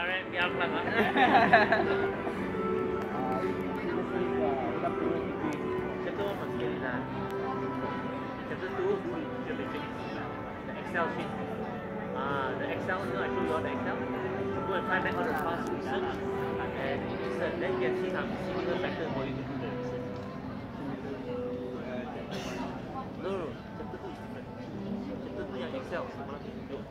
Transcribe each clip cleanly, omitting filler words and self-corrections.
biar pelan lah. Chapter 1 must get it done. Chapter 2 should be finished. The Excel sheet. The Excel, I show you all the Excel. Go and find back all the past research and insert. Then you can see some similar pattern for you to do the research. No, chapter 2 is different. Chapter 2 yang Excel semua lagi tunjuk.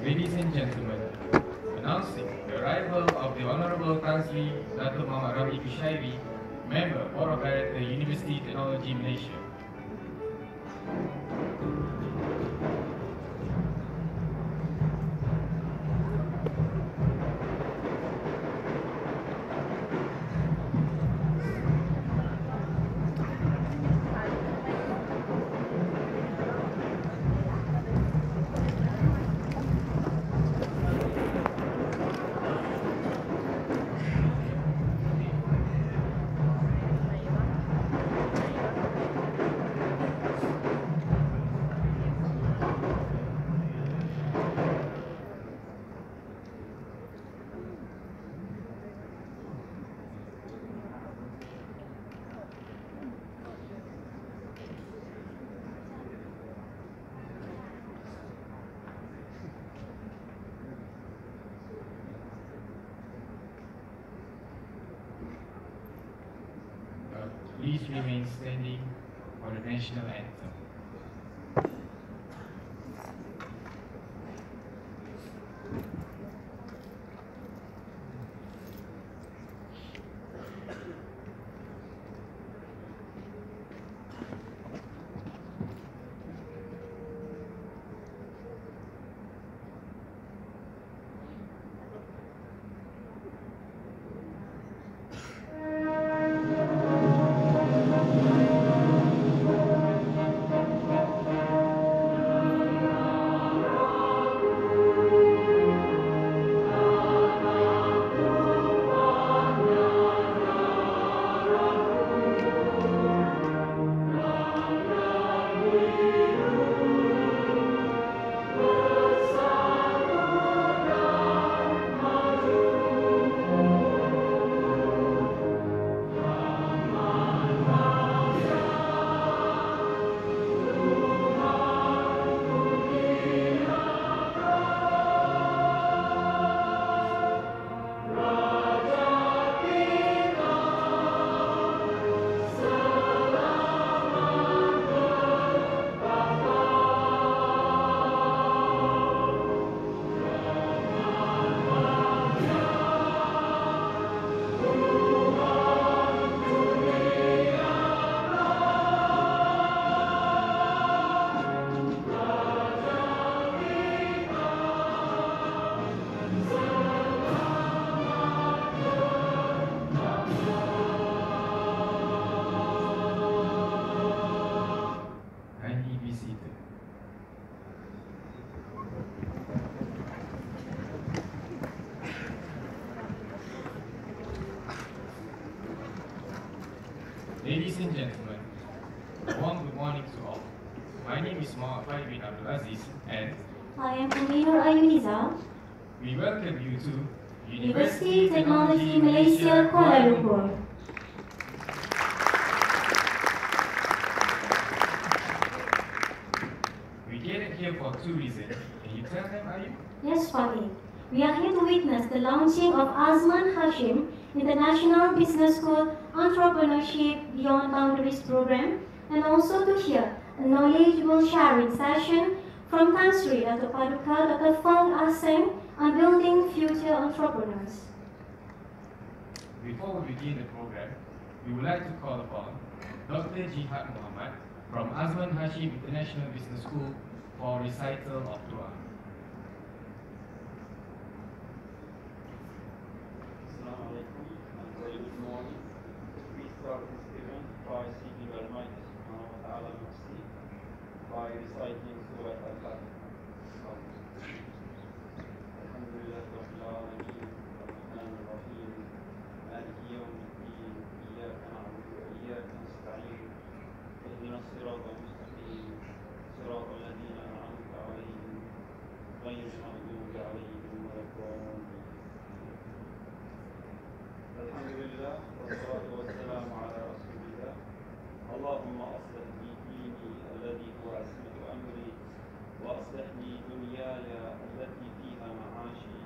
Ladies and gentlemen, announcing the arrival of the Honorable Tan Sri Datuk Muhammad Rafi Kushairi, Member, Board of Director, University Technology Malaysia. Please remain standing for the national anthem. Ladies and gentlemen, a warm good morning to all. My name is Muhammad bin Abdul Aziz and I am Aminur Ayuniza, we welcome you to University Technology Malaysia, Kuala Lumpur. We gathered here for two reasons. Can you tell them, are you? Yes, Fatih. We are here to witness the launching of Azman Hashim International Business School Entrepreneurship Beyond Boundaries program, and also to hear a knowledgeable sharing session from Tan Sri Dato' Paduka Dr. Fong Aseng on building future entrepreneurs. Before we begin the program, we would like to call upon Dr. Jihad Muhammad from Azman Hashim International Business School for recital of Dua. Assalamu alaikum and very good morning. We start this event by seeking Almighty Subhanahu wa Ta'ala mercy by reciting Surah Al-Fatiha. Alhamdulillah Rabbil Alameen, Ar-Rahman Ar-Rahim, Maliki Yawmiddin, Iyyaka na'budu wa iyyaka nasta'in, Ihdina as-sirata al-mustaqim, sirata alladhina an'amta 'alayhim, ghayril maghdubi 'alayhim waladdallin. Alhamdulillah, wassalatu wassalamu ala rasulillah. Allahumma aslih li dini alladhi huwa ismatu amri, wa aslih li dunyaya allati fiha ma'ashi,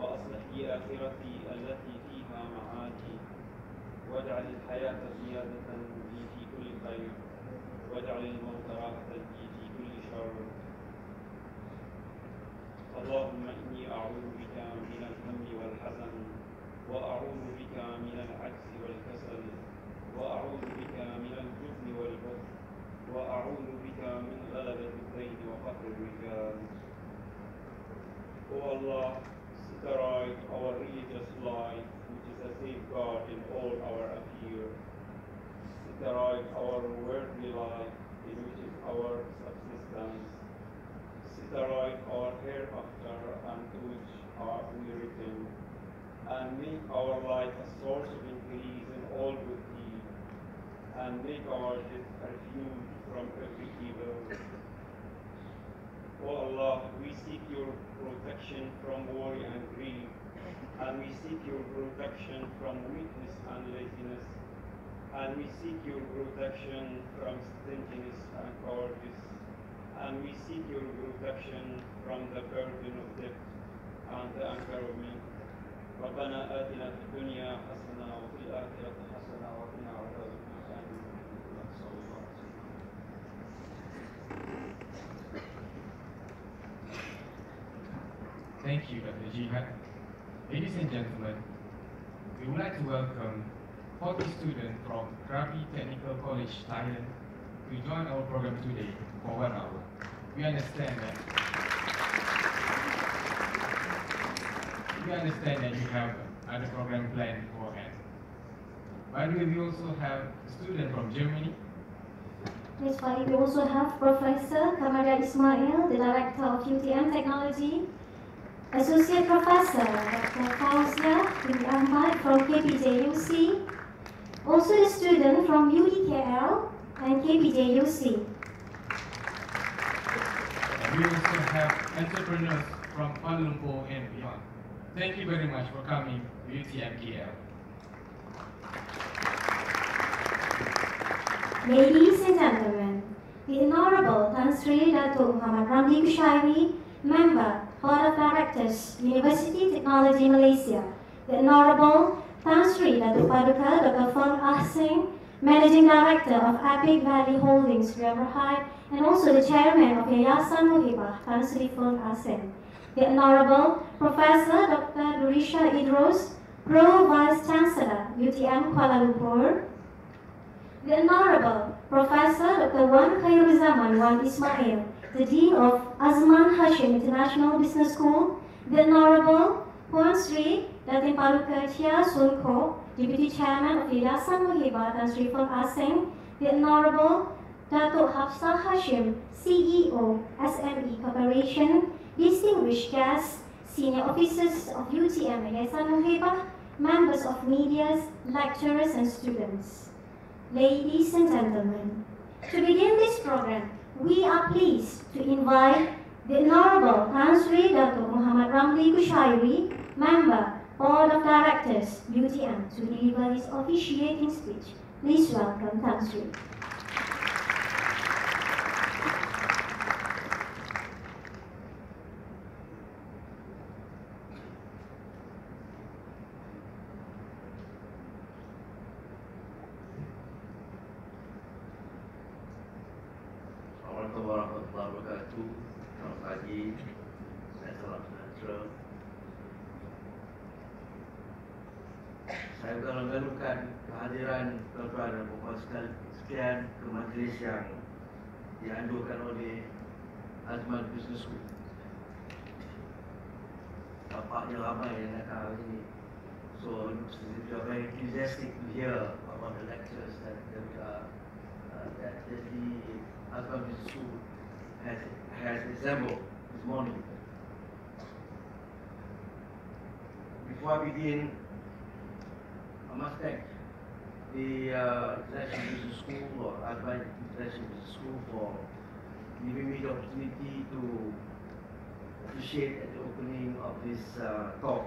wa aslih li akhirati allati fiha ma'adi, waj'al al-hayata ziyadatan li fi kulli khair, waj'al al-mawta rahatan li fi kulli sharr. Allahumma inni a'udhu bika min al-hammi wal-hazan, وأعوذ بك من العجز والكسل، وأعوذ بك من الجبن والبخل، وأعوذ بك من غلبة الدين وقهر الرجال. O Allah, set our religious life, which is a safeguard in all our affairs. Set our worldly life, in which is our subsistence. Set our hereafter, and to which are we written. And make our life a source of increase in all good deeds, and make our death a refuge from every evil. O Allah, we seek your protection from worry and grief, and we seek your protection from weakness and laziness, and we seek your protection from stinginess and cowardice, and we seek your protection from the burden of debt and the anger of men. ربنا آتنا في الدنيا حسنة وفي الآخرة حسنة وقنا عذاب النار. صلى الله عليه وسلم. Thank you, Dr. Jihad. Ladies and gentlemen, we would like to welcome 40 students from Krabi Technical College, Thailand, to join our program today for 1 hour. We understand that you have other program planned beforehand. By the way, we also have a student from Germany. Yes, Fatih. We also have Professor Kamaria Ismail, the Director of UTM Technology, Associate Professor Dr. Fauzia bin Ahmad from KPJUC, also a student from UDKL and KPJUC. And we also have entrepreneurs from Kuala Lumpur and beyond. Thank you very much for coming to UTMKL. Ladies and gentlemen, the Honorable Tan Sri Dato' Muhammad Ramli Kushairi, Member, Board of Directors, University Technology Malaysia, the Honorable Tan Sri Dato' Paduka Dr. Fong Aseng, Managing Director of Epic Valley Holdings, Riverhide, and also the Chairman of Yayasan Muhibah, Tan Sri Fong Aseng. The Honorable Professor Dr. Durisha Idros, Pro Vice Chancellor, UTM Kuala Lumpur. The Honorable Professor Dr. Wan Khairuzaman Wan Ismail, the Dean of Azman Hashim International Business School. The Honorable Puan Sri Datin Paduka Chia Sun Ko, Deputy Chairman of Yayasan Muhibah Tan Sri Fong Aseng. The Honorable Dato' Hafsah Hashim, CEO, SME Corporation. Distinguished guests, senior officers of UTM Yayasan Muhibah, members of media, lecturers and students. Ladies and gentlemen, to begin this program, we are pleased to invite the Honorable Tan Sri Dato' Muhammad Ramli Kushairi, Member, Board of Directors, UTM, to deliver his officiating speech. Please welcome Tan Sri. Assalamualaikum warahmatullahi wabarakatuh. Selamat pagi dan salam sejahtera. Saya mengalu-alukan kehadiran tuan-tuan dan puan-puan sekalian ke majlis yang dianjurkan oleh Azman Business School. Tampaknya ramai yang datang hari ini. So, we are very enthusiastic to hear about the lectures that the Azman Business School has assembled this morning. Before I begin, I must thank the International Business School or Azman International Business School for giving me the opportunity to officiate at the opening of this talk.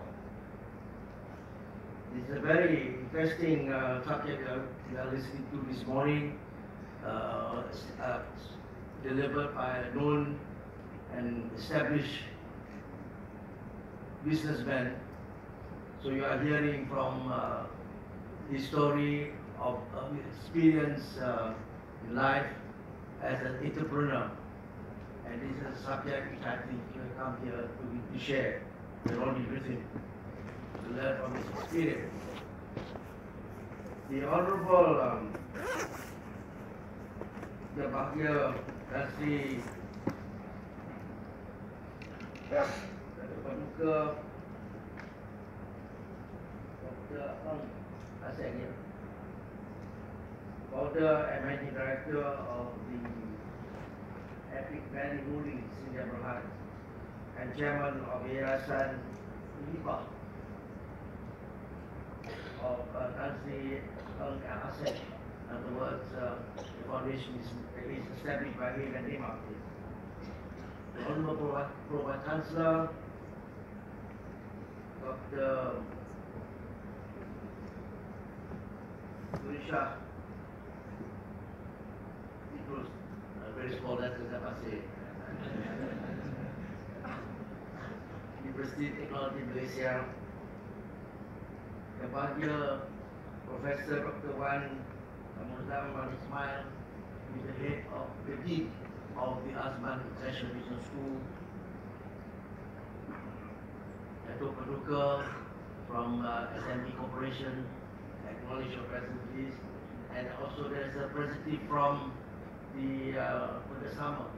This is a very interesting subject we are listening to this morning. Delivered by a known and established businessman. So you are hearing from his story of experience in life as an entrepreneur. And this is a subject which I think you come here to share. We're only with him to learn from his experience. The Honorable Yang Bahagia Tan Sri Dato' Paduka Dr. Asyik Founder and Managing Director of the Epic Valley Holdings India Berhad and Chairman of Yayasan Hibah of Tan Sri Asyik. In other words, the foundation is established by him and him up here. The Honorable Pro Chancellor, Dr. Turisha, it was a very small letters, I must say. University Technology Malaysia, Yang Bahagia Professor Dr. Wan Muhammad Ismail, who is the head of the dean of the Azman International Business School, Dato' Paduka from SME Corporation, acknowledge your presence please, and also there's a representative from the Summer,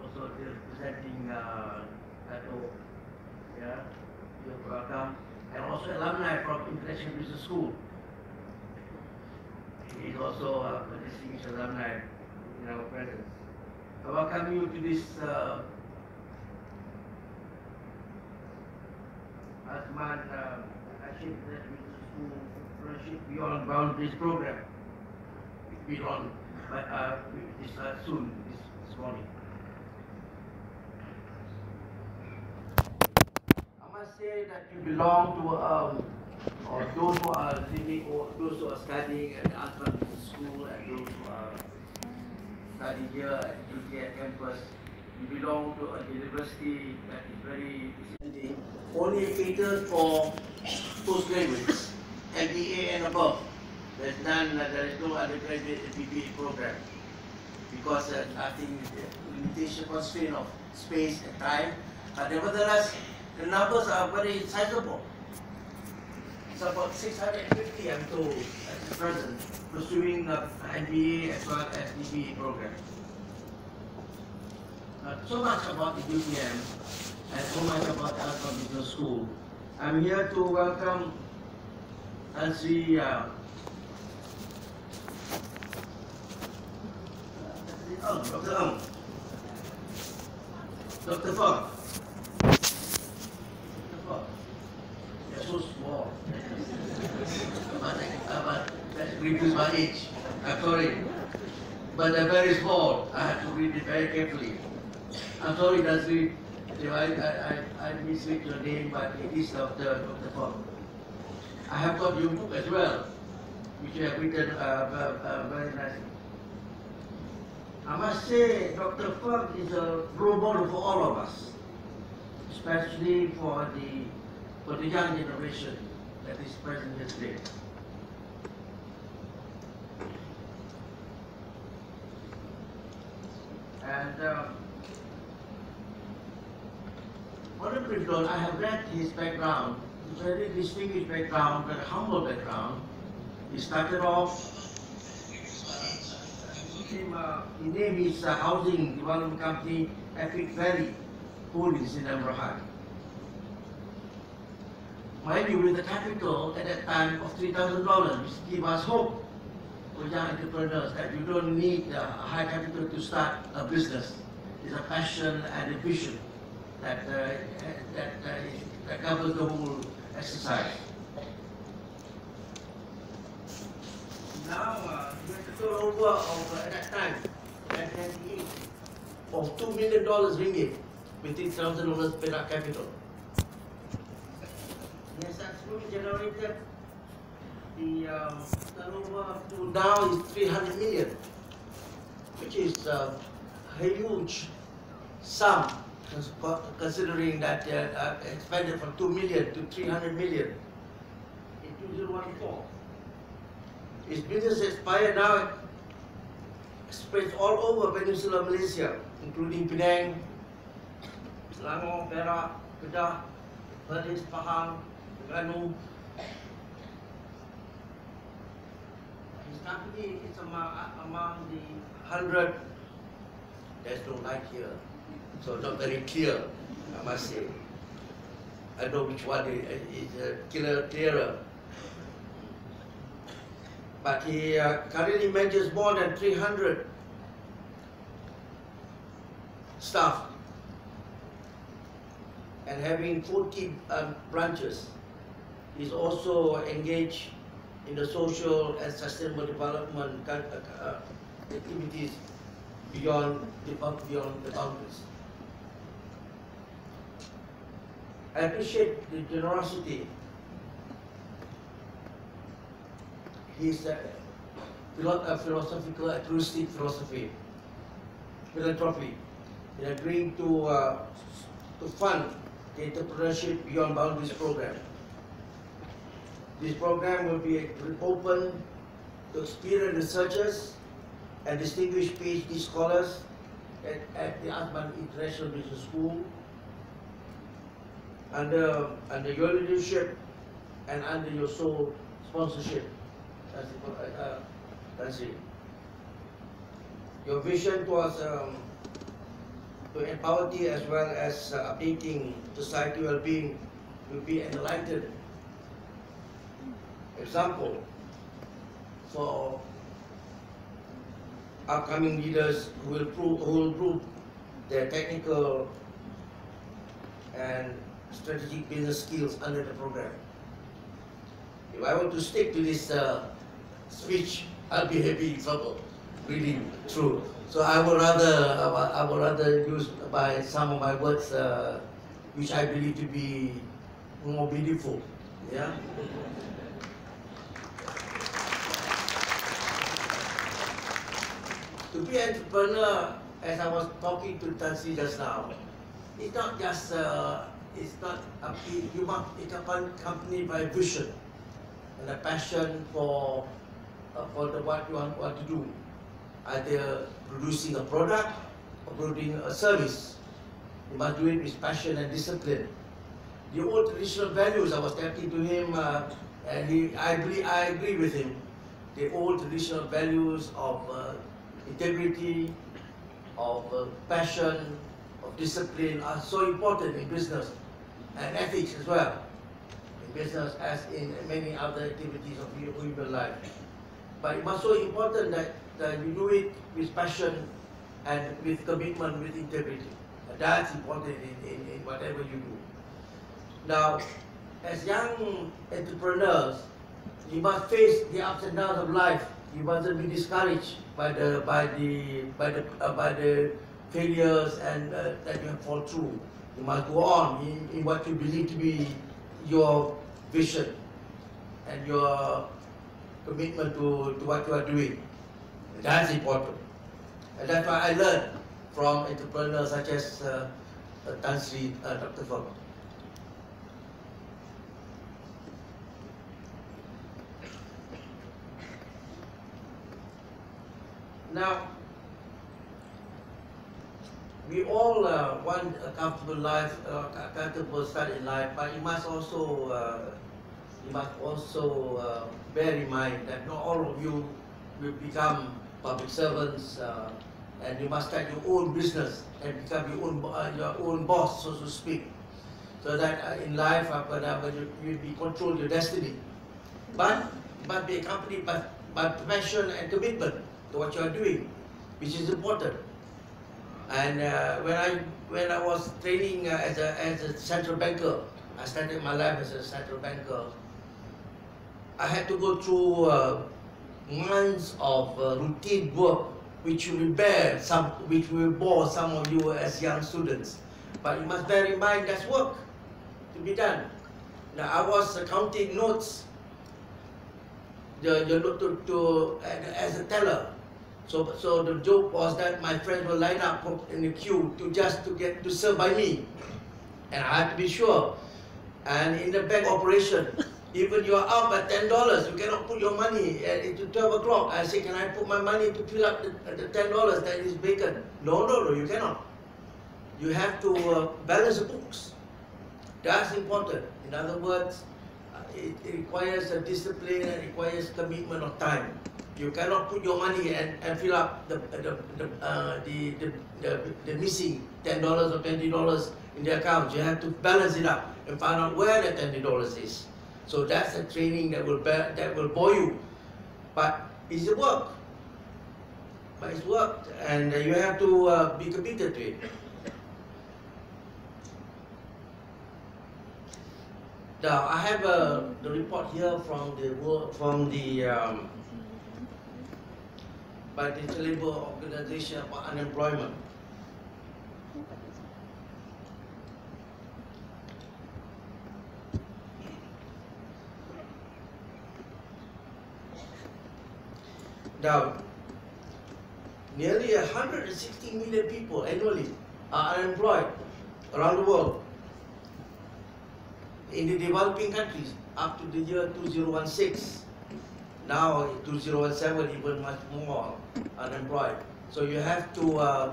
also representing Dato', yeah, you're welcome, and also alumni from International Business School. He is also a distinguished alumni in our presence. I welcome you to this Azman Business School Friendship Beyond Boundaries program. Beyond this soon, this morning. I must say that you belong to or those who are living or those who are studying at the Azman Business School and those who are studying here at UTM campus, you belong to a university that is very only catered for postgraduates, MBA and above. There is no undergraduate MBA program because I think the limitation constraint of space and time. But nevertheless, the numbers are very sizable. It's about 650, I'm told, at the present, pursuing the MBA as well as DBA program. So much about the UTM and so much about Azman Business School. I'm here to welcome Tan Sri Dr. Ang, Dr. Fong. They're so small. That's reduce my age. I'm sorry. But they're very small. I have to read it very carefully. I'm sorry, Nasri, if I misread your name, but it is Dr. Fong. I have got your book as well, which you have written very nicely. I must say, Dr. Fong is a role model for all of us, especially for the young generation that is present here today. And on a brief note, I have read his background. It's a very distinguished background, very humble background. He started off, he named his housing development company Epic Valley Holdings in Amrohai. Mind you, with a capital at that time of $3,000, which gave us hope for young entrepreneurs that you don't need a high capital to start a business. It's a passion and a vision that covers the whole exercise. Now, we have a turnover of, at that time, of $2 million ringgit with $3,000 Perak capital. Yes, that's really generated. The turnover to now is 300 million, which is a huge sum, considering that expanded from 2 million to 300 million in 2014. Its business expired now, spreads all over Peninsular Malaysia, including Penang, Selangor, Perak, Kedah, Perlis, Pahang, Terengganu. His company is among the 100. There's no light here, so not very clear, I must say. I don't know which one is clearer. But he currently manages more than 300 staff and having 40 branches. He's also engaged in the social and sustainable development activities beyond the boundaries. I appreciate the generosity. His philosophical, altruistic philanthropy, in agreeing to fund the Entrepreneurship Beyond Boundaries program. This program will be open to experienced researchers and distinguished PhD scholars at the Asman International Business School under your leadership and under your sole sponsorship. That's it. Your vision was to empower as well as updating society well-being will be an enlightened example for upcoming leaders who will prove their technical and strategic business skills under the program. If I were to stick to this speech, I'll be having trouble reading through. So I would rather use some of my words, which I believe to be more beautiful. Yeah. To be an entrepreneur, as I was talking to Tansi just now, it's not just you must accompanied by vision and a passion for what you want to do, either producing a product or producing a service. You must do it with passion and discipline. The old traditional values, I was talking to him, and I agree with him. The old traditional values of integrity, of passion, of discipline are so important in business and ethics as well. In business as in many other activities of human life. But it's so important that you do it with passion and with commitment, with integrity. That's important in whatever you do. Now, as young entrepreneurs, you must face the ups and downs of life. You mustn't be discouraged by the failures and that you have fall through. You must go on in what you believe to be your vision and your commitment to what you are doing. That's important. And that's why I learned from entrepreneurs such as Tan Sri Dr. Feng. Now, we all want a comfortable life, a comfortable start in life, but you must also bear in mind that not all of you will become public servants, and you must start your own business and become your own boss, so to speak, so that in life you control your destiny. But be accompanied by passion and commitment to what you are doing, which is important. And when I was training as a central banker, I started my life as a central banker. I had to go through months of routine work, which will bore some of you as young students. But you must bear in mind that's work to be done. Now I was counting notes, as a teller. So the joke was that my friends will line up in the queue to serve by me, and I had to be sure. And in the bank operation, even you are out by $10, you cannot put your money into 12 o'clock. I say, can I put my money to fill up the $10 that is vacant? No, you cannot. You have to balance the books. That's important. In other words, it requires a discipline and requires commitment of time. You cannot put your money and fill up the missing $10 or $20 in the account. You have to balance it up and find out where the $20 is. So that's a training that will bore you, but it's a work. But it's work, and you have to be committed to it. Now I have the report here from the by the Labour Organization about unemployment. Now, nearly 160 million people annually are unemployed around the world. In the developing countries, up to the year 2016, now in 2017, even much more unemployed. So you have to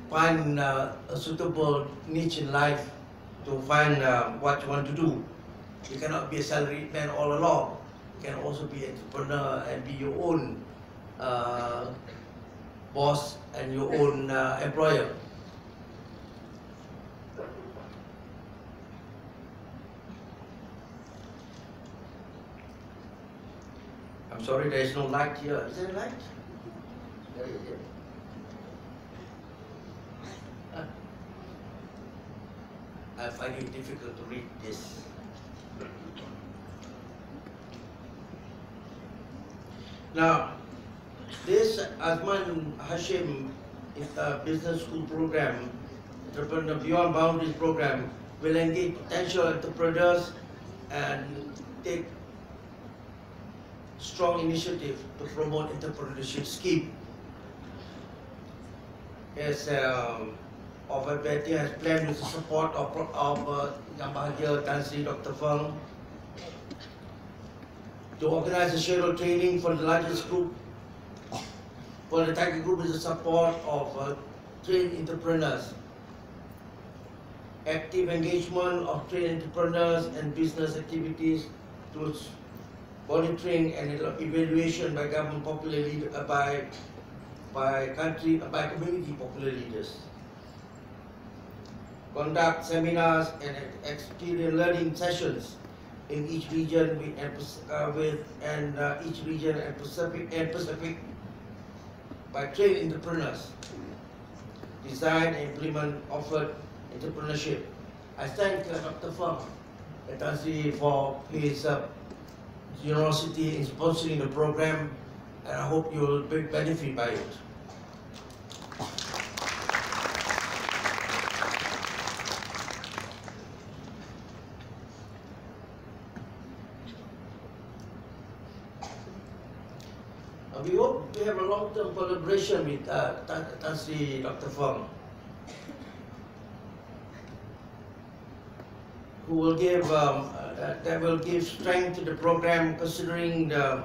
find a suitable niche in life to find what you want to do. You cannot be a salaried man all along. You can also be an entrepreneur and be your own boss and your own employer. I'm sorry, there is no light here. Is there a light? There is it. I find it difficult to read this. Now, this Azman Hashim Business School program, Entrepreneur Beyond Boundaries program, will engage potential entrepreneurs and take strong initiative to promote entrepreneurship scheme. As Betty has planned with the support of Yang Bahagia Tan Sri Dr. Feng to organize a scheduled training for the largest group. For the target group is the support of trained entrepreneurs, active engagement of trained entrepreneurs and business activities through monitoring and evaluation by government popular leaders, by community popular leaders. Conduct seminars and experience learning sessions in each region each region and Pacific by trained entrepreneurs. Design and implement offered entrepreneurship. I thank Dr. Feng and Tan Sri for his university in sponsoring the program, and I hope you will benefit by it. We hope to have a long-term collaboration with Tan Sri Dr. Fong, who will give that will give strength to the program, considering the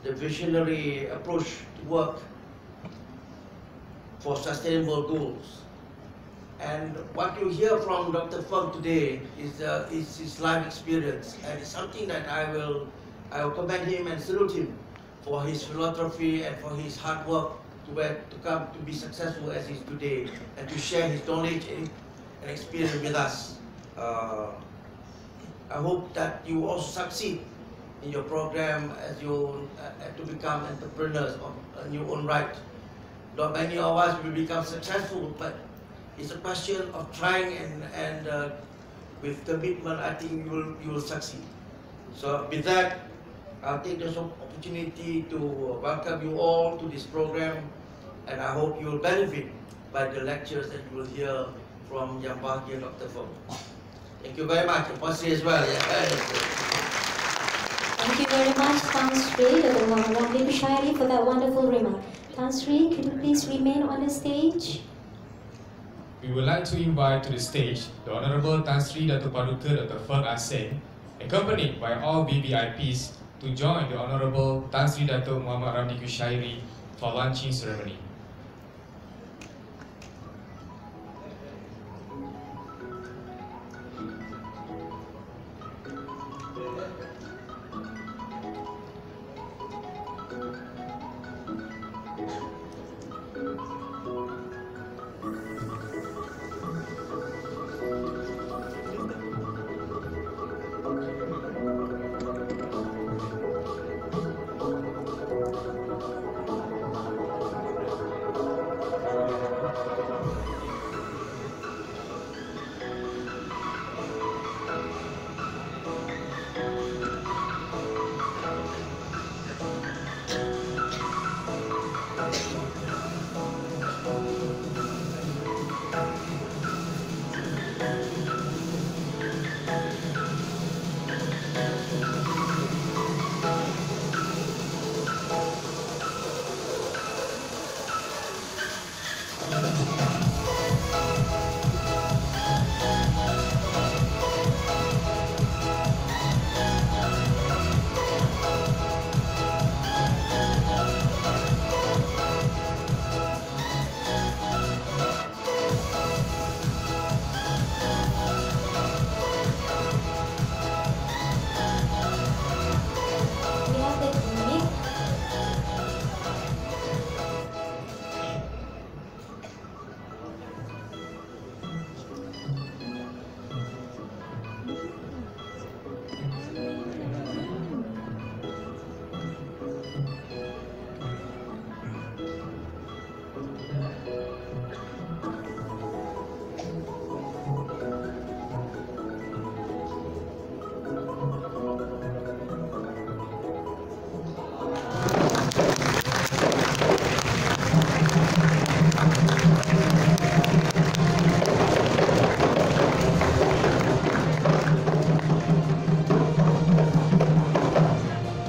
visionary approach to work for sustainable goals. And what you hear from Dr. Fong today is his life experience, and it's something that I will commend him and salute him for his philosophy and for his hard work to come to be successful as he is today, and to share his knowledge and experience with us. I hope that you also succeed in your program as you to become entrepreneurs on your own right. Not many of us will become successful, but it's a question of trying, and with commitment, I think you will succeed. So with that, I'll take this opportunity to welcome you all to this program, and I hope you will benefit by the lectures that you will hear from Yang Bahagia Dr. Fong. Thank you very much. Puan as well. Thank you very much, Tan Sri Dr. Muhammad Ramli Kushairi, for that wonderful remark. Tan Sri, could you please remain on the stage? We would like to invite to the stage the Honorable Tan Sri Dato' Paduka Dr. Feng Aseng, accompanied by all VVIPs, to join the Honorable Tan Sri Dato' Muhammad Ramli Kushairi for launching ceremony.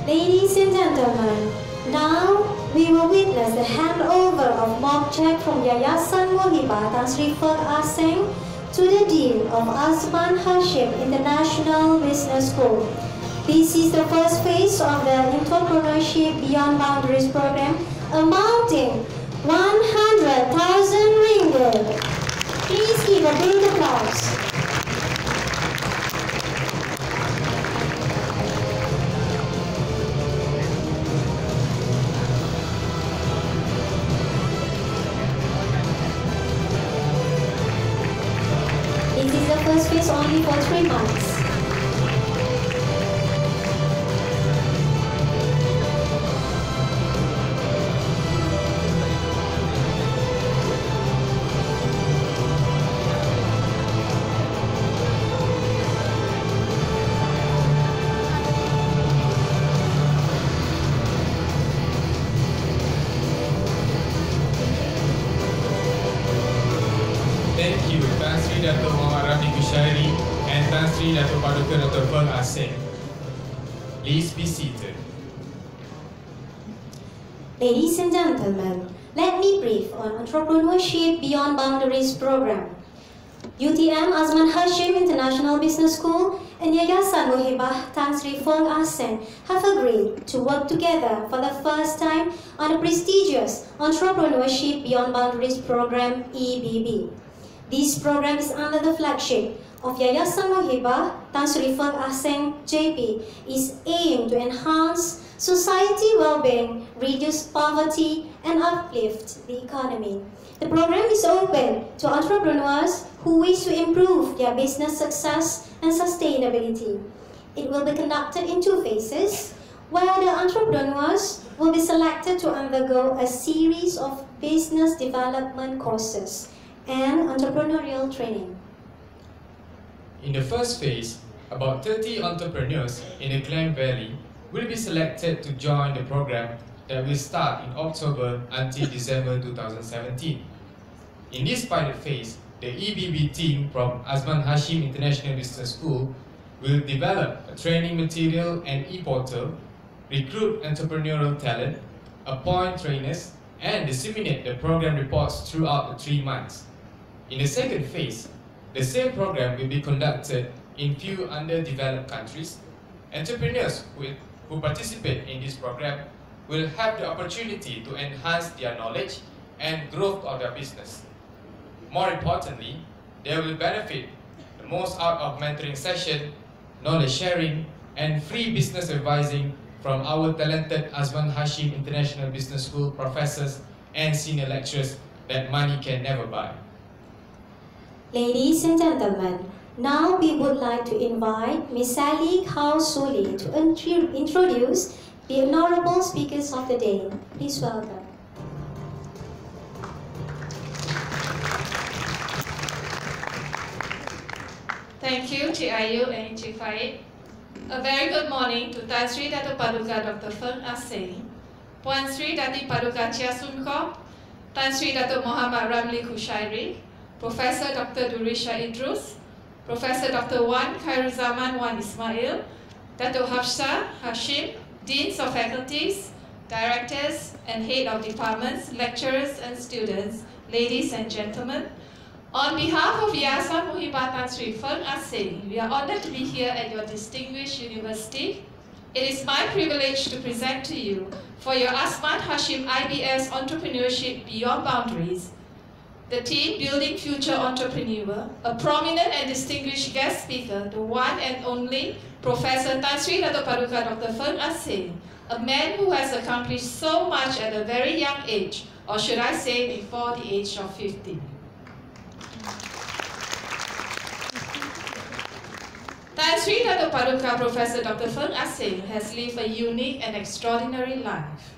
Ladies and gentlemen, now we will witness the handover of mock check from Yayasan Mohibah Tan Sri Feng Aseng to the Dean of Azman Hashim International Business School. This is the first phase of the Entrepreneurship Beyond Boundaries program, amounting 100,000 ringgit. Please give a big applause. This is the first phase only for 3 months. Sri Dato' Paduka Dr. Feng Ah-Seng. Please be seated. Ladies and gentlemen, let me brief on Entrepreneurship Beyond Boundaries program. UTM Azman Hashim International Business School and Yayasan Muhibah Tan Sri Feng Ah-Seng have agreed to work together for the first time on the prestigious Entrepreneurship Beyond Boundaries program, EBB. This program is under the flagship of Yayasan Muhibah Tan Sri Feng Ah-Seng JP, is aimed to enhance society well-being, reduce poverty, and uplift the economy. The program is open to entrepreneurs who wish to improve their business success and sustainability. It will be conducted in 2 phases, where the entrepreneurs will be selected to undergo a series of business development courses and entrepreneurial training. In the first phase, about 30 entrepreneurs in the Klang Valley will be selected to join the program that will start in October until December 2017. In this pilot phase, the EBB team from Azman Hashim International Business School will develop a training material and e-portal, recruit entrepreneurial talent, appoint trainers, and disseminate the program reports throughout the 3 months. In the second phase, the same program will be conducted in few underdeveloped countries. Entrepreneurs who participate in this program will have the opportunity to enhance their knowledge and growth of their business. More importantly, they will benefit the most out of mentoring session, knowledge sharing, and free business advising from our talented Azman Hashim International Business School professors and senior lecturers that money can never buy. Ladies and gentlemen, now we would like to invite Ms. Sally Khao Suli to introduce the honorable speakers of the day. Please welcome. Thank you, TIU and Encik Faid. A very good morning to Tan Sri Dato' Paduka Dr. Feng Ah-Seng, Puan Sri Dati Paduka Chia Sun Kok, Tan Sri Dato' Muhammad Ramli Kushairi, Professor Dr. Durisha Idrus, Professor Dr. Wan Khairuzaman Wan Ismail, Dato' Hafsa Hashim, Deans of Faculties, Directors and Head of Departments, Lecturers and Students, ladies and gentlemen. On behalf of Yayasan Muhibah Tan Sri Feng Ah-Seng, we are honored to be here at your distinguished university. It is my privilege to present to you for your Azman Hashim IBS Entrepreneurship Beyond Boundaries, the team building future entrepreneur, a prominent and distinguished guest speaker, the one and only Professor Tan Sri Dato' Paduka Dr. Feng Ah-Seng, a man who has accomplished so much at a very young age, or should I say before the age of 50. Tan Sri Dato' Paduka Professor Dr. Feng Ah-Seng has lived a unique and extraordinary life.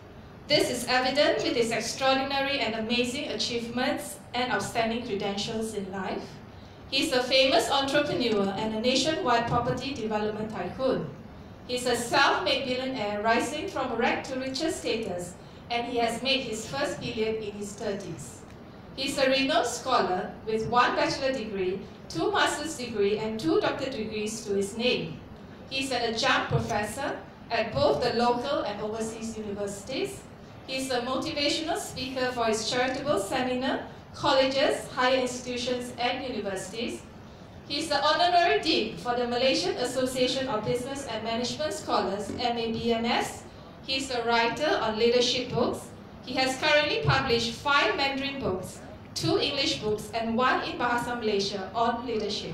This is evident with his extraordinary and amazing achievements and outstanding credentials in life. He is a famous entrepreneur and a nationwide property development tycoon. He is a self-made billionaire rising from rag to riches status, and he has made his first billion in his 30s. He is a renowned scholar with 1 bachelor degree, 2 master's degree, and 2 doctorate degrees to his name. He is an adjunct professor at both the local and overseas universities. He is a motivational speaker for his charitable seminar, colleges, higher institutions, and universities. He is the honorary dean for the Malaysian Association of Business and Management Scholars, MABMS. He is a writer on leadership books. He has currently published 5 Mandarin books, 2 English books, and 1 in Bahasa Malaysia on leadership.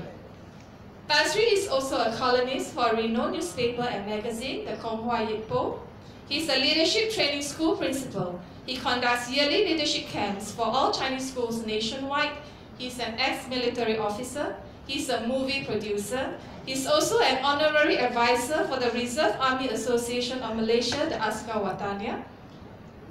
Tan Sri is also a columnist for a renowned newspaper and magazine, the Kong Hua Yip Po. He is a leadership training school principal. He conducts yearly leadership camps for all Chinese schools nationwide. He is an ex-military officer. He is a movie producer. He is also an honorary advisor for the Reserve Army Association of Malaysia, the Askar Watania.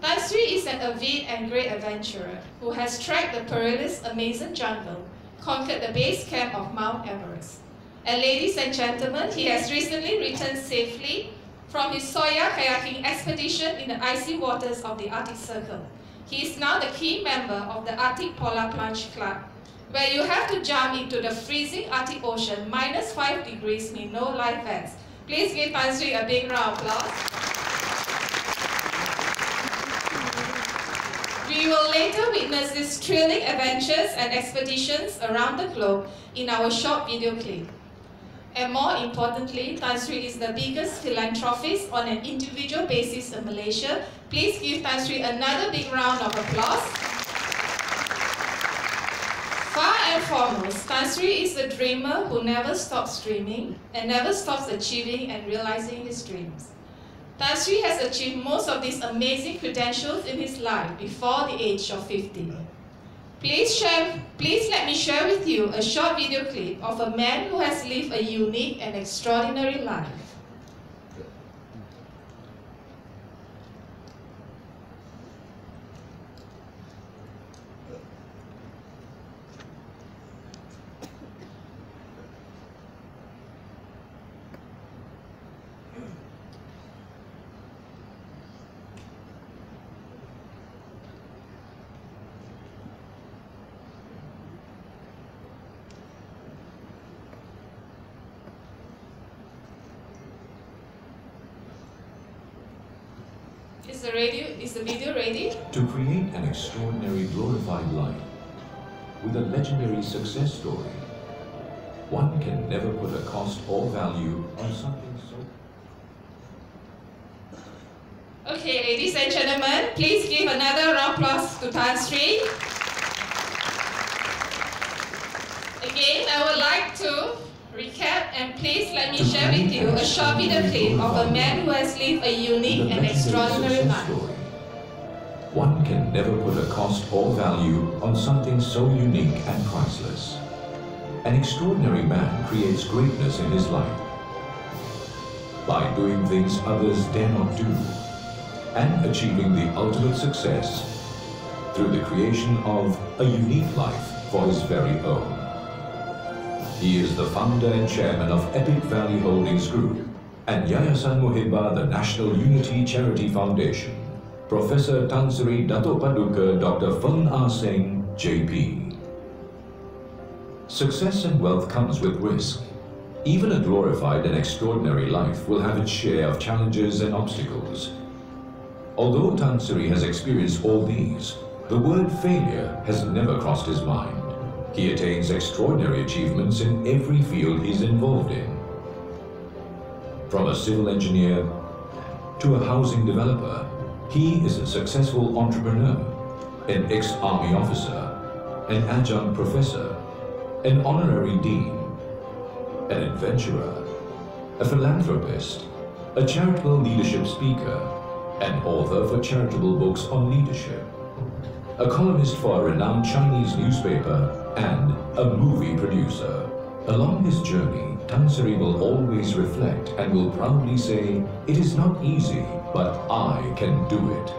Tan Sri is an avid and great adventurer who has trekked the perilous Amazon jungle, conquered the base camp of Mount Everest. And ladies and gentlemen, he has recently returned safely from his Soya kayaking expedition in the icy waters of the Arctic Circle. He is now the key member of the Arctic Polar Plunge Club, where you have to jump into the freezing Arctic Ocean, -5 degrees with no life vests. Please give Tan Sri a big round of applause. We will later witness these thrilling adventures and expeditions around the globe in our short video clip. And more importantly, Tan Sri is the biggest philanthropist on an individual basis in Malaysia. Please give Tan Sri another big round of applause. Far and foremost, Tan Sri is a dreamer who never stops dreaming and never stops achieving and realizing his dreams. Tan Sri has achieved most of these amazing credentials in his life before the age of 50. Please let me share with you a short video clip of a man who has lived a unique and extraordinary life. Is the video ready? To create an extraordinary glorified life with a legendary success story, one can never put a cost or value on something so... Okay, ladies and gentlemen, please give another round of applause to Tan Sri. Again, I would like to recap, and please let me share with you a short video clip of a man who has lived a unique and extraordinary life. One can never put a cost or value on something so unique and priceless. An extraordinary man creates greatness in his life by doing things others dare not do and achieving the ultimate success through the creation of a unique life for his very own. He is the founder and chairman of Epic Valley Holdings Group and Yayasan Muhibah, the National Unity Charity Foundation. Professor Tan Sri Dato' Paduka Dr. Feng Ah Seng, JP. Success and wealth comes with risk. Even a glorified and extraordinary life will have its share of challenges and obstacles. Although Tan Sri has experienced all these, the word failure has never crossed his mind. He attains extraordinary achievements in every field he's involved in. From a civil engineer to a housing developer, he is a successful entrepreneur, an ex-army officer, an adjunct professor, an honorary dean, an adventurer, a philanthropist, a charitable leadership speaker, an author for charitable books on leadership, a columnist for a renowned Chinese newspaper, and a movie producer. Along his journey, Tan Sri will always reflect and will proudly say, "It is not easy, but I can do it."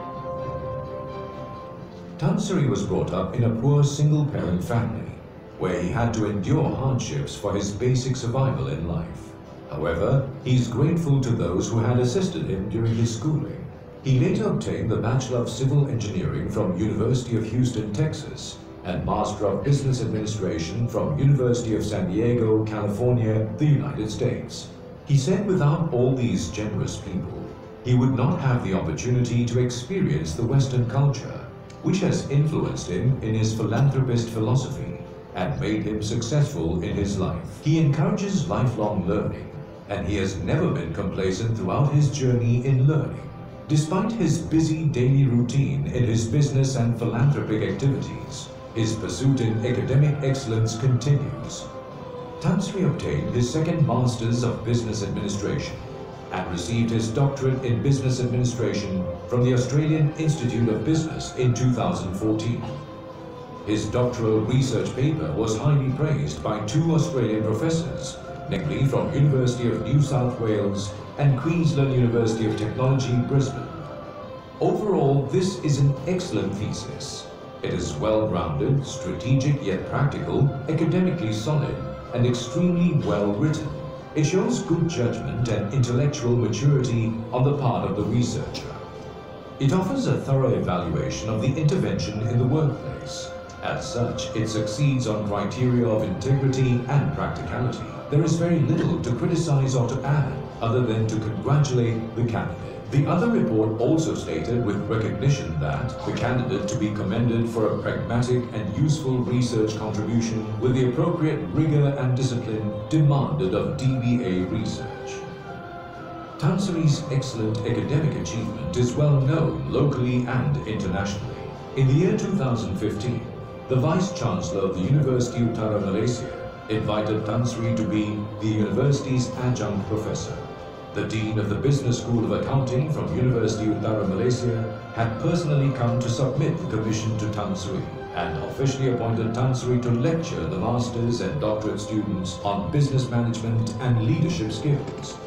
Tan Sri was brought up in a poor single-parent family, where he had to endure hardships for his basic survival in life. However, he is grateful to those who had assisted him during his schooling. He later obtained the Bachelor of Civil Engineering from University of Houston, Texas, and Master of Business Administration from University of San Diego, California, the United States. He said without all these generous people, he would not have the opportunity to experience the Western culture, which has influenced him in his philanthropist philosophy and made him successful in his life. He encourages lifelong learning, and he has never been complacent throughout his journey in learning. Despite his busy daily routine in his business and philanthropic activities, his pursuit in academic excellence continues. Tan Sri obtained his second Masters of Business Administration and received his doctorate in Business Administration from the Australian Institute of Business in 2014. His doctoral research paper was highly praised by 2 Australian professors, namely from University of New South Wales and Queensland University of Technology, Brisbane. Overall, this is an excellent thesis. It is well-rounded, strategic yet practical, academically solid, and extremely well written. It shows good judgment and intellectual maturity on the part of the researcher. It offers a thorough evaluation of the intervention in the workplace As such, it succeeds on criteria of integrity and practicality. There is very little to criticize or to add, other than to congratulate the candidate. The other report also stated with recognition that the candidate to be commended for a pragmatic and useful research contribution with the appropriate rigor and discipline demanded of DBA research. Tan Sri's excellent academic achievement is well known locally and internationally. In the year 2015, the Vice-Chancellor of the University of Utara Malaysia invited Tan Sri to be the university's adjunct professor. The Dean of the Business School of Accounting from University of Utara Malaysia had personally come to submit the commission to Tan Sri and officially appointed Tan Sri to lecture the master's and doctorate students on business management and leadership skills.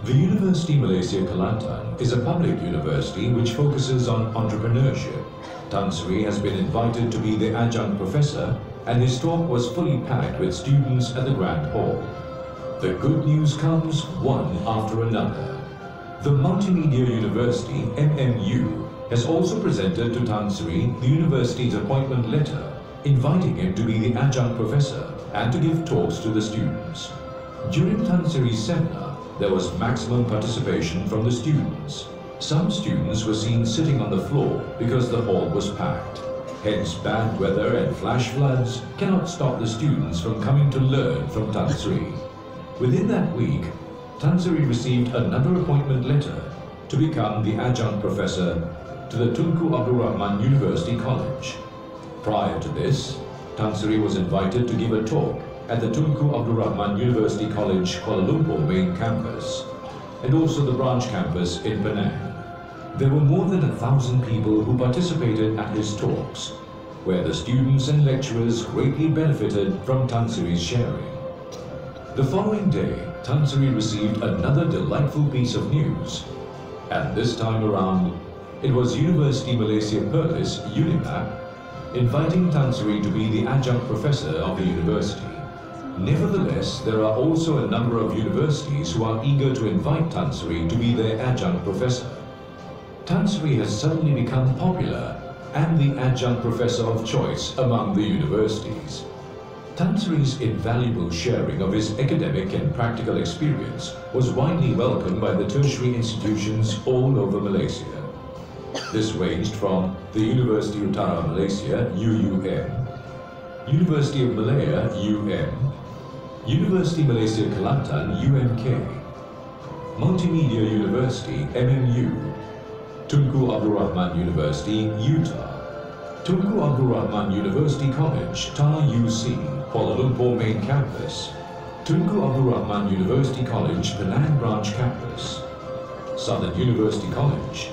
The University Malaysia Kelantan is a public university which focuses on entrepreneurship. Tan Sri has been invited to be the adjunct professor, and his talk was fully packed with students at the Grand Hall. The good news comes one after another. The Multimedia University, MMU, has also presented to Tan Sri the university's appointment letter, inviting him to be the adjunct professor and to give talks to the students. During Tan Sri's seminar, there was maximum participation from the students. Some students were seen sitting on the floor because the hall was packed. Hence, bad weather and flash floods cannot stop the students from coming to learn from Tan Sri. Within that week, Tan Sri received another appointment letter to become the adjunct professor to the Tunku Abdul Rahman University College. Prior to this, Tan Sri was invited to give a talk at the Tunku Abdul Rahman University College Kuala Lumpur main campus and also the branch campus in Penang. There were more than 1,000 people who participated at his talks, where the students and lecturers greatly benefited from Tan Sri's sharing. The following day, Tan Sri received another delightful piece of news. And this time around, it was University Malaysia Perlis, UNIMAP, inviting Tan Sri to be the adjunct professor of the university. Nevertheless, there are also a number of universities who are eager to invite Tan Sri to be their adjunct professor. Tan Sri has suddenly become popular and the adjunct professor of choice among the universities. Tan Sri's invaluable sharing of his academic and practical experience was widely welcomed by the tertiary institutions all over Malaysia. This ranged from the University of Utara Malaysia, UUM, University of Malaya, UM, University Malaysia Kelantan, UMK, Multimedia University, MMU, Tunku Abdul Rahman University, Utah, Tunku Abdul Rahman University College, TAR UC, Kuala Lumpur main campus, Tunku Abdul Rahman University College, Penang branch campus, Southern University College,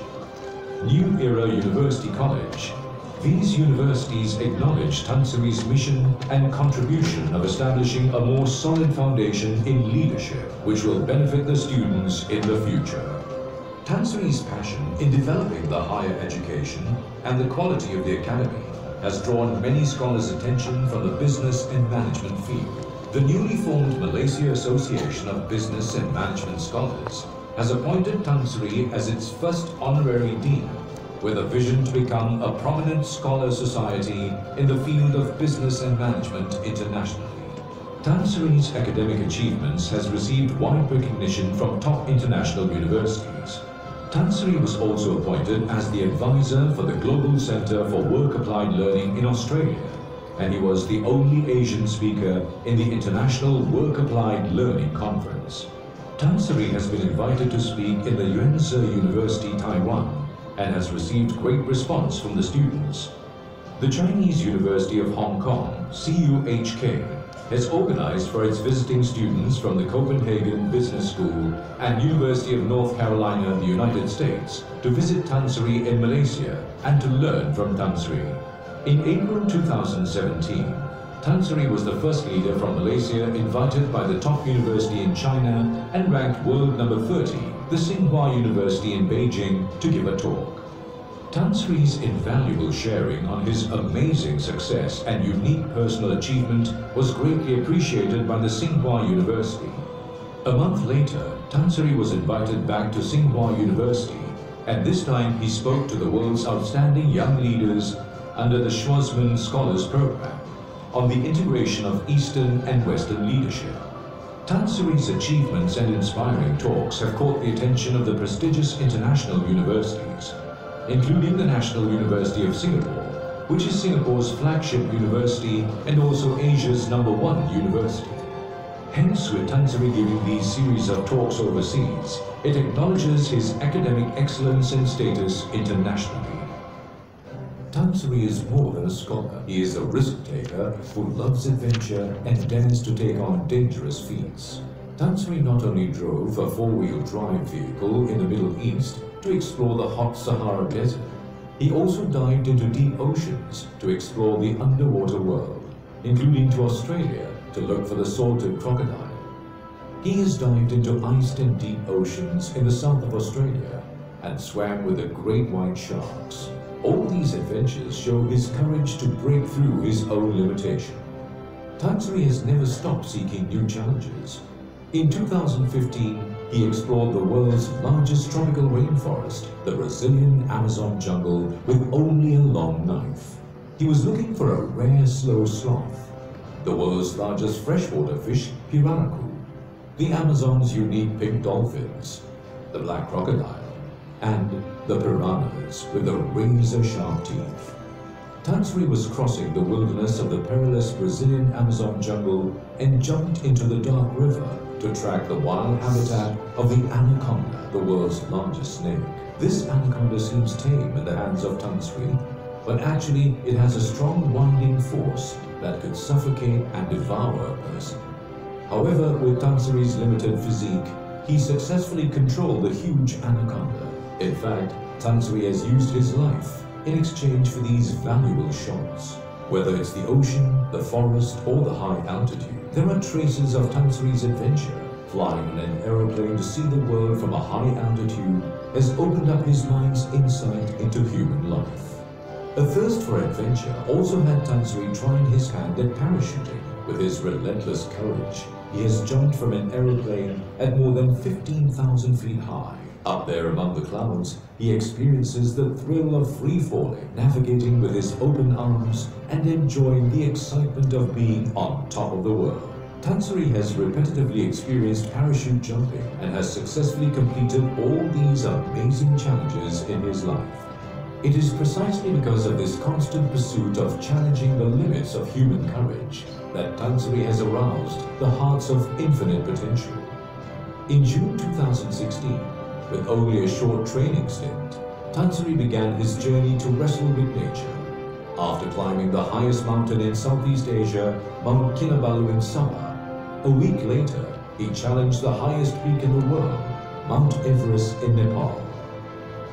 New Era University College. These universities acknowledge Tan Sri's mission and contribution of establishing a more solid foundation in leadership, which will benefit the students in the future. Tan Sri's passion in developing the higher education and the quality of the academy has drawn many scholars' attention from the business and management field. The newly formed Malaysia Association of Business and Management Scholars has appointed Tan Sri as its first honorary dean, with a vision to become a prominent scholar society in the field of business and management internationally. Tan Sri's academic achievements has received wide recognition from top international universities. Tan Sri was also appointed as the advisor for the Global Centre for Work Applied Learning in Australia, and he was the only Asian speaker in the International Work Applied Learning Conference. Tan Sri has been invited to speak in the Yunnan University, Taiwan, and has received great response from the students. The Chinese University of Hong Kong, CUHK, has organized for its visiting students from the Copenhagen Business School and University of North Carolina, the United States, to visit Tan Sri in Malaysia and to learn from Tan Sri. In April 2017, Tan Sri was the first leader from Malaysia invited by the top university in China and ranked world number 30, the Tsinghua University in Beijing, to give a talk. Tan Sri's invaluable sharing on his amazing success and unique personal achievement was greatly appreciated by the Tsinghua University. A month later, Tan Sri was invited back to Tsinghua University, and this time he spoke to the world's outstanding young leaders under the Schwarzman Scholars Program on the integration of Eastern and Western leadership. Tan Sri's achievements and inspiring talks have caught the attention of the prestigious international universities, including the National University of Singapore, which is Singapore's flagship university and also Asia's #1 university. Hence, with Tan Sri giving these series of talks overseas, it acknowledges his academic excellence and status internationally. Tan Sri is more than a scholar. He is a risk-taker who loves adventure and dares to take on dangerous feats. Tan Sri not only drove a four-wheel drive vehicle in the Middle East to explore the hot Sahara Desert, he also dived into deep oceans to explore the underwater world, including to Australia to look for the salted crocodile. He has dived into iced and deep oceans in the south of Australia and swam with the great white sharks. All these adventures show his courage to break through his own limitation. Tan Sri has never stopped seeking new challenges. In 2015, he explored the world's largest tropical rainforest, the Brazilian Amazon jungle, with only a long knife. He was looking for a rare slow sloth, the world's largest freshwater fish, piranacu, the Amazon's unique pink dolphins, the black crocodile, and the piranhas with the razor-sharp teeth. Tan Sri was crossing the wilderness of the perilous Brazilian Amazon jungle and jumped into the dark river to track the wild habitat of the anaconda, the world's largest snake. This anaconda seems tame in the hands of Tan Sri, but actually it has a strong winding force that could suffocate and devour a person. However, with Tan Sri's limited physique, he successfully controlled the huge anaconda. In fact, Tan Sri has used his life in exchange for these valuable shots. Whether it's the ocean, the forest, or the high altitude, there are traces of Tan Sri's adventure. Flying in an aeroplane to see the world from a high altitude has opened up his mind's insight into human life. A thirst for adventure also had Tan Sri trying his hand at parachuting. With his relentless courage, he has jumped from an aeroplane at more than 15,000 feet high. Up there among the clouds, he experiences the thrill of free-falling, navigating with his open arms and enjoying the excitement of being on top of the world. Tan Sri has repetitively experienced parachute jumping and has successfully completed all these amazing challenges in his life. It is precisely because of this constant pursuit of challenging the limits of human courage that Tan Sri has aroused the hearts of infinite potential. In June 2016, with only a short training stint, Tan Sri began his journey to wrestle with nature. After climbing the highest mountain in Southeast Asia, Mount Kinabalu in Sabah, a week later, he challenged the highest peak in the world, Mount Everest in Nepal.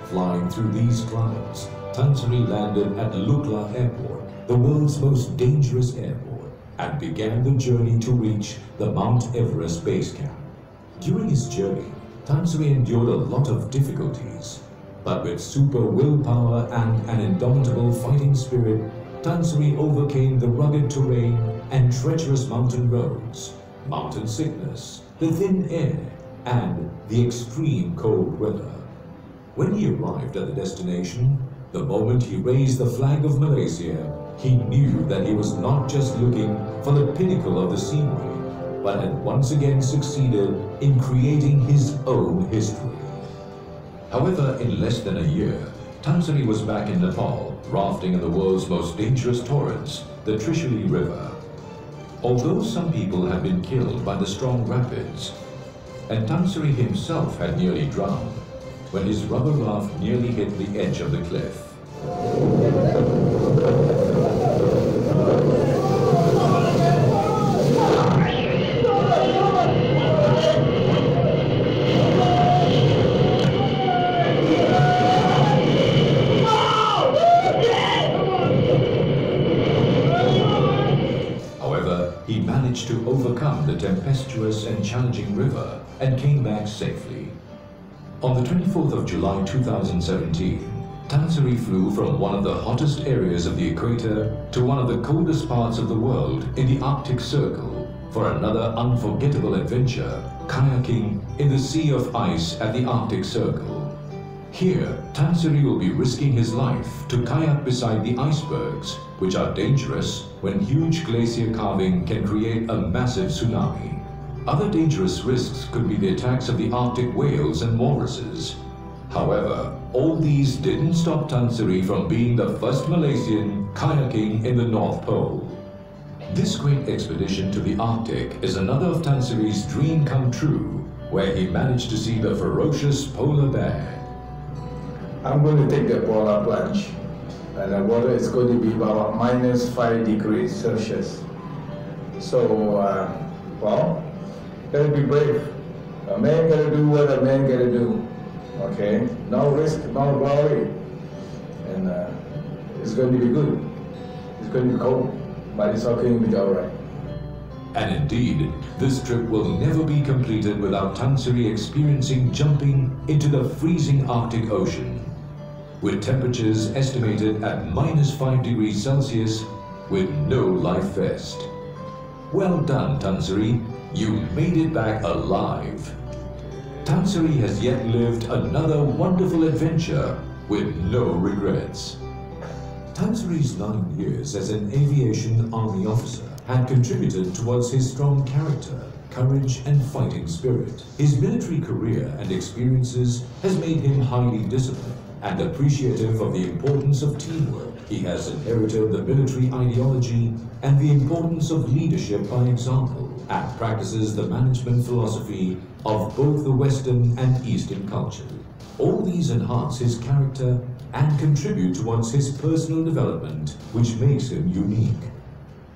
Flying through these clouds, Tan Sri landed at Lukla Airport, the world's most dangerous airport, and began the journey to reach the Mount Everest base camp. During his journey, Tan Sri endured a lot of difficulties, but with super willpower and an indomitable fighting spirit, Tan Sri overcame the rugged terrain and treacherous mountain roads, mountain sickness, the thin air, and the extreme cold weather. When he arrived at the destination, the moment he raised the flag of Malaysia, he knew that he was not just looking for the pinnacle of the scenery, but had once again succeeded in creating his own history. However, in less than a year, Tan Sri was back in Nepal, rafting in the world's most dangerous torrents, the Trishuli River. Although some people had been killed by the strong rapids, and Tan Sri himself had nearly drowned, when his rubber raft nearly hit the edge of the cliff. He managed to overcome the tempestuous and challenging river and came back safely. On the 24th of July 2017, Tan Sri flew from one of the hottest areas of the equator to one of the coldest parts of the world in the Arctic Circle for another unforgettable adventure, kayaking in the sea of ice at the Arctic Circle. Here, Tan Sri will be risking his life to kayak beside the icebergs, which are dangerous when huge glacier calving can create a massive tsunami. Other dangerous risks could be the attacks of the Arctic whales and walruses. However, all these didn't stop Tan Sri from being the first Malaysian kayaking in the North Pole. This great expedition to the Arctic is another of Tan Sri's dream come true, where he managed to see the ferocious polar bear. I'm going to take the polar plunge, and the water is going to be about -5 degrees Celsius. So, well, gotta be brave. A man gotta do what a man gotta do. Okay, no risk, no glory, and it's going to be good. It's going to be cold, but it's all going to be all right. And indeed, this trip will never be completed without Tan Sri experiencing jumping into the freezing Arctic Ocean, with temperatures estimated at -5 degrees Celsius with no life vest. Well done, Tan Sri. You made it back alive. Tan Sri has yet lived another wonderful adventure with no regrets. Tan Sri's 9 years as an aviation army officer had contributed towards his strong character, courage and fighting spirit. His military career and experiences has made him highly disciplined and appreciative of the importance of teamwork. He has inherited the military ideology and the importance of leadership by example, and practices the management philosophy of both the Western and Eastern culture. All these enhance his character and contribute towards his personal development, which makes him unique.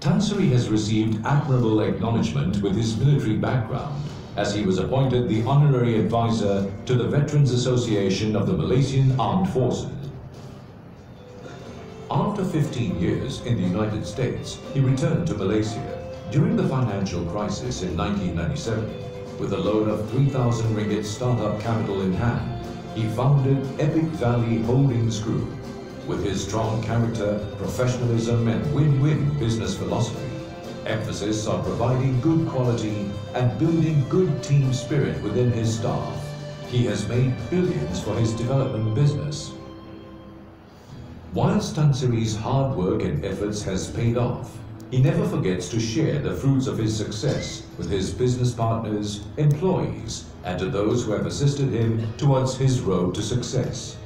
Tan Sri has received admirable acknowledgement with his military background, as he was appointed the Honorary Advisor to the Veterans Association of the Malaysian Armed Forces. After 15 years in the United States, he returned to Malaysia. During the financial crisis in 1997, with a loan of 3,000 ringgit startup capital in hand, he founded Epic Valley Holdings Group. With his strong character, professionalism and win-win business philosophy, emphasis on providing good quality and building good team spirit within his staff, he has made billions for his development business. Whilst Tan Sri's hard work and efforts has paid off, he never forgets to share the fruits of his success with his business partners, employees, and to those who have assisted him towards his road to success.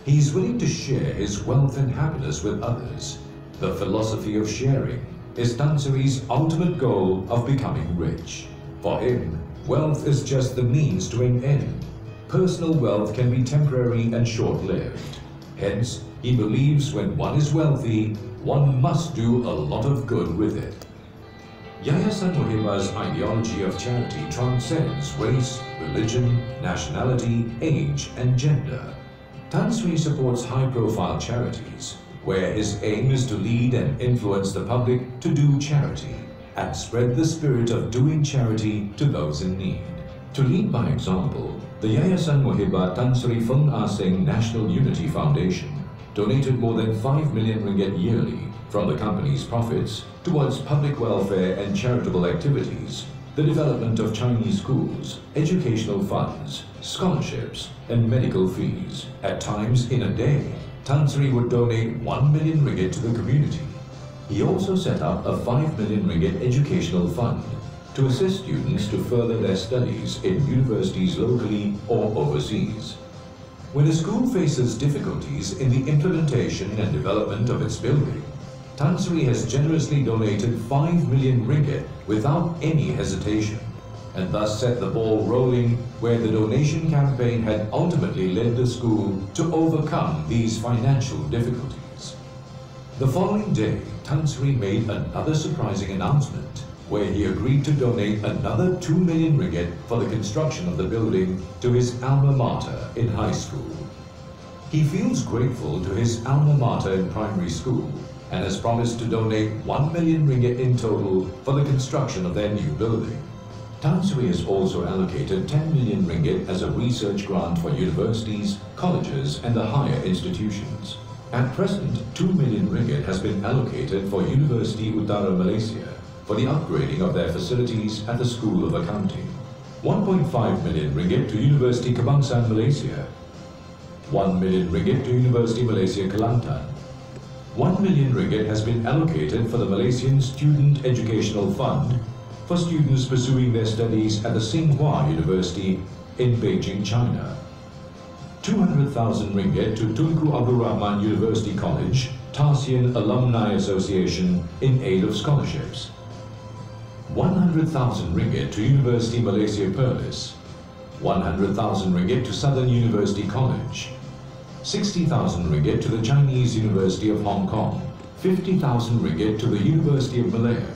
He is willing to share his wealth and happiness with others. The philosophy of sharing is Tan Sri's ultimate goal of becoming rich. For him, wealth is just the means to an end. Personal wealth can be temporary and short-lived. Hence, he believes when one is wealthy, one must do a lot of good with it. Yayasan Muhibah's ideology of charity transcends race, religion, nationality, age, and gender. Tan Sri supports high-profile charities, where his aim is to lead and influence the public to do charity and spread the spirit of doing charity to those in need. To lead by example, the Yayasan Muhibah Tan Sri Feng Aseng National Unity Foundation donated more than 5 million ringgit yearly from the company's profits towards public welfare and charitable activities, the development of Chinese schools, educational funds, scholarships, and medical fees. At times in a day, Tan Sri would donate 1 million ringgit to the community. He also set up a 5 million ringgit educational fund to assist students to further their studies in universities locally or overseas. When a school faces difficulties in the implementation and development of its building, Tan Sri has generously donated 5 million ringgit without any hesitation, and thus set the ball rolling where the donation campaign had ultimately led the school to overcome these financial difficulties. The following day, Tan Sri made another surprising announcement, where he agreed to donate another 2 million ringgit for the construction of the building to his alma mater in high school. He feels grateful to his alma mater in primary school and has promised to donate 1 million ringgit in total for the construction of their new building. Tan Sri has also allocated 10 million ringgit as a research grant for universities, colleges and the higher institutions. At present, 2 million ringgit has been allocated for University Utara Malaysia for the upgrading of their facilities at the School of Accounting. 1.5 million ringgit to University Kebangsaan Malaysia. 1 million ringgit to University Malaysia Kelantan. 1 million ringgit has been allocated for the Malaysian Student Educational Fund for students pursuing their studies at the Tsinghua University in Beijing, China. 200,000 ringgit to Tunku Abdul Rahman University College, Tarsian Alumni Association in aid of scholarships. 100,000 ringgit to University Malaysia Perlis. 100,000 ringgit to Southern University College. 60,000 ringgit to the Chinese University of Hong Kong. 50,000 ringgit to the University of Malaya.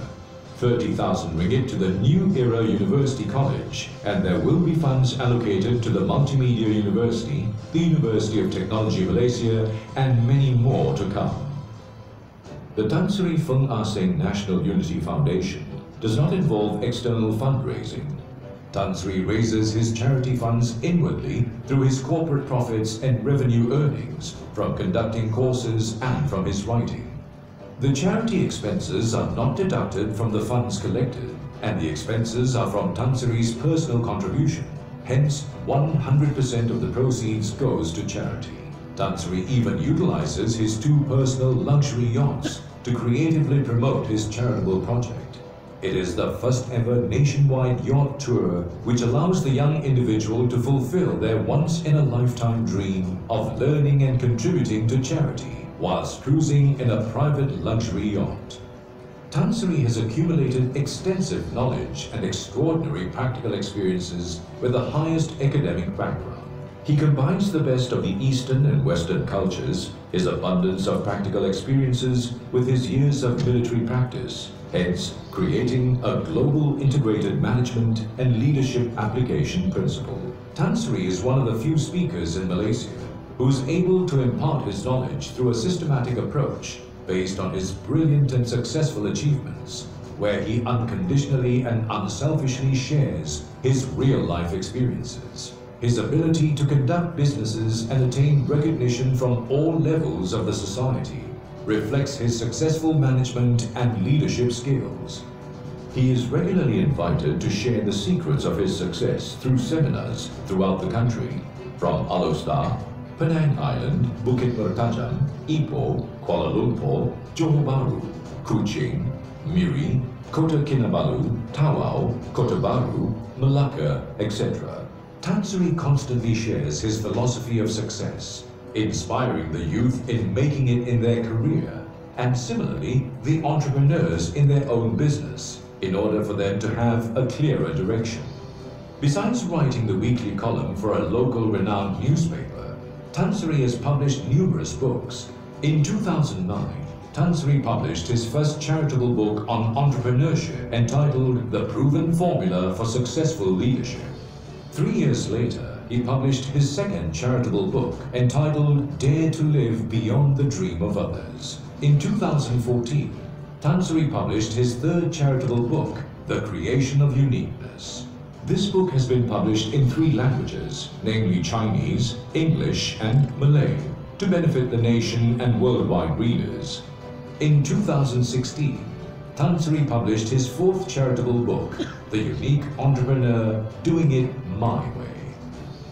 30,000 ringgit to the New Era University College, and there will be funds allocated to the Multimedia University, the University of Technology Malaysia, and many more to come. The Tan Sri Feng Ah Seng National Unity Foundation does not involve external fundraising. Tan Sri raises his charity funds inwardly through his corporate profits and revenue earnings from conducting courses and from his writing. The charity expenses are not deducted from the funds collected, and the expenses are from Tan Sri's personal contribution. Hence, 100% of the proceeds goes to charity. Tan Sri even utilizes his 2 personal luxury yachts to creatively promote his charitable project. It is the first ever nationwide yacht tour which allows the young individual to fulfill their once-in-a-lifetime dream of learning and contributing to charity whilst cruising in a private luxury yacht. Tan Sri has accumulated extensive knowledge and extraordinary practical experiences with the highest academic background. He combines the best of the Eastern and Western cultures, his abundance of practical experiences with his years of military practice, hence creating a global integrated management and leadership application principle. Tan Sri is one of the few speakers in Malaysia who is able to impart his knowledge through a systematic approach based on his brilliant and successful achievements, where he unconditionally and unselfishly shares his real-life experiences. His ability to conduct businesses and attain recognition from all levels of the society reflects his successful management and leadership skills. He is regularly invited to share the secrets of his success through seminars throughout the country, from Alostar, Penang Island, Bukit Mertajam, Ipoh, Kuala Lumpur, Johor Bahru, Kuching, Miri, Kota Kinabalu, Tawau, Kota Baru, Malacca, etc. Tan Sri constantly shares his philosophy of success, inspiring the youth in making it in their career, and similarly the entrepreneurs in their own business, in order for them to have a clearer direction. Besides writing the weekly column for a local renowned newspaper, Tan Sri has published numerous books. In 2009, Tan Sri published his first charitable book on entrepreneurship entitled The Proven Formula for Successful Leadership. 3 years later, he published his second charitable book entitled Dare to Live Beyond the Dream of Others. In 2014, Tan Sri published his third charitable book, The Creation of Uniqueness. This book has been published in 3 languages, namely Chinese, English, and Malay, to benefit the nation and worldwide readers. In 2016, Tan Sri published his 4th charitable book, The Unique Entrepreneur, Doing It My Way.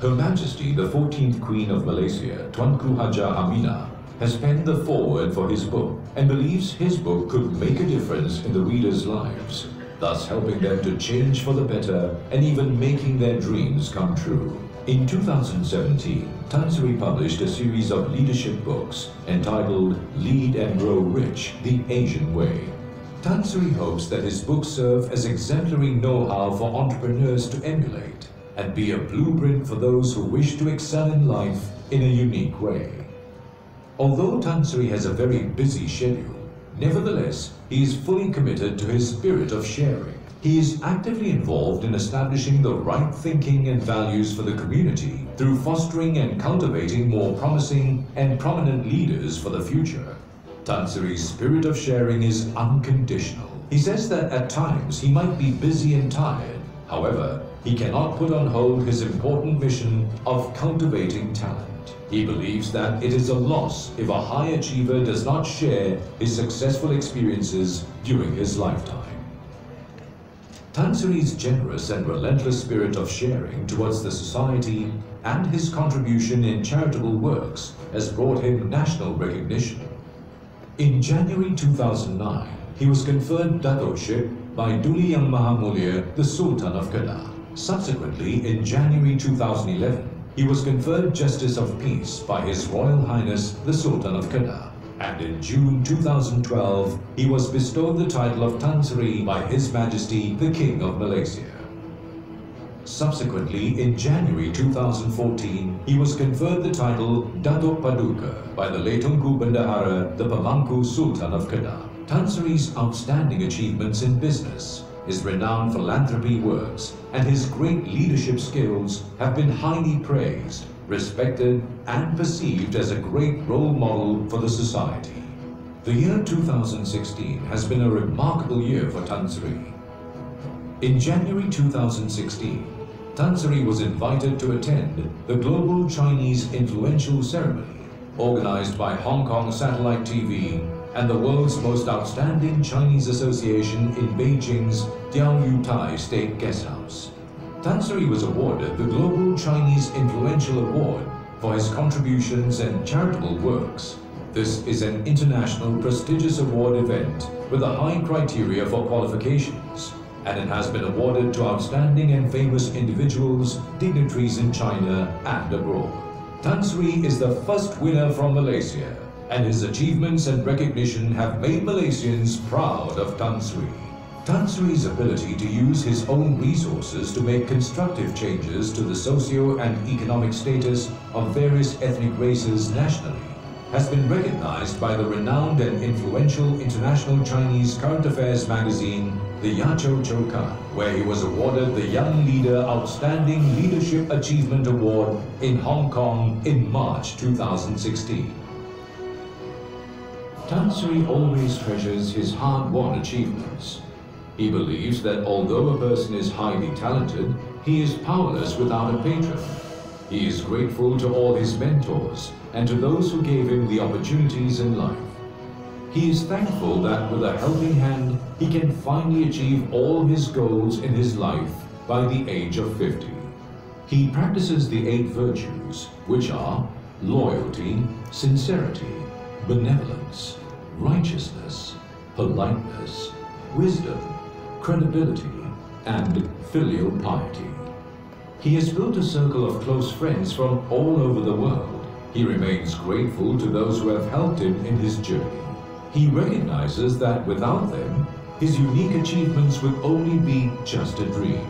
Her Majesty the 14th Queen of Malaysia, Tuanku Haja Aminah, has penned the foreword for his book and believes his book could make a difference in the readers' lives, thus helping them to change for the better and even making their dreams come true. In 2017, Tan Sri published a series of leadership books entitled Lead and Grow Rich, The Asian Way. Tan Sri hopes that his books serve as exemplary know-how for entrepreneurs to emulate and be a blueprint for those who wish to excel in life in a unique way. Although Tan Sri has a very busy schedule, nevertheless, he is fully committed to his spirit of sharing. He is actively involved in establishing the right thinking and values for the community through fostering and cultivating more promising and prominent leaders for the future. Tan Sri's spirit of sharing is unconditional. He says that at times he might be busy and tired. However, he cannot put on hold his important mission of cultivating talent. He believes that it is a loss if a high achiever does not share his successful experiences during his lifetime. Tan Sri's generous and relentless spirit of sharing towards the society and his contribution in charitable works has brought him national recognition. In January 2009, he was conferred Dato-ship by Duli Yang Maha Mulia, the Sultan of Kedah. Subsequently, in January 2011, he was conferred Justice of Peace by His Royal Highness the Sultan of Kedah. And in June 2012, he was bestowed the title of Tan Sri by His Majesty the King of Malaysia. Subsequently, in January 2014, he was conferred the title Datuk Paduka by the late Tunku Bendahara, the Pemangku Sultan of Kedah. Tan Sri's outstanding achievements in business, his renowned philanthropy works, and his great leadership skills have been highly praised, respected, and perceived as a great role model for the society. The year 2016 has been a remarkable year for Tan Sri. In January 2016, Tan Sri was invited to attend the Global Chinese Influential Ceremony, organized by Hong Kong Satellite TV and the world's most outstanding Chinese association in Beijing's Diaoyutai State Guesthouse. Tan Sri was awarded the Global Chinese Influential Award for his contributions and charitable works. This is an international prestigious award event with a high criteria for qualifications, and it has been awarded to outstanding and famous individuals, dignitaries in China and abroad. Tan Sri is the first winner from Malaysia, and his achievements and recognition have made Malaysians proud of Tan Sri. Tan Sri's ability to use his own resources to make constructive changes to the socio and economic status of various ethnic races nationally has been recognized by the renowned and influential international Chinese current affairs magazine, the Yachou Choukan, where he was awarded the Young Leader Outstanding Leadership Achievement Award in Hong Kong in March 2016. Tan Sri always treasures his hard-won achievements. He believes that although a person is highly talented, he is powerless without a patron. He is grateful to all his mentors and to those who gave him the opportunities in life. He is thankful that with a helping hand, he can finally achieve all his goals in his life by the age of 50. He practices the 8 virtues, which are loyalty, sincerity, benevolence, righteousness, politeness, wisdom, credibility, and filial piety. He has built a circle of close friends from all over the world. He remains grateful to those who have helped him in his journey. He recognizes that without them, his unique achievements would only be just a dream.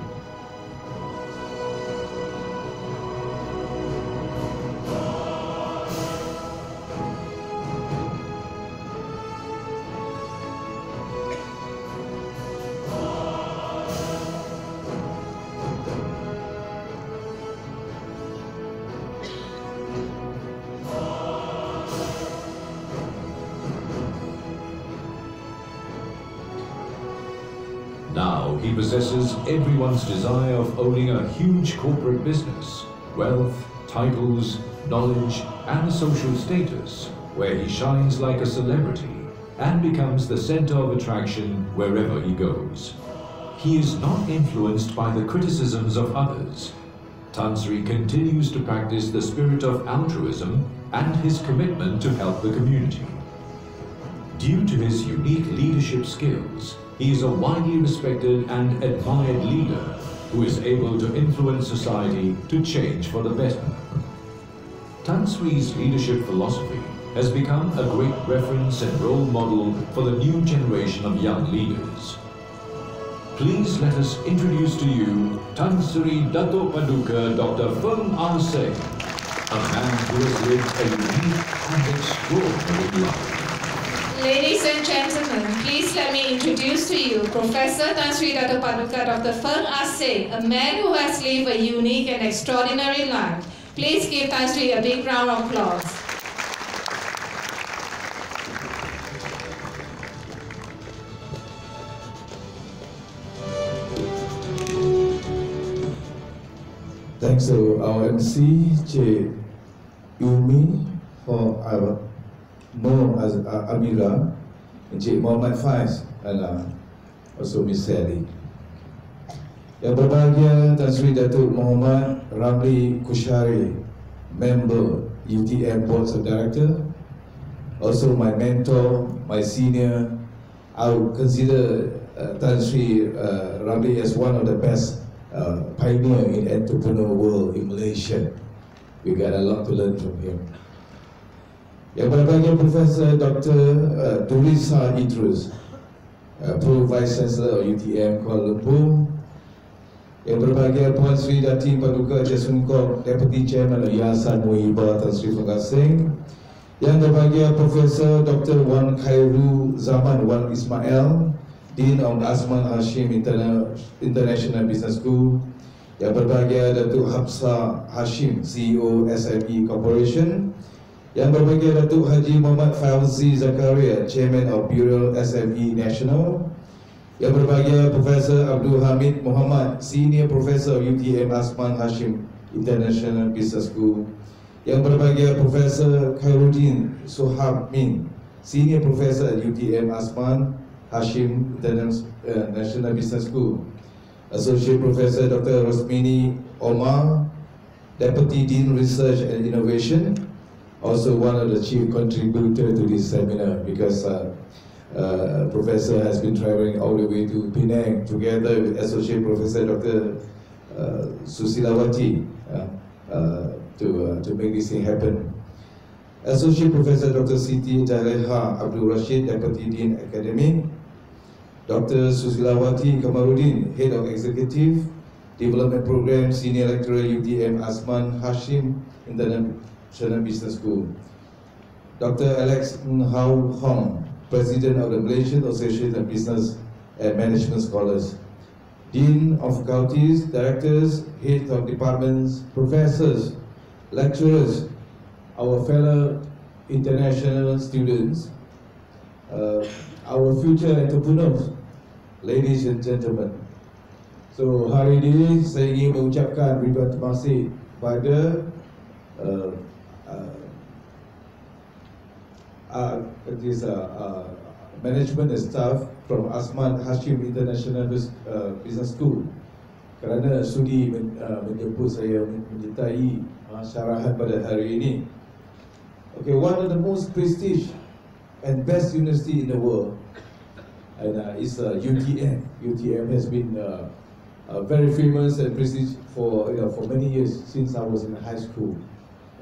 Now he possesses everyone's desire of owning a huge corporate business, wealth, titles, knowledge, and social status, where he shines like a celebrity and becomes the center of attraction wherever he goes. He is not influenced by the criticisms of others. Tan Sri continues to practice the spirit of altruism and his commitment to help the community. Due to his unique leadership skills, he is a widely respected and admired leader who is able to influence society to change for the better. Tan Sri's leadership philosophy has become a great reference and role model for the new generation of young leaders. Please let us introduce to you Tan Sri Datuk Paduka Dr. Feng R. Seng, a man who has lived a unique and extraordinary life. Ladies and gentlemen, please let me introduce to you Professor Tan Sri Datuk Paduka Dr. Feng R. Seng, a man who has lived a unique and extraordinary life. Please give Tan Sri a big round of applause. Thanks to our MC, Cik Yumi, for our known as Amira, and Cik Muhammad Faiz, and also Miss Sally. Yang berbahagia Tan Sri Datuk Muhammad Ramli Kushari, member UTM Board of Director, also my mentor, my senior. I would consider Tan Sri Ramli as one of the best pioneer in entrepreneur world in Malaysia. We got a lot to learn from him. Yang berbahagia Profesor Dr. Durisa Idrus, Pro Vice Chancellor of UTM Kuala Lumpur. Yang berbahagia Puan Sri Dati Paduka Jasungkok, Deputy Chairman of Yayasan Muhibah Tan Sri Fungkas Singh. Yang berbahagia Profesor Dr. Wan Khairu Zaman Wan Ismail, Dean of Asman Hashim International Business School. Yang berbahagia Datuk Hafsa Hashim, CEO SME Corporation. Yang berbahagia Datuk Haji Muhammad Fauzi Zakaria, Chairman of Bureau SME National. Yang berbahagia Profesor Abdul Hamid Muhammad, Senior Professor of UTM Asman Hashim International Business School. Yang berbahagia Profesor Khairuddin Suhab Min, Senior Professor at UTM Asman Hashim International Business School. Associate Professor Dr. Rosmini Omar, Deputy Dean Research and Innovation, also one of the chief contributors to this seminar because Professor has been traveling all the way to Penang together with Associate Professor Dr. Susilawati to make this thing happen. Associate Professor Dr. Siti Jaleha Abdul Rashid, Deputy Dean Academic. Dr. Susilawati Kamaruddin, Head of Executive Development Program, Senior Lecturer UTM Asman Hashim International Business School. Dr. Alex Hau Hong, President of the Malaysian Association of Business and Management Scholars. Dean of Faculties, Directors, Heads of Departments, Professors, Lecturers, our fellow international students, our future entrepreneurs, ladies and gentlemen. So hari ini saya ingin mengucapkan ribuan terima kasih kepada management and staff from Asman Hashim International Business School kerana sudi menjemput saya menyertai syarahan pada hari ini. Okay, one of the most prestige and best university in the world, and is UTM. UTM has been very famous and prestige for many years since I was in high school.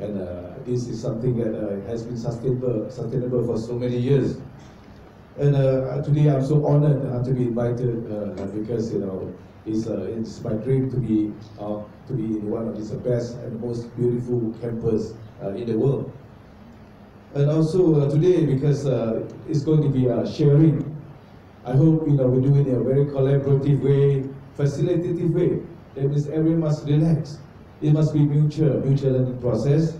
And this is something that has been sustainable for so many years. And today I'm so honored to be invited because it's my dream to be in one of the best and most beautiful campus in the world. And also today because it's going to be sharing. I hope we do it in a very collaborative way, facilitative way. That means everyone must relax. It must be mutual learning process.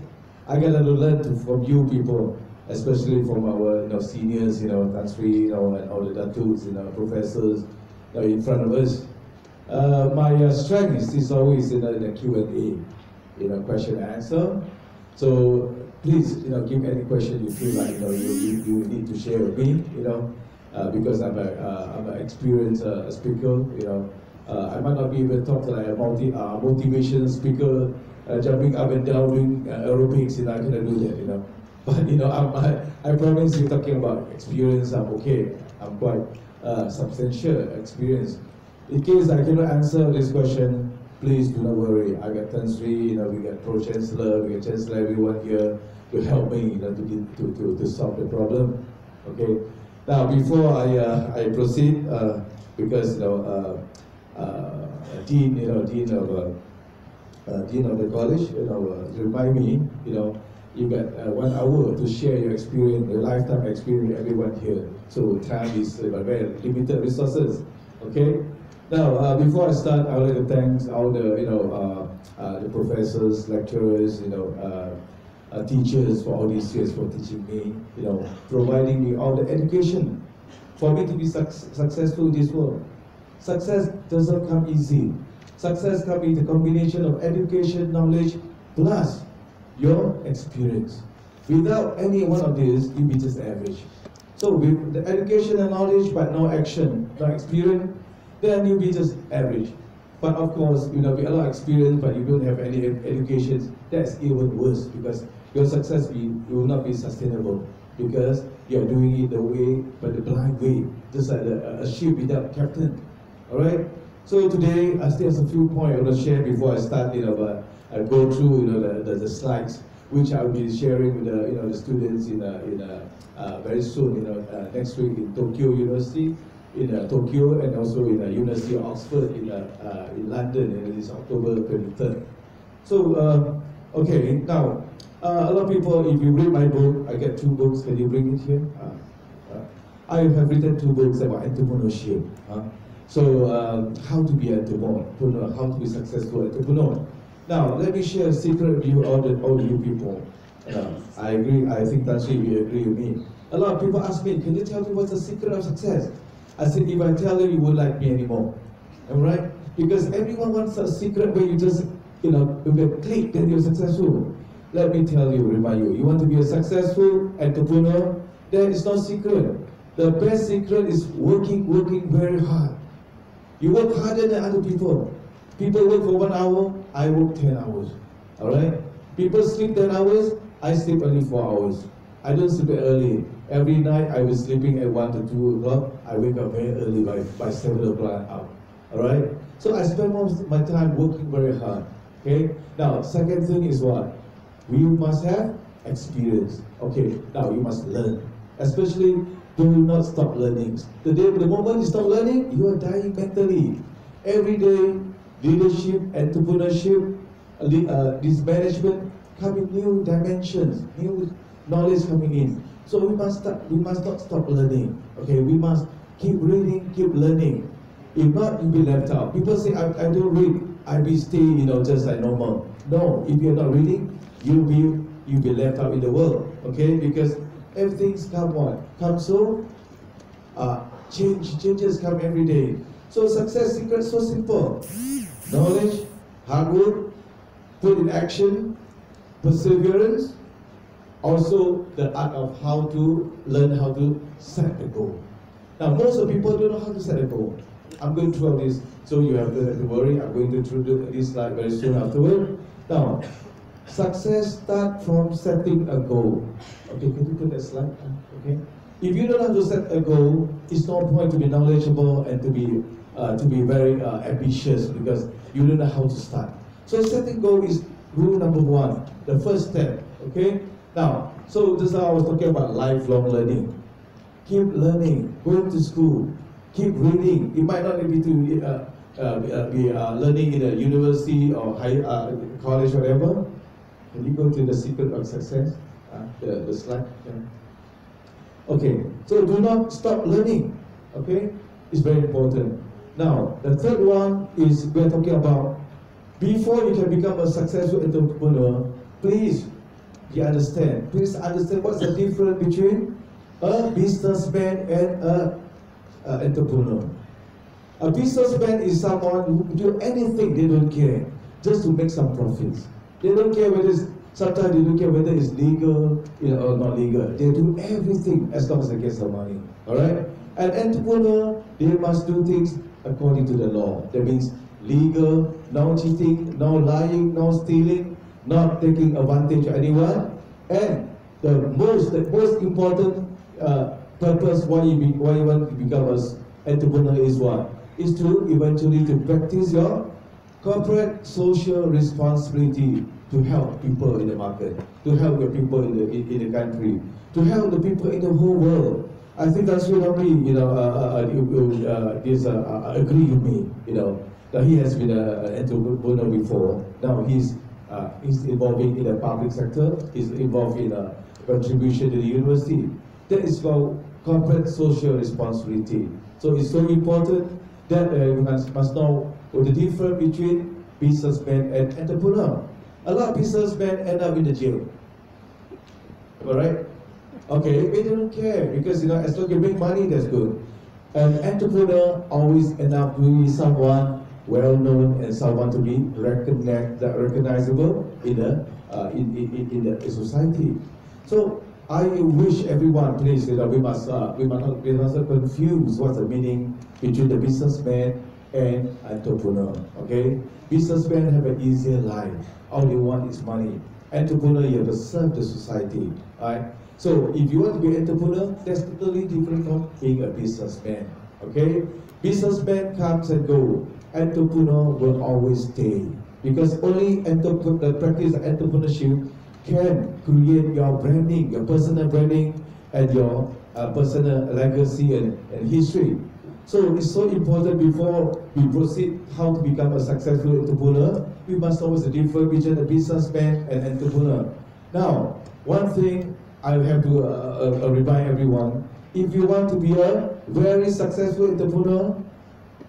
I got to learn from you people, especially from our seniors, Tan Sri, and all the Datuks, professors in front of us. My strength is always in the Q&A, question and answer. So please, give any question you feel like you need to share with me, because I'm an experienced speaker, I might not be able to talk like a motivational speaker, jumping up and down doing aerobics, I cannot do that, But I promise you, talking about experience, I'm okay. I'm quite substantial experience. In case I cannot answer this question, please do not worry. I got Tan Sri, we got Pro Chancellor, we got Chancellor, everyone here to help me, to solve the problem. Okay. Now, before I proceed, because Dean of the college, remind me, you got 1 hour to share your experience, your lifetime experience with everyone here. So time is very limited resources. Okay. Now, before I start, I would like to thank all the professors, lecturers, teachers for all these years for teaching me, providing me all the education for me to be successful in this world. Success doesn't come easy. Success comes in the combination of education, knowledge, plus your experience. Without any one of these, you'll be just average. So with the education and knowledge, but no action, no experience, then you'll be just average. But of course, with a lot of experience, but you don't have any education, that's even worse, because your success will not be sustainable, because you are doing it the way, but the blind way, just like a ship without captain. All right. So today, I still have a few points I want to share before I start. I go through the slides, which I'll be sharing with the students very soon. Next week in Tokyo University, in Tokyo, and also in the University of Oxford in London, and it's October 23rd. So okay, now a lot of people, if you read my book, I get 2 books. Can you bring it here? I have written 2 books about entrepreneurship. So how to be an entrepreneur, how to be successful entrepreneur. Now let me share a secret with you, all you people. I agree. I think Tan Sri, you agree with me. A lot of people ask me, can you tell me what's the secret of success? I said, if I tell you, you won't like me anymore. All right? Because everyone wants a secret where you just, if you click, then you're successful. Let me tell you, remind you, you want to be a successful entrepreneur, there is no secret. The best secret is working very hard. You work harder than other people. People work for 1 hour, I work 10 hours. All right? People sleep 10 hours, I sleep only 4 hours. I don't sleep early. Every night I was sleeping at 1 to 2 o'clock. I wake up very early by 7 o'clock out. All right? So I spend most of my time working very hard. Okay? Now, second thing is what? We must have experience. Okay, now you must learn. Especially, do not stop learning. The moment you stop learning, you are dying mentally. Every day, leadership, entrepreneurship, this management come in new dimensions, new knowledge coming in. So we must not stop learning. Okay, we must keep reading, keep learning. If not, you'll be left out. People say, I don't read, I be stay, just like normal. No, if you're not reading, you'll be left out in the world. Okay, because everything's come so changes come every day. So success secret so simple. Knowledge, hard work, put in action, perseverance, also the art of how to learn how to set a goal. Now most of the people don't know how to set a goal. I'm going through this, so you have to worry. I'm going to through this slide very soon afterward. Now, success starts from setting a goal. Okay, can you put that slide? Okay. If you don't know how to set a goal, it's no point to be knowledgeable and to be very ambitious, because you don't know how to start. So setting goal is rule number 1, the first step. Okay. Now, so this is how I was talking about lifelong learning. Keep learning, going to school, keep reading. It might not be to be learning in a university or high college, whatever. Can you go to the secret of success? The slide. Yeah. Okay, so do not stop learning. Okay, it's very important. Now, the third one is we're talking about before you can become a successful entrepreneur. Please understand. Please understand what's the difference between a businessman and an entrepreneur. A businessman is someone who do anything, they don't care, just to make some profits. They don't care whether sometimes they don't care whether it's legal or not legal. They do everything as long as they get some money. All right? An entrepreneur, they must do things according to the law. That means legal, no cheating, no lying, no stealing, not taking advantage of anyone. And the most important purpose why you want to become an entrepreneur is what? Is to eventually to practice your corporate social responsibility, to help people in the market, to help the people in the country, to help the people in the whole world. I think that's really, agree with me, that he has been an entrepreneur before. Now he's involving in the public sector, he's involved in a contribution to the university. That is called corporate social responsibility. So it's so important that we must know the difference between businessman and entrepreneur. A lot of businessmen end up in the jail. Alright? Okay, they don't care because as long as you make money, that's good. An entrepreneur always end up being someone well known and someone to be recognizable in the society. So I wish everyone, please, we must not confuse what's the meaning between the businessman and entrepreneur. Okay, businessmen have an easier life. All they want is money. Entrepreneur, you have to serve the society. Right? So if you want to be an entrepreneur, that's totally different from being a businessman. Okay, businessman comes and go. Entrepreneur will always stay, because only the practice of entrepreneurship can create your branding, your personal branding, and your personal legacy and history. So it's so important before we proceed how to become a successful entrepreneur, we must know the difference between a businessman and entrepreneur. Now, one thing I have to remind everyone, if you want to be a very successful entrepreneur,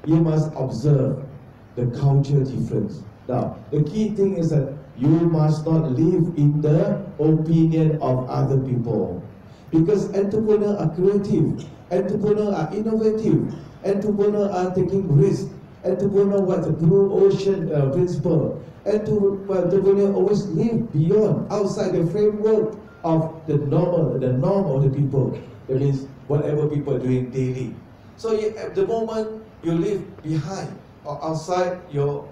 you must observe the culture difference. Now, the key thing is that you must not live in the opinion of other people. Because entrepreneurs are creative, entrepreneurs are innovative, entrepreneurs are taking risks, entrepreneurs want the blue ocean principle, entrepreneurs always live beyond, outside the framework of the norm of the people. That means whatever people are doing daily. So at the moment you live behind or outside your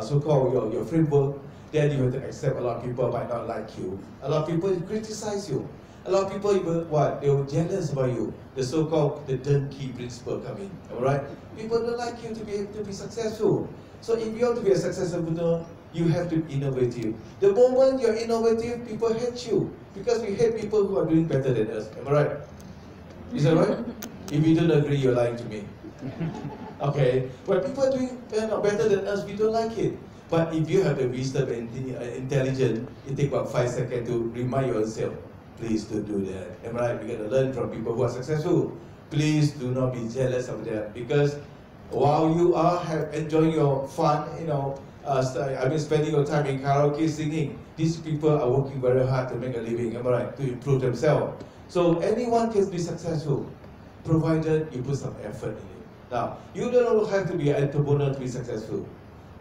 so-called your framework, then you have to accept a lot of people might not like you. A lot of people criticize you. A lot of people even they were jealous about you. The so-called the turnkey principle coming. Alright? People don't like you to be successful. So if you want to be a successful entrepreneur, you have to be innovative. The moment you're innovative, people hate you. Because we hate people who are doing better than us. Am I right? Is that right? If you don't agree, you're lying to me. Okay, when people are doing better than us, we don't like it. But if you have the wisdom and intelligence, it takes about 5 seconds to remind yourself, please don't do that. Am I right? We got to learn from people who are successful. Please do not be jealous of them, because while you are enjoying your fun, spending your time in karaoke singing, these people are working very hard to make a living. Am I right? To improve themselves. So anyone can be successful, provided you put some effort in it. Now, you don't have to be an entrepreneur to be successful.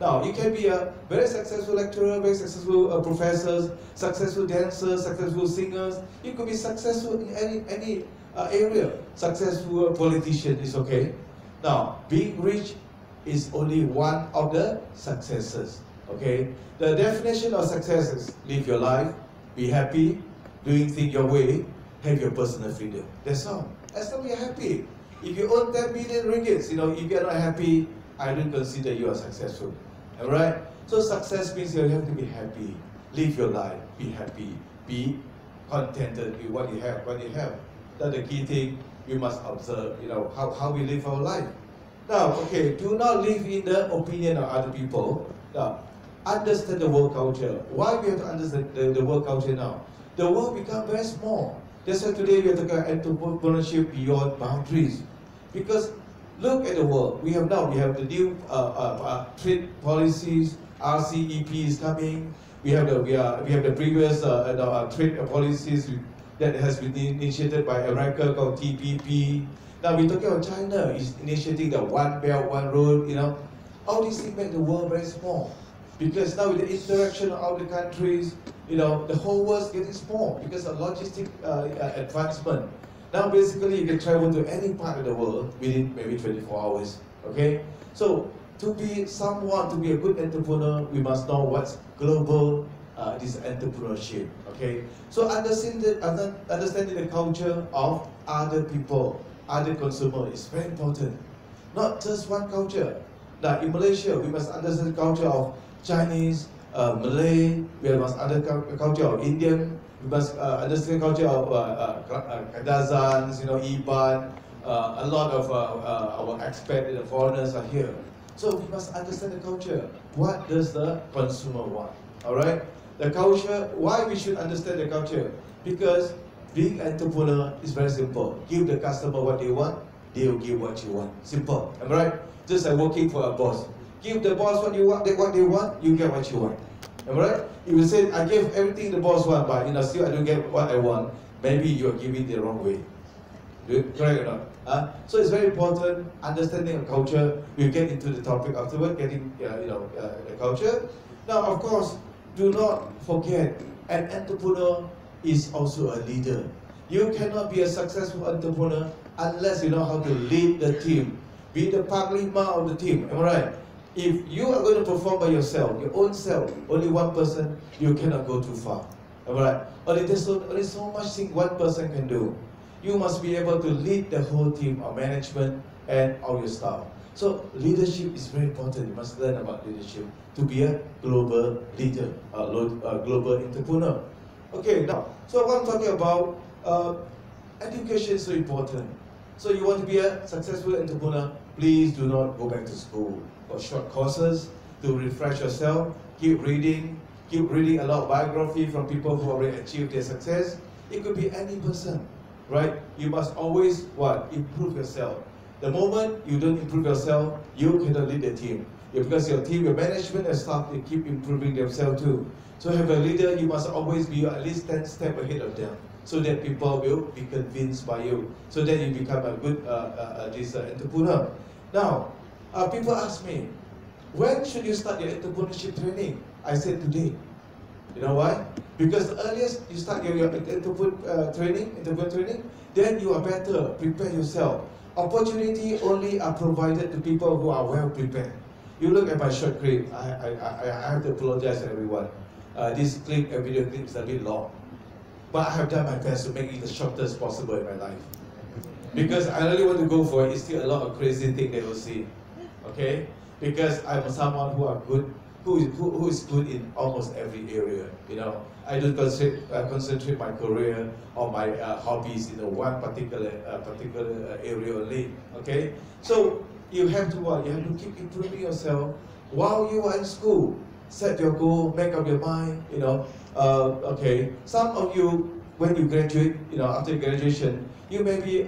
Now, you can be a very successful lecturer, very successful professors, successful dancers, successful singers. You could be successful in any area. Successful politician is okay. Now, being rich is only one of the successes. Okay? The definition of success is live your life, be happy, doing things your way, have your personal freedom. That's all. As long as you're happy. If you own 10 million ringgits, if you're not happy, I don't consider you are successful. Alright? So success means you have to be happy. Live your life, be happy, be contented with what you have. That's the key thing we must observe, how we live our life. Now, okay, do not live in the opinion of other people. Now, understand the world culture. Why we have to understand the world culture now? The world becomes very small. That's why today we are talking about entrepreneurship beyond boundaries. Because look at the world. We have the new trade policies. RCEP is coming. We have the previous trade policies that has been initiated by America called TPP. Now we're talking about China is initiating the One Belt, One Road. All these things make the world very small. Because now with the interaction of all the countries, the whole world is getting small because of logistic advancement. Now basically you can travel to any part of the world within maybe 24 hours. Okay? So to be a good entrepreneur, we must know what's global this entrepreneurship. Okay? So understanding the culture of other people, other consumers is very important. Not just one culture. Now in Malaysia, we must understand the culture of Chinese, Malay, we must understand the culture of Indian, we must understand the culture of Kadazans, Iban, a lot of our expats, the foreigners are here. So we must understand the culture. What does the consumer want? Alright? The culture, why we should understand the culture? Because being an entrepreneur is very simple. Give the customer what they want, they will give what you want. Simple. Am I right? Just like working for a boss. Give the boss what they want, you get what you want. Am I right? If you say, I gave everything the boss want, but still I don't get what I want, maybe you are giving the wrong way. Correct or not? So it's very important, understanding of culture. We'll get into the topic afterward, getting the culture. Now, of course, do not forget, an entrepreneur is also a leader. You cannot be a successful entrepreneur unless you know how to lead the team. Be the Panglima of the team, am I right? If you are going to perform by yourself, your own self, only one person, you cannot go too far. Am I right? There's only so much thing one person can do. You must be able to lead the whole team of management and all your staff. So leadership is very important. You must learn about leadership to be a global leader, a global entrepreneur. Okay, now, so what I'm talking about, education is so important. So you want to be a successful entrepreneur, please do not go back to school for short courses to refresh yourself. Keep reading a lot of biography from people who already achieved their success. It could be any person, right? You must always, improve yourself. The moment you don't improve yourself, you cannot lead the team. Because your team, your management and staff, they keep improving themselves too. So have a leader, you must always be at least 10 steps ahead of them, so that people will be convinced by you, so that you become a good entrepreneur. Now, people ask me, when should you start your entrepreneurship training? I said today. You know why? Because the earliest you start your entrepreneur training, then you are better, prepare yourself. Opportunity only are provided to people who are well prepared. You look at my short clip, I have to apologize to everyone. This video clip is a bit long. But I have done my best to make it the shortest possible in my life. Because I really want to go for it, it's still a lot of crazy things they will see. Okay? Because I'm someone who is good in almost every area. You know, I don't concentrate my career or my hobbies in one particular area only. Okay, so you have to keep improving yourself while you are in school. Set your goal, make up your mind. You know, okay. Some of you, when you graduate, you know, after graduation, you may be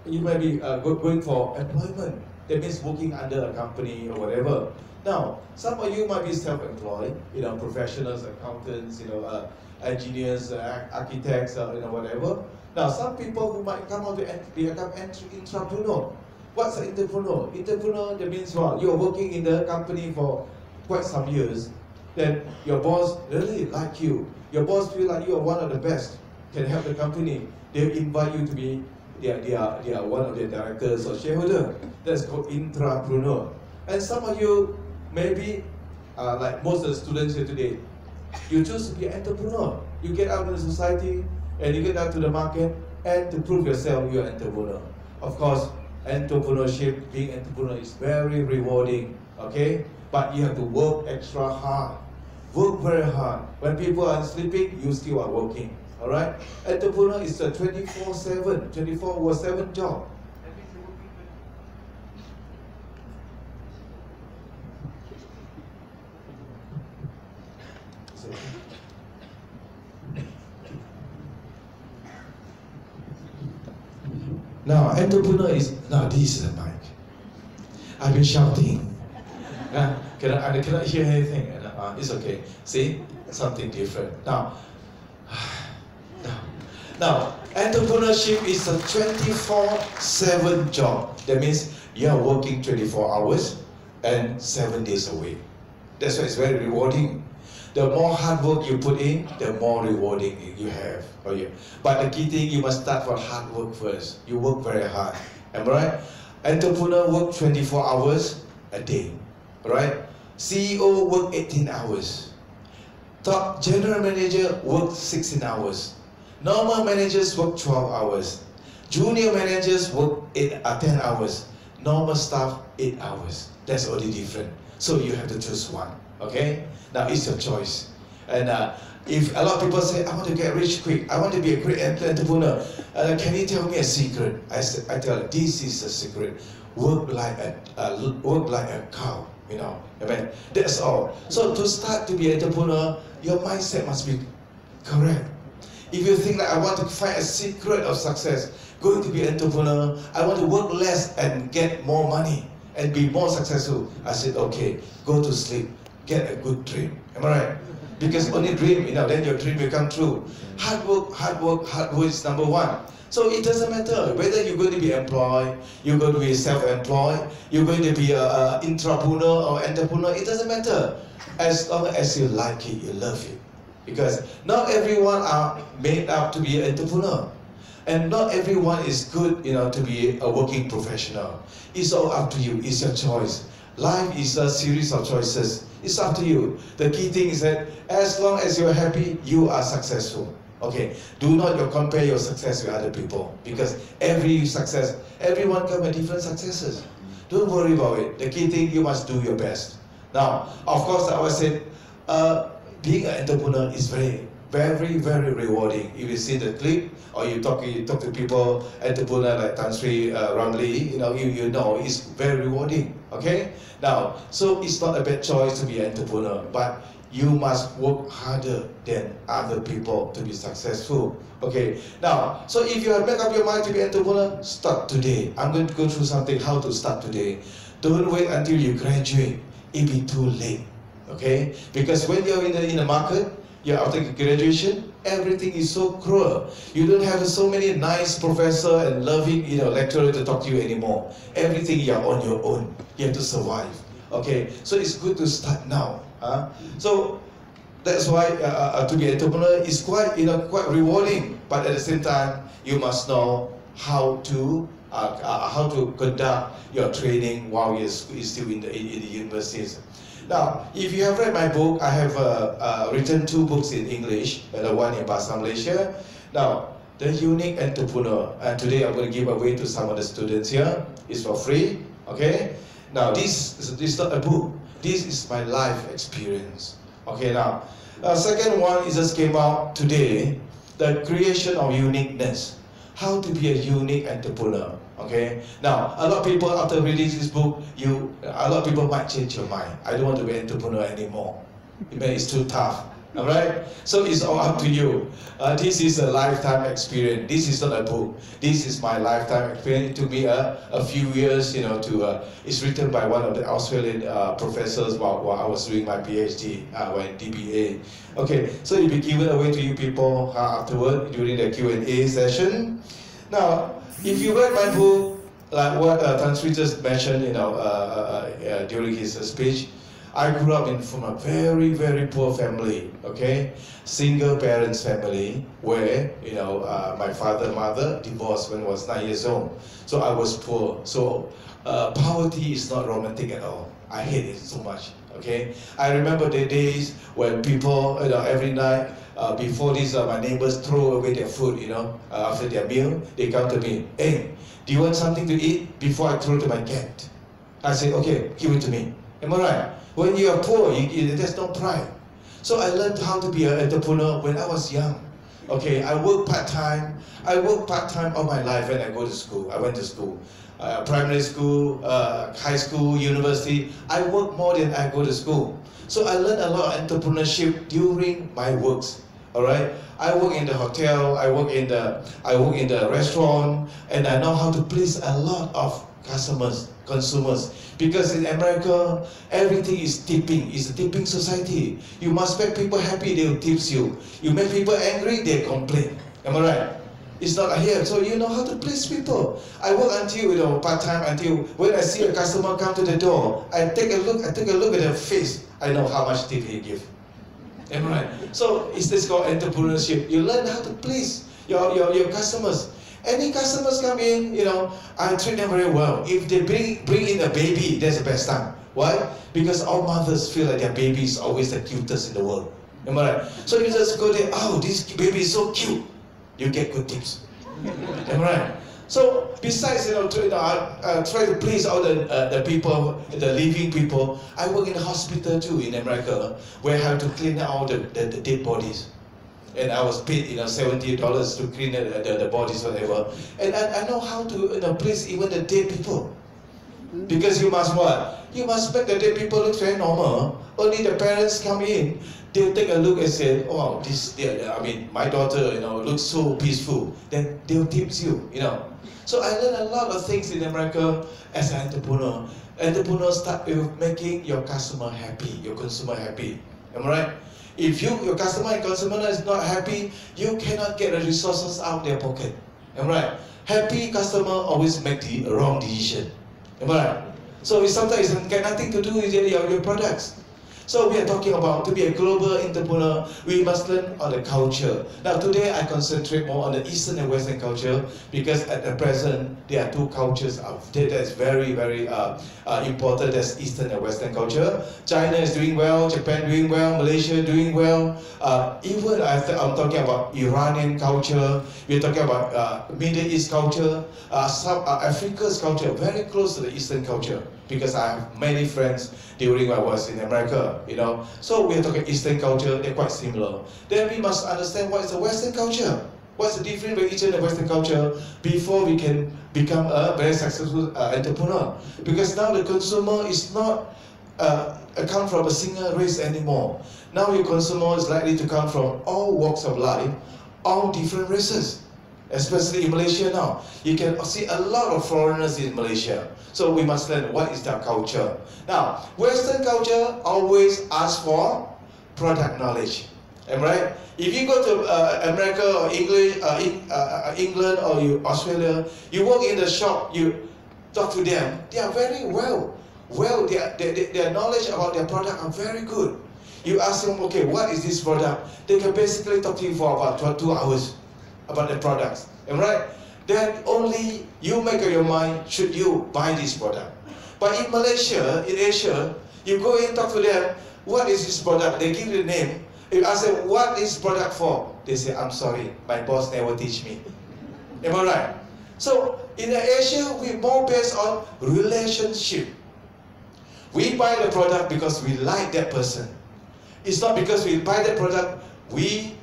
going for employment. That means working under a company or whatever. Now, some of you might be self-employed, you know, professionals, accountants, you know, engineers, architects, you know, whatever. Now, some people who might come out to become entrepreneur. What's an entrepreneur? Entrepreneur, that means what? You're working in the company for quite some years. Then your boss really like you. Your boss feel like you are one of the best, can help the company. They invite you to be they are one of their directors or shareholder. That's called intrapreneur. And some of you, maybe, like most of the students here today, you choose to be an entrepreneur. You get out in the society and you get out to the market, and to prove yourself, you're an entrepreneur. Of course, entrepreneurship, being an entrepreneur is very rewarding, okay? But you have to work extra hard. Work very hard. When people are sleeping, you still are working, all right? Entrepreneur is a 24/7 job. Now, entrepreneur is, now this is a mic. I've been shouting. I cannot hear anything. It's okay. See, something different. Now, entrepreneurship is a 24/7 job. That means you are working 24 hours and 7 days a week. That's why it's very rewarding. The more hard work you put in, the more rewarding you have. But the key thing, you must start for hard work first. You work very hard. Am I right? Entrepreneur work 24 hours a day. Right? CEO work 18 hours. Top general manager work 16 hours. Normal managers work 12 hours. Junior managers work 10 hours. Normal staff 8 hours. That's only different. So you have to choose one. Okay? Now it's your choice. And if a lot of people say, I want to get rich quick, I want to be a great entrepreneur, can you tell me a secret? I tell them, this is a secret. Work like a cow. You know, I mean, that's all. So to start to be an entrepreneur, your mindset must be correct. If you think that I want to find a secret of success, going to be an entrepreneur, I want to work less and get more money and be more successful, I said, okay, go to sleep, get a good dream. Am I right? Because only dream, you know, then your dream will come true. Hard work is number one. So it doesn't matter whether you're going to be employed, you're going to be self-employed, you're going to be an intrapreneur or entrepreneur, it doesn't matter. As long as you like it, you love it. Because not everyone are made up to be an entrepreneur. And not everyone is good, to be a working professional. It's all up to you. It's your choice. Life is a series of choices. It's up to you. The key thing is that as long as you're happy, you are successful. Okay, do not compare your success with other people, because everyone comes with different successes. Don't worry about it. The key thing, you must do your best. Now, of course, I always said, being an entrepreneur is very, very rewarding. If you see the clip, or you talk to people, entrepreneur like Tan Sri Ramli, you know it's very rewarding. Okay. Now, so it's not a bad choice to be an entrepreneur, but you must work harder than other people to be successful. Okay. Now, so if you have made up your mind to be an entrepreneur, start today. I'm going to go through something how to start today. Don't wait until you graduate. It'll be too late. Okay? Because when you're in the market, after graduation, everything is so cruel. You don't have so many nice professor and loving, lecturer to talk to you anymore. Everything you're on your own. You have to survive. Okay, so it's good to start now. So that's why to be an entrepreneur is quite rewarding. But at the same time, you must know how to conduct your training while you're still in the universities. Now, if you have read my book, I have written 2 books in English, and one in Bahasa Malaysia. Now, The Unique Entrepreneur, and today I'm going to give away to some of the students here. It's for free, okay? Now, this is not a book. This is my life experience. Okay, now, second one is just came out today, The Creation of Uniqueness. How to be a unique entrepreneur. Okay. Now, a lot of people after reading this book, a lot of people might change your mind. I don't want to be an entrepreneur anymore. It's too tough. All right. So it's all up to you. This is a lifetime experience. This is not a book. This is my lifetime experience. It took me a few years, it's written by one of the Australian professors while I was doing my PhD, when DBA. Okay. So it will be given away to you people afterward during the Q&A session. Now, if you read my book, like what Tan Sri just mentioned, during his speech, I grew up from a very, very poor family. Okay, single parents family where my father, mother divorced when I was 9 years old. So I was poor. So poverty is not romantic at all. I hate it so much. Okay, I remember the days when people, every night. Before this, my neighbors throw away their food, after their meal, they come to me, hey, do you want something to eat before I throw to my cat? I say, okay, give it to me. Am I right? When you are poor, there's no pride. So I learned how to be an entrepreneur when I was young. Okay, I work part-time. I work part-time all my life when I go to school. I went to school. Primary school, high school, university. I work more than I go to school. So I learned a lot of entrepreneurship during my works. All right, I work in the hotel, I work in the restaurant, and I know how to please a lot of consumers. Because in America, everything is tipping. It's a tipping society. You must make people happy, they'll tip you. You make people angry, they complain. Am I right? It's not like here. So you know how to please people. I work until part-time until when I see a customer come to the door, I take a look at their face. I know how much tip he give. Am I right? So it's this called entrepreneurship. You learn how to please your customers. Any customers come in, I treat them very well. If they bring in a baby, that's the best time. Why? Because all mothers feel like their baby is always the cutest in the world. Am I right? So you just go there, oh, this baby is so cute. You get good tips. Am I right? So besides, try to please all the people, the living people. I work in a hospital too in America, where I have to clean all the dead bodies. And I was paid, $70 to clean the bodies, whatever. And I know how to please even the dead people. Because you must what? You must make the dead people look very normal. Only the parents come in, they'll take a look and say, oh, my daughter, looks so peaceful. Then they'll tip you, So I learned a lot of things in America as an entrepreneur. Entrepreneurs start with making your customer happy, your consumer happy. Am I right? If your customer and consumer is not happy, you cannot get the resources out of their pocket. Am I right? Happy customer always make the wrong decision. Am I right? So sometimes it got nothing to do with your products. So we are talking about to be a global entrepreneur, we must learn on the culture. Now today I concentrate more on the Eastern and Western culture because at the present there are two cultures that is very, very important. That's Eastern and Western culture. China is doing well, Japan doing well, Malaysia doing well. Even I'm talking about Iranian culture, we're talking about Middle East culture, some Africa's culture, very close to the Eastern culture. Because I have many friends during when I was in America, you know. So we're talking Eastern culture, they're quite similar. Then we must understand what is the Western culture. What's the difference between Eastern and Western culture before we can become a very successful entrepreneur. Because now the consumer is not come from a single race anymore. Now your consumer is likely to come from all walks of life, all different races. Especially in Malaysia now. You can see a lot of foreigners in Malaysia. So we must learn what is their culture. Now, Western culture always asks for product knowledge. Am I right? If you go to America or England or Australia, you walk in the shop, you talk to them, they are very their knowledge about their product are very good. You ask them, okay, what is this product? They can basically talk to you for about 2 hours about the products, right? Then only you make up your mind, should you buy this product? But in Malaysia, in Asia, you go in and talk to them, what is this product? They give you the name. You ask them, what is product for? They say, I'm sorry, my boss never teach me. Am I right? So in Asia, we're more based on relationship. We buy the product because we like that person. It's not because we buy the product, we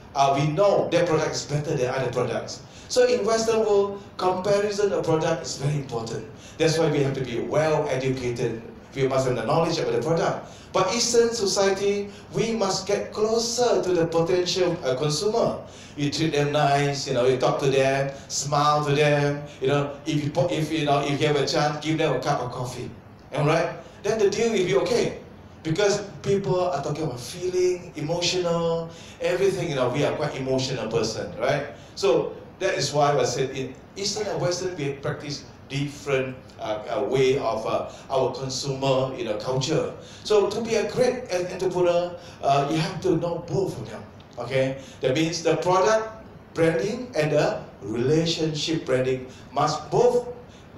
know that product is better than other products. So in Western world, comparison of product is very important. That's why we have to be well educated. We must have the knowledge about the product. But Eastern society, we must get closer to the potential consumer. You treat them nice, you know, you talk to them, smile to them, you know, if you have a chance, give them a cup of coffee. Alright? Then the deal will be okay. Because people are talking about feeling, emotional, everything, you know, we are quite emotional person, right? So that is why I said in Eastern and Western, we practice different way of our consumer, you know, culture. So to be a great entrepreneur, you have to know both of them, okay? That means the product branding and the relationship branding must both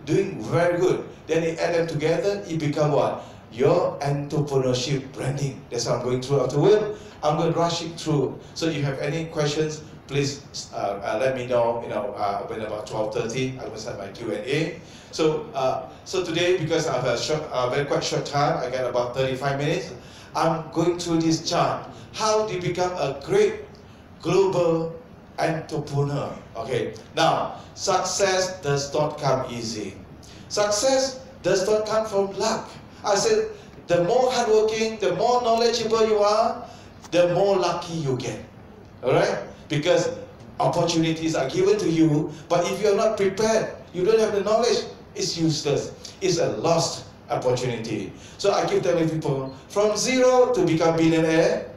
doing very good. Then you add them together, it become what? Your entrepreneurship branding. That's what I'm going through afterward. I'm going to rush it through. So if you have any questions, please let me know. You know, when about 12:30, I will start my Q&A. So today, because I have a quite short time, I got about 35 minutes. I'm going through this chart. How do you become a great global entrepreneur? Okay. Now, success does not come easy. Success does not come from luck. I said, the more hardworking, the more knowledgeable you are, the more lucky you get. Alright? Because opportunities are given to you, but if you're not prepared, you don't have the knowledge, it's useless. It's a lost opportunity. So I keep telling people, from zero to become billionaire,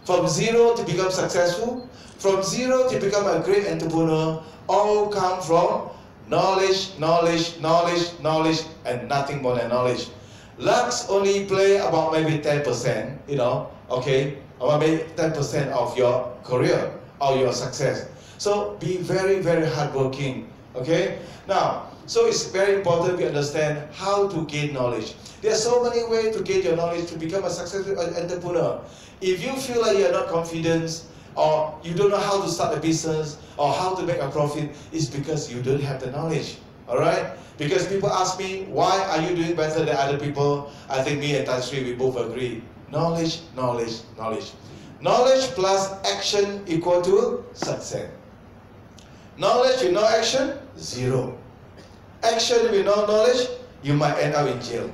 from zero to become successful, from zero to become a great entrepreneur, all come from knowledge, and nothing more than knowledge. Lucks only play about maybe 10%, you know, okay, or maybe 10% of your career or your success. So be very, very hardworking, okay? Now, so it's very important we understand how to gain knowledge. There are so many ways to gain your knowledge to become a successful entrepreneur. If you feel like you're not confident, or you don't know how to start a business, or how to make a profit, it's because you don't have the knowledge, all right? Because people ask me, why are you doing better than other people? I think me and Tan Sri, we both agree. Knowledge, knowledge, knowledge. Knowledge plus action equal to success. Knowledge with no action, zero. Action with no knowledge, you might end up in jail.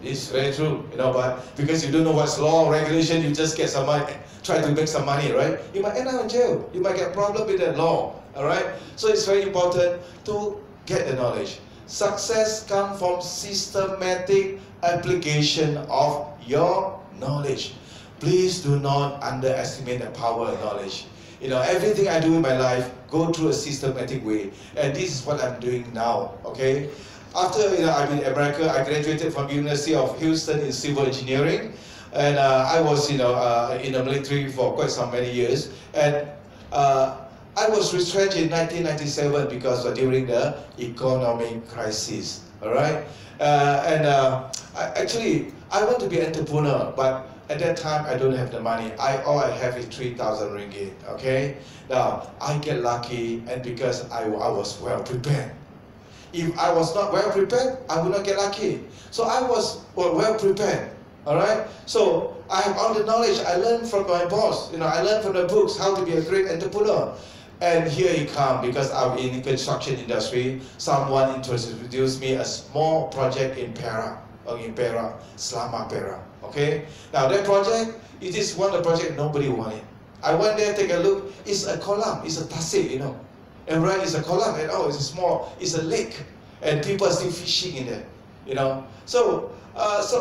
It's very true, you know, but because you don't know what's law or regulation, you just get some money, try to make some money, right? You might end up in jail. You might get a problem with that law, all right? So it's very important to get the knowledge. Success comes from systematic application of your knowledge. Please do not underestimate the power of knowledge. You know, everything I do in my life go through a systematic way, and this is what I'm doing now, okay? After I'm in America, I graduated from University of Houston in civil engineering. And I was, in the military for quite some many years. And I was retrenched in 1997 because during the economic crisis. All right. I want to be an entrepreneur, but at that time I don't have the money. All I have is 3,000 ringgit. Okay. Now I get lucky, and because I was well prepared. If I was not well prepared, I would not get lucky. So I was well prepared. All right. So I have all the knowledge I learned from my boss. I learned from the books how to be a great entrepreneur. And here you come, because I'm in the construction industry. Someone introduced me a small project in Perak, Selama Perak. Okay. Now that project, it is one of the projects nobody wanted. I went there, take a look. It's a kolam. It's a tasik, And right, it's a kolam, and it's it's a lake, and people are still fishing in there, So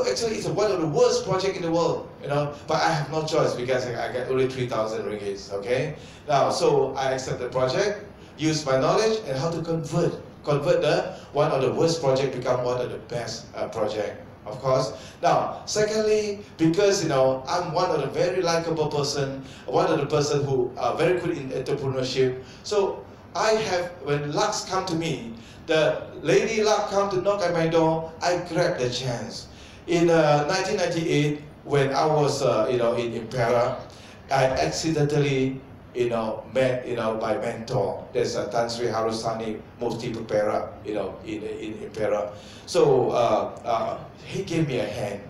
actually, it's one of the worst projects in the world, But I have no choice because I get only 3,000 ringgit, okay? Now, so I accept the project, use my knowledge, and how to convert one of the worst project become one of the best project, of course. Now, secondly, because I'm one of the very likable person, one of the person who are very good in entrepreneurship. So I have, when lucks come to me, the lady luck come to knock at my door, I grab the chance. In 1998, when I was in Perak, I accidentally met my mentor. There's a Tan Sri Harusani Mufti Perak, in Perak. So he gave me a hand.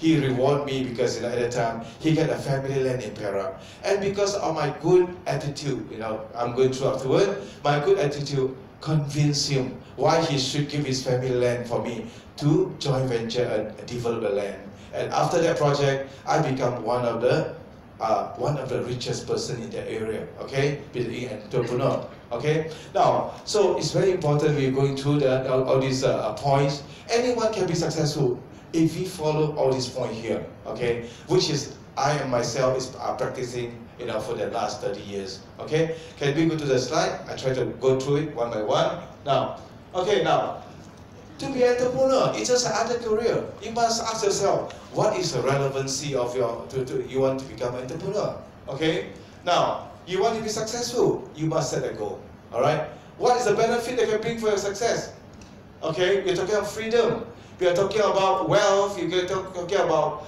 He rewarded me because at the time he got a family land in Perak, and because of my good attitude, I'm going through afterward. My good attitude convinced him why he should give his family land for me to joint venture and develop the land. And after that project, I become one of the richest person in the area. Okay, being an entrepreneur. Okay. Now, so it's very important we're going through all these points. Anyone can be successful if we follow all these points here. Okay, which is I and myself is practicing for the last 30 years. Okay, can we go to the slide? I try to go through it one by one. Now, to be an entrepreneur, it's just another career. You must ask yourself, what is the relevancy of you want to become an entrepreneur? Okay, now you want to be successful, you must set a goal. All right, what is the benefit that can bring for your success? Okay, we're talking about freedom. We are talking about wealth. You're talking about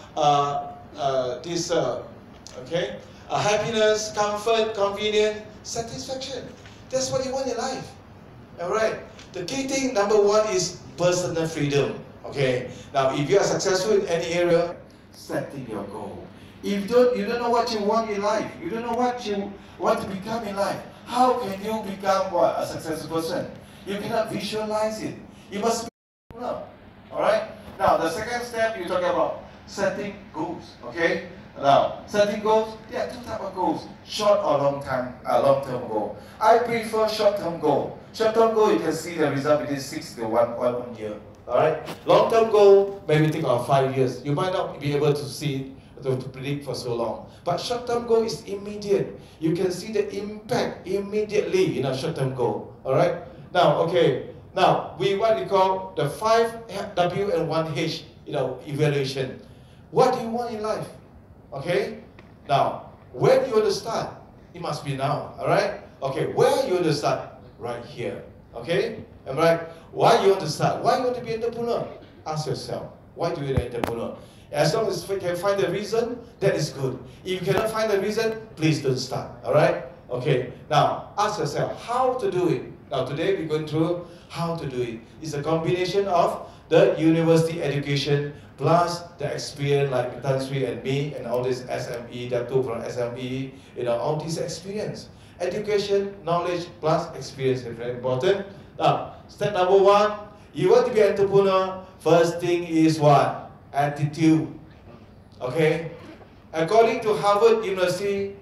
happiness, comfort, convenience, satisfaction. That's what you want in life. All right. The key thing, number one, is personal freedom. Okay. Now, if you are successful in any area, setting your goal. If you don't know what you want in life, you don't know what you want to become in life, how can you become a successful person? You cannot visualize it. You must be up. All right. Now, the second step, you talk about setting goals. Okay. Now, setting goals, there are two types of goals: short or long-term goal. I prefer short-term goal. Short-term goal, you can see the result within 6 to 1 year. All right. Long-term goal, maybe think of 5 years. You might not be able to see to predict for so long. But short-term goal is immediate. You can see the impact immediately in a short-term goal. All right. Now, okay. Now, what we call the 5W and 1H, evaluation. What do you want in life? Okay? Now, where do you want to start? It must be now, all right? Okay, where you want to start? Right here, okay? Am I right? Why you want to start? Why you want to be an entrepreneur? Ask yourself, why do you want to be an entrepreneur? As long as you can find the reason, that is good. If you cannot find the reason, please don't start, all right? Okay, now, ask yourself how to do it. Now, today we're going through how to do it. It's a combination of the university education plus the experience like Tan Sri and me and all this SME, Dato from SME, all this experience. Education, knowledge plus experience is very important. Now, step number one, you want to be an entrepreneur, first thing is what? Attitude. Okay? According to Harvard University,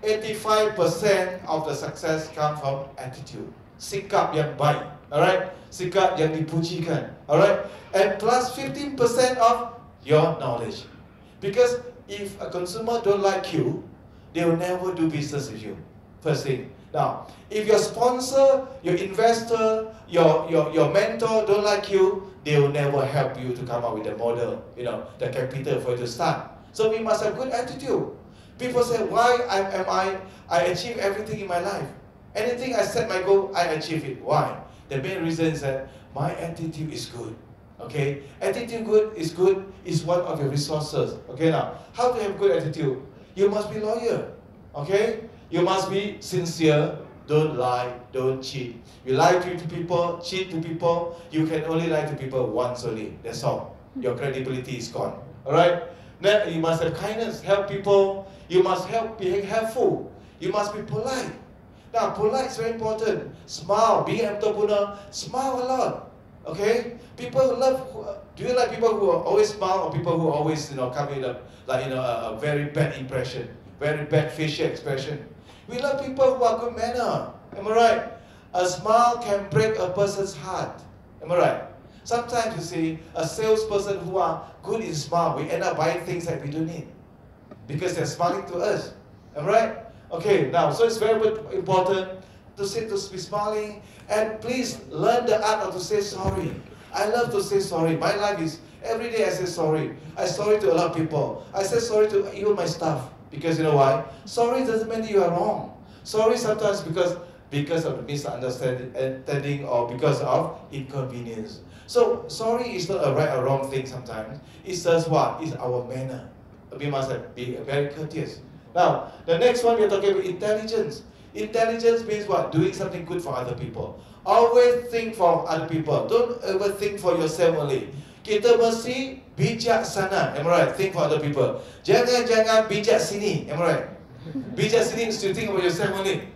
85% of the success comes from attitude. Sikap yang baik. Alright? Sikap yang dipujikan. Alright? And plus 15% of your knowledge. Because if a consumer don't like you, they will never do business with you. First thing. Now, if your sponsor, your investor, your mentor don't like you, they will never help you to come up with the model, the capital for you to start. So we must have good attitude. People say, why I achieve everything in my life? Anything I set my goal, I achieve it. Why? The main reason is that my attitude is good. Okay? Attitude good is one of your resources. Okay, now, how to have good attitude? You must be loyal. Okay? You must be sincere. Don't lie, don't cheat. You lie to people, cheat to people, you can only lie to people once only. That's all. Your credibility is gone. Alright? Then you must have kindness, help people. You must be helpful. You must be polite. Now, polite is very important. Smile, being an entrepreneur, smile a lot. Okay? People love, do you like people who always smile or people who always, come with a very bad impression, very bad facial expression? We love people who are good manner. Am I right? A smile can break a person's heart. Am I right? Sometimes you see a salesperson who are good in smile, we end up buying things that we don't need because they're smiling to us. Am I right? Okay, now, so it's very important to be smiling, and please learn the art of to say sorry. I love to say sorry. My life is every day I say sorry. I sorry to a lot of people. I say sorry to even my staff. Because you know why? Sorry doesn't mean you are wrong. Sorry sometimes because of the misunderstanding or because of inconvenience. So sorry is not a right or wrong thing sometimes. It's just what? It's our manner. We must be very courteous. Now, the next one we're talking about intelligence. Intelligence means what? Doing something good for other people. Always think for other people. Don't ever think for yourself only. Kita mesti bijaksana. Am I right? Think for other people. Jangan bijak sini. Am I right? Bijak sini is to think about yourself only.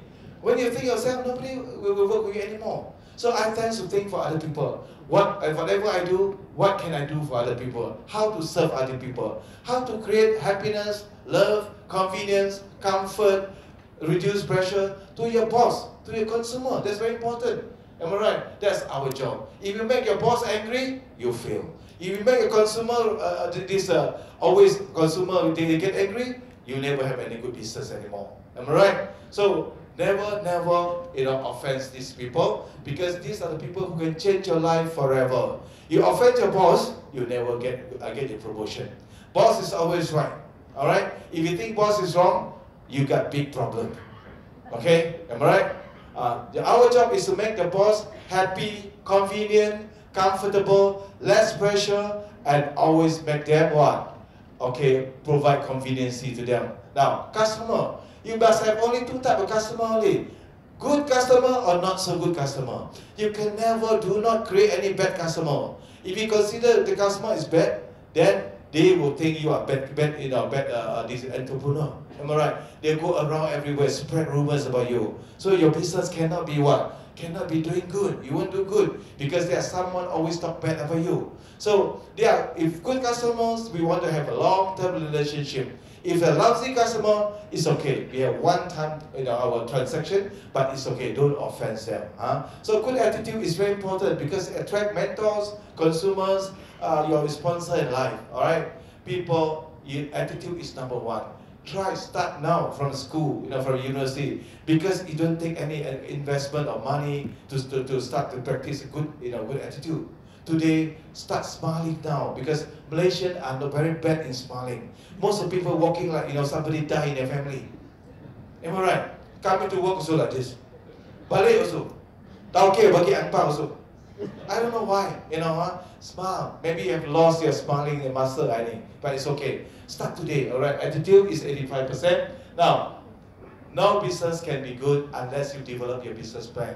When you think yourself, nobody will work with you anymore. So I tend to think for other people. Whatever I do, what can I do for other people? How to serve other people? How to create happiness, love, convenience, comfort, reduce pressure to your boss, to your consumer. That's very important. Am I right? That's our job. If you make your boss angry, you fail. If you make a consumer, always consumer, they get angry, you never have any good business anymore. Am I right? So never, offend these people, because these are the people who can change your life forever. You offend your boss, you never get the promotion. Boss is always right. All right? If you think boss is wrong, you got big problem. Okay? Am I right? Our job is to make the boss happy, convenient, comfortable, less pressure, and always make them what? Okay, provide convenience to them. Now, customer. You must have only two types of customer only. Good customer or not so good customer. You can never, do not create any bad customer. If you consider the customer is bad, then they will think you are this entrepreneur. Am I right? They go around everywhere, spread rumors about you. So your business cannot be what? Cannot be doing good. You won't do good because there's someone always talk bad about you. So if good customers, we want to have a long-term relationship. If a lousy customer, it's okay. We have one time our transaction, but it's okay. Don't offend them. So good attitude is very important because it attract mentors, consumers, your sponsor in life. All right, people, attitude is number one. Start now from school, from university, because you don't take any investment or money to start to practice a good attitude. Today, start smiling now, because Malaysians are not very bad in smiling. Most of people walking like somebody died in their family. Am I right? Coming to work also like this. Balik also. Okay, bagi angpao also. I don't know why. Smile. Maybe you have lost your smiling muscle, I think, but it's okay. Start today, all right? Attitude is 85%. Now, no business can be good unless you develop your business plan.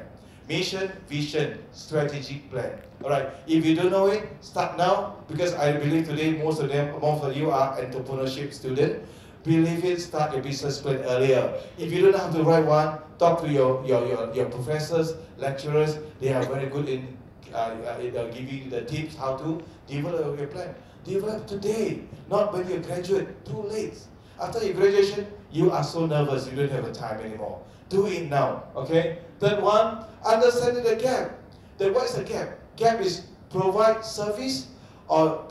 Mission, vision, strategic plan. All right. If you don't know it, start now, because I believe today most of you are entrepreneurship students. Believe it, start your business plan earlier. If you don't know how to write one, talk to your professors, lecturers. They are very good in giving you the tips how to develop your plan. Develop today, not when you graduate. Too late. After your graduation, you are so nervous, you don't have the time anymore. Do it now, okay? Third one, understanding the gap. Then what is the gap? Gap is provide service or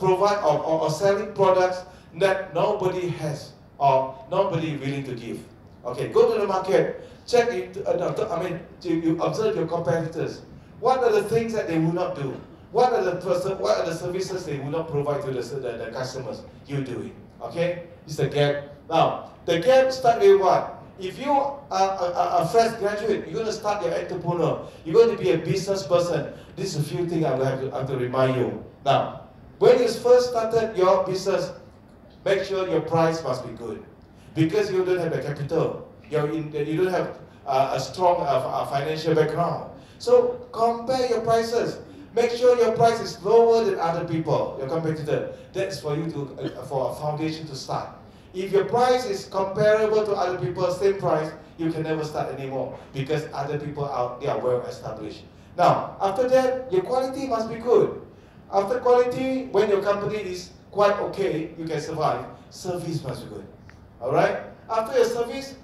selling products that nobody has or nobody willing to give. Okay, go to the market, check it. You observe your competitors. What are the things that they will not do? What are the services they will not provide to the customers? You do it. Okay, it's the gap. Now, the gap start with what? If you are a fresh graduate, you're going to start your entrepreneur. You're going to be a business person. This is a few things I will have to remind you. Now, when you first started your business, make sure your price must be good. Because you don't have the capital. You don't have a strong financial background. So compare your prices. Make sure your price is lower than other people, your competitor. That's for you to for a foundation to start. If your price is comparable to other people, same price, you can never start anymore because other people they are well established. Now, after that, your quality must be good. After quality, when your company is quite okay, you can survive. Service must be good. All right. After your service,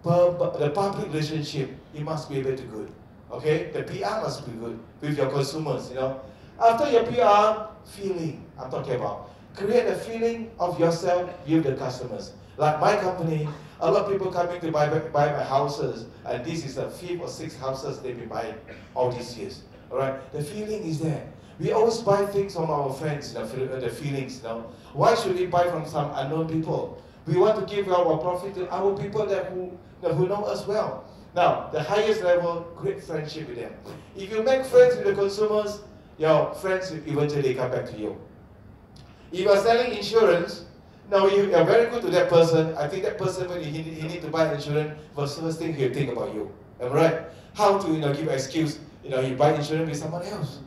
the public relationship, it must be able to good. Okay, the PR must be good with your consumers, you know. After your PR, feeling, I'm talking about. Create a feeling of yourself with the customers. Like my company, a lot of people coming to buy my houses, and this is the 5th or 6th houses they've been buying all these years. All right, the feeling is there. We always buy things from our friends, the feelings, you know. Why should we buy from some unknown people? We want to give our profit to our people who know us well. Now, the highest level, great friendship with them. If you make friends with the consumers, your friends will eventually come back to you. If you are selling insurance, now you are very good to that person. I think that person, when he need to buy insurance, first thing he'll think about you. Am I right? How to give an excuse, you buy insurance with someone else.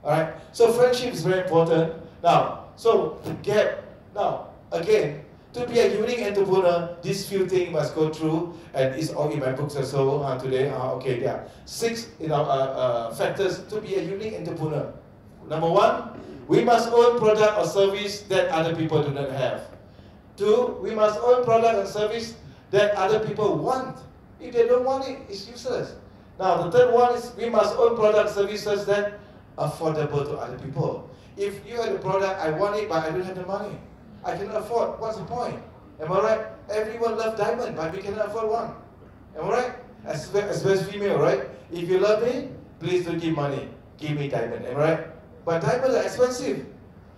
Alright? So friendship is very important. Now, so the gap. Now, again, to be a unique entrepreneur, these few things must go through, and it's all in my books also today. Okay, there are 6 factors to be a unique entrepreneur. Number 1, we must own product or service that other people do not have. 2, we must own product and service that other people want. If they don't want it, it's useless. Now, the third one is we must own product services that are affordable to other people. If you have a product, I want it, but I don't have the money. I cannot afford. What's the point? Am I right? Everyone loves diamond, but we cannot afford one. Am I right? Especially female, right? If you love me, please don't give money. Give me diamond. Am I right? But diamonds are expensive.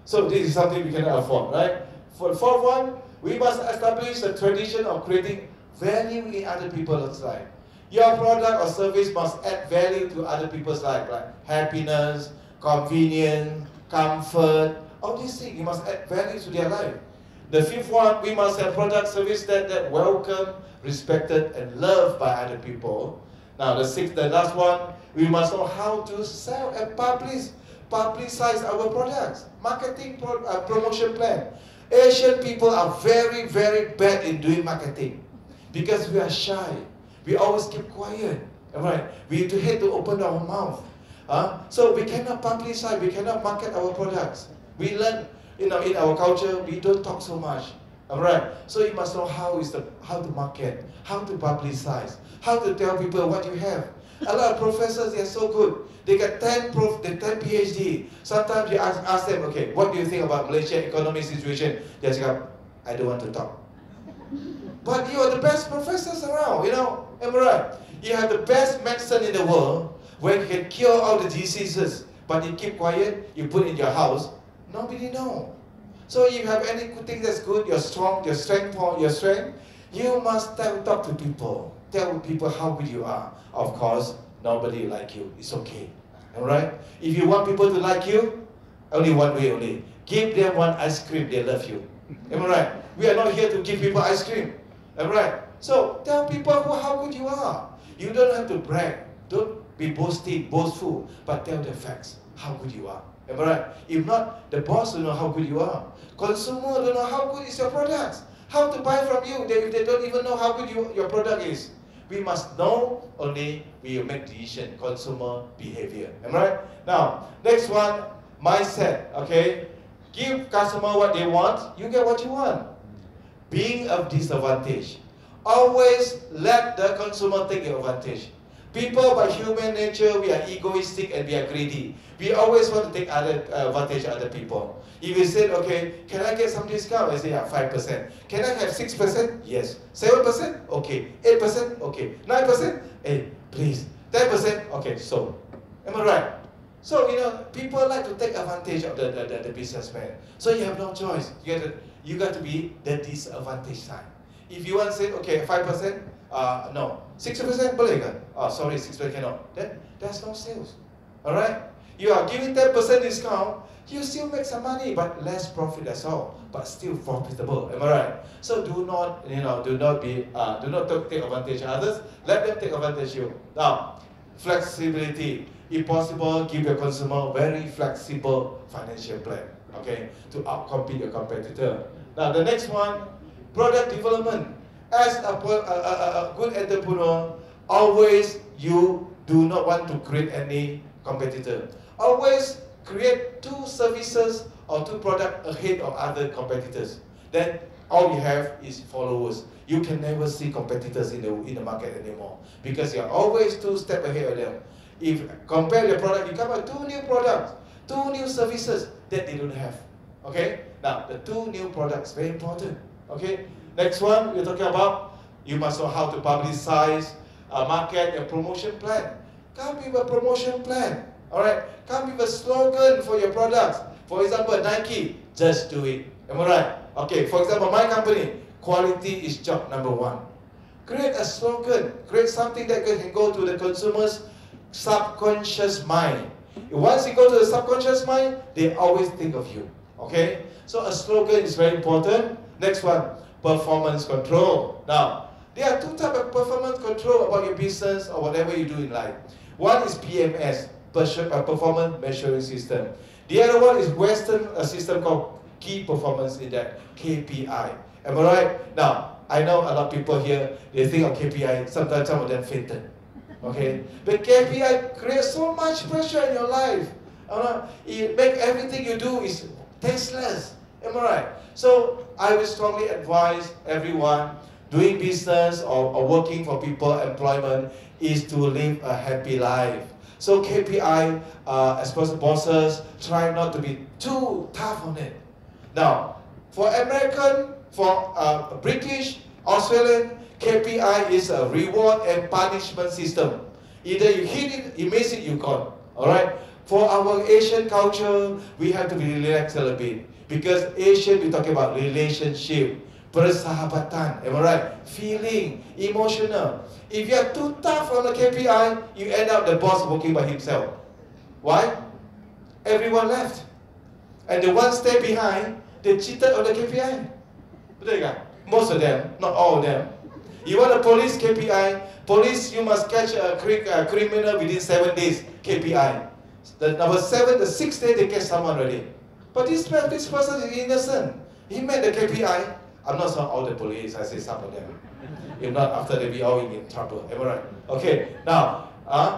So this is something we cannot afford, right? For the fourth one, we must establish a tradition of creating value in other people's life. Your product or service must add value to other people's life, like happiness, convenience, comfort, all these things. You must add value to their life. The fifth one, we must have product service that welcome, respected, and loved by other people. Now the last one, we must know how to sell and publicize our products. Marketing promotion plan. Asian people are very, very bad in doing marketing because we are shy. We always keep quiet. Right? We hate to open our mouth. So we cannot publicize, we cannot market our products. We learn, in our culture, we don't talk so much. Alright? So you must know how to market, how to publicize, how to tell people what you have. A lot of professors, they are so good. They get 10 PhD. Sometimes you ask them, okay, what do you think about Malaysia economic situation? They say, I don't want to talk. But you are the best professors around, Am I right? You have the best medicine in the world where you can cure all the diseases, but you keep quiet, you put in your house, nobody knows. So if you have anything that's good, you're strong, your strength, you must talk to people. Tell people how good you are. Of course, nobody like you. It's okay. Alright? If you want people to like you, only one way only. Give them one ice cream, they love you. Am I right? We are not here to give people ice cream. Alright? So tell people how good you are. You don't have to brag. Don't be boastful, but tell the facts, how good you are. Am I right? If not, the boss don't know how good you are. Consumer don't know how good is your products. How to buy from you if they don't even know how good your product is. We must know, only we will make decision, consumer behavior. Am I right? Now, next one, mindset. Okay? Give customer what they want, you get what you want. Being of disadvantage. Always let the consumer take your advantage. People, by human nature, we are egoistic and we are greedy. We always want to take advantage of other people. If you said, okay, can I get some discount? I say, yeah, 5%. Can I have 6%? Yes. 7%? Okay. 8%? Okay. 9%? Hey, please. 10%? Okay, so. Am I right? So, people like to take advantage of the businessman. So you have no choice. you got to be the disadvantage side. If you want to say, okay, 5%, no. 60% boleh ke? Oh, sorry, 6% cannot. Then there's no sales. Alright? You are giving 10% discount, you still make some money, but less profit, that's all. But still profitable. Am I right? So do not, do not take advantage of others. Let them take advantage of you. Now, flexibility. If possible, give your consumer very flexible financial plan, okay, to outcompete your competitor. Now, the next one, product development. As a good entrepreneur, always you do not want to create any competitor. Always create 2 services or 2 products ahead of other competitors. Then all you have is followers. You can never see competitors in the market anymore because you're always 2 steps ahead of them. If compare the product, you come up with 2 new products, 2 new services that they don't have. Okay? Now, the 2 new products, very important. Okay? Next one, we're talking about, you must know how to publicize, market, and promotion plan. Come with a promotion plan. Alright? Come with a slogan for your products. For example, Nike, just do it. Am I right? Okay, for example, my company, quality is job number 1. Create a slogan. Create something that can go to the consumer's subconscious mind. Once you go to the subconscious mind, they always think of you. Okay? So a slogan is very important. Next one, performance control. Now, there are 2 types of performance control about your business or whatever you do in life. One is PMS, Performance Measuring System. The other one is Western system called Key Performance Index, KPI. Am I right? Now, I know a lot of people here, they think of KPI, sometimes some of them fainted. Okay? But KPI creates so much pressure in your life. It makes everything you do is tasteless. Am I right? So, I will strongly advise everyone doing business or working for people, employment, is to live a happy life. So KPI, as bosses, try not to be too tough on it. Now, for American, for British, Australian, KPI is a reward and punishment system. Either you hit it, you miss it, you gone. Alright? For our Asian culture, we have to be relaxed a little bit. Because Asian, we're talking about relationship, persahabatan, am I right? Feeling, emotional. If you are too tough on the KPI, you end up the boss working by himself. Why? Everyone left. And the one stay behind, they cheated on the KPI. Betul tak? Most of them, not all of them. You want a police KPI, police, you must catch a criminal within 7 days, KPI. The number 7, the 6th day, they catch someone already. But this person is innocent. He met the KPI. I'm not saying all the police, I say some of them. If not, after they be all in trouble. Am I right? Okay, now,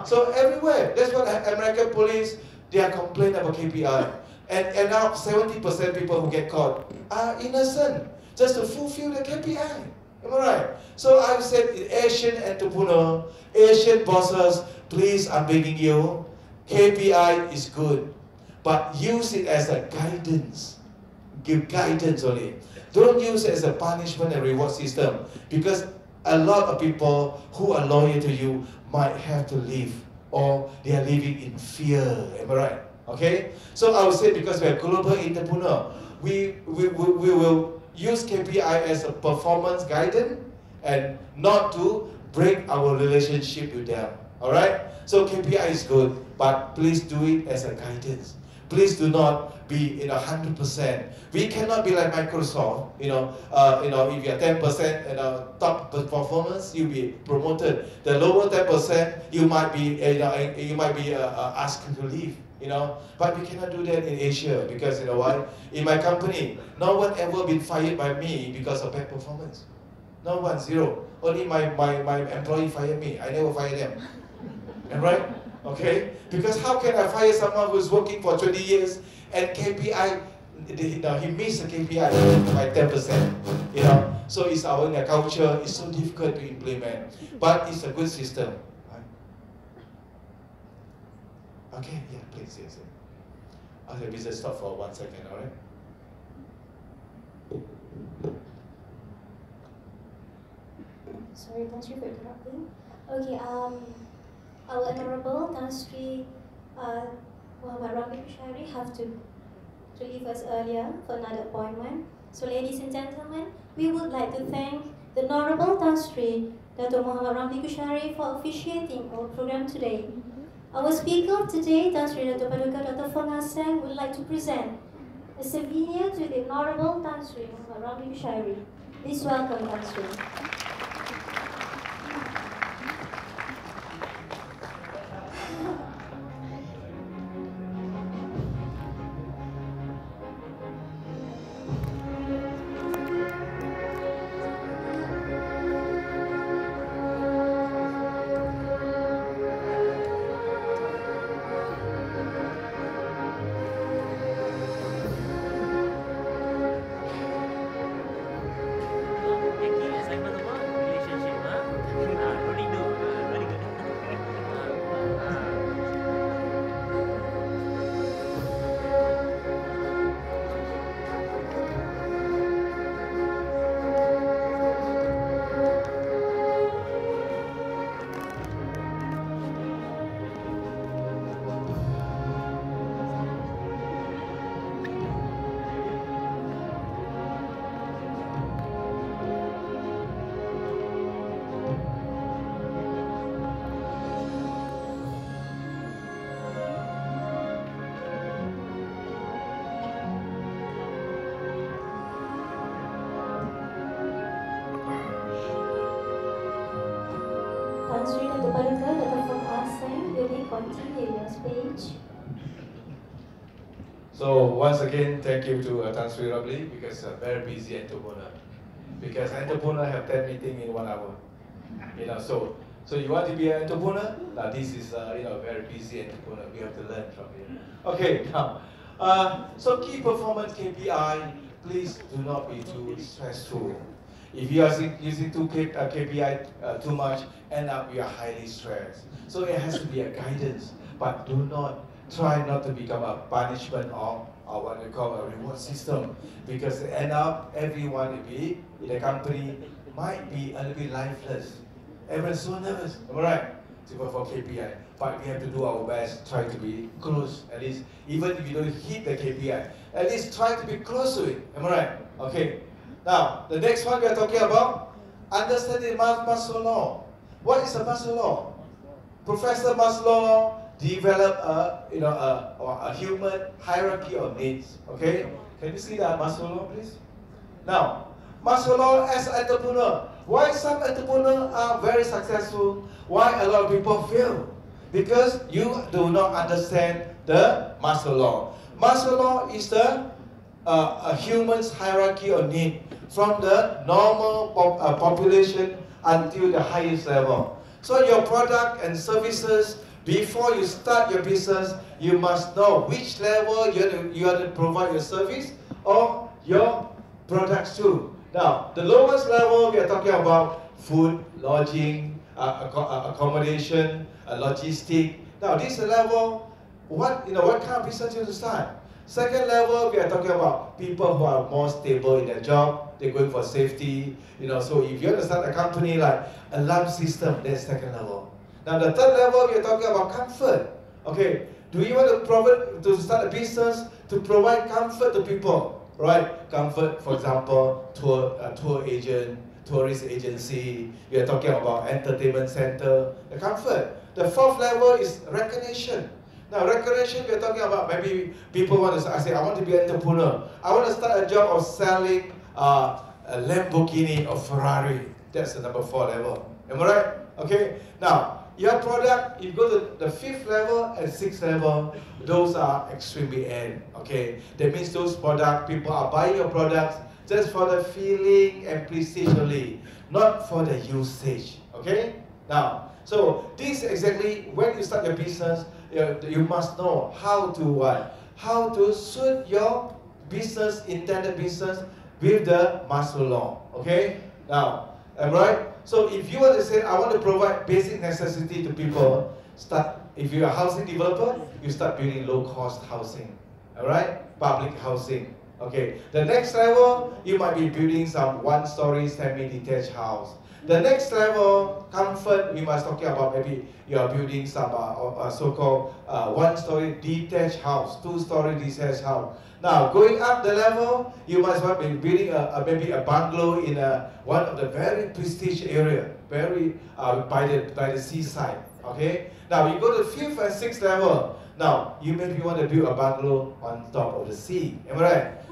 so everywhere, that's what American police, they are complaining about KPI. And now 70% people who get caught are innocent, just to fulfill the KPI. Am I right? So I've said, Asian entrepreneur, Asian bosses, please, I'm begging you, KPI is good, but use it as a guidance. Give guidance only. Don't use it as a punishment and reward system, because a lot of people who are loyal to you might have to leave, or they are living in fear. Am I right? Okay? So I would say, because we are global entrepreneur, we will use KPI as a performance guidance and not to break our relationship with them. Alright? So KPI is good, but please do it as a guidance. Please do not be 100%. We cannot be like Microsoft. If you are 10% top performance, you'll be promoted. The lower 10%, you might be asked to leave. But we cannot do that in Asia, because you know what? In my company, no one ever been fired by me because of bad performance. No one, 0. Only my employee fired me. I never fired them. And right? Okay? Because how can I fire someone who's working for 20 years and KPI, he missed the KPI by 10%. So it's our culture, it's so difficult to implement. But it's a good system. Okay, yeah, please, yes. Okay, we just stop for 1 second, alright? Sorry, thank you for interrupting. Okay, our Honorable Tan Sri Muhammad Rafi Kushari have to leave us earlier for another appointment. So ladies and gentlemen, we would like to thank the Honorable Tan Sri Dr. Muhammad Ramli Kushari for officiating our program today. Our speaker today, Tan Sri Dr. Paduka Dr. Feng Aseng, would like to present a souvenir to the Honorable Tan Sri Muhammad Ramli Kushari. Please welcome Tan Sri. Tan Sri Dr. Paduka Dr. Feng Aseng, you may continue your speech. So once again, thank you to Tan Sri Ramli because a very busy entrepreneur. Because entrepreneur have 10 meetings in 1 hour. So you want to be an entrepreneur? Now this is very busy entrepreneur. We have to learn from here. Okay, now so key performance KPI. Please do not be too stressful. If you are using KPI too much, end up you are highly stressed. So it has to be a guidance, but do not try not to become a punishment or what we call a reward system, because end up everyone in the company might be a little bit lifeless. Everyone's so nervous, am I right? To go for KPI, but we have to do our best, try to be close, at least, even if you don't hit the KPI, at least try to be close to it, am I right? Okay. Now, the next one we are talking about, understanding Maslow law. What is a Maslow law? Professor Maslow developed a human hierarchy of needs. Okay, can you see that Maslow law, please? Now, Maslow law as an entrepreneur. Why some entrepreneurs are very successful? Why a lot of people fail? Because you do not understand the Maslow law. Maslow law is the a human's hierarchy of need from the normal population until the highest level. So your product and services, before you start your business, you must know which level you are to provide your service or your products to. Now, the lowest level we are talking about food, lodging, accommodation, logistic. Now, this level, what kind of business you to start? Second level, we are talking about people who are more stable in their job. They're going for safety. So if you want to start a company like alarm system, that's second level. Now the third level, we are talking about comfort. Okay, do you want to start a business to provide comfort to people, right? Comfort, for example, tour agent, tourist agency. We are talking about entertainment center. The comfort. The fourth level is recognition. Now, recognition, we're talking about maybe people want to say, I want to be an entrepreneur. I want to start a job of selling a Lamborghini or Ferrari. That's the number 4 level. Am I right? Okay. Now, your product, if you go to the 5th level and 6th level, those are extremely end. Okay. That means those products, people are buying your products just for the feeling and prestige, not for the usage. Okay. Now, so this exactly when you start your business, you must know how to suit your business, intended business with the Maslow law. Okay? Now, am I right? So if you want to say, I want to provide basic necessity to people, if you're a housing developer, you start building low-cost housing. Alright? Public housing. Okay. The next level, you might be building some one-story semi-detached house. The next level, comfort, we must talking about maybe you are building some so-called one-story detached house, two-story detached house. Now, going up the level, you must be building maybe a bungalow in one of the very prestigious area, very by the seaside. Okay. Now you go to 5th and 6th level. Now you maybe want to build a bungalow on top of the sea. Am I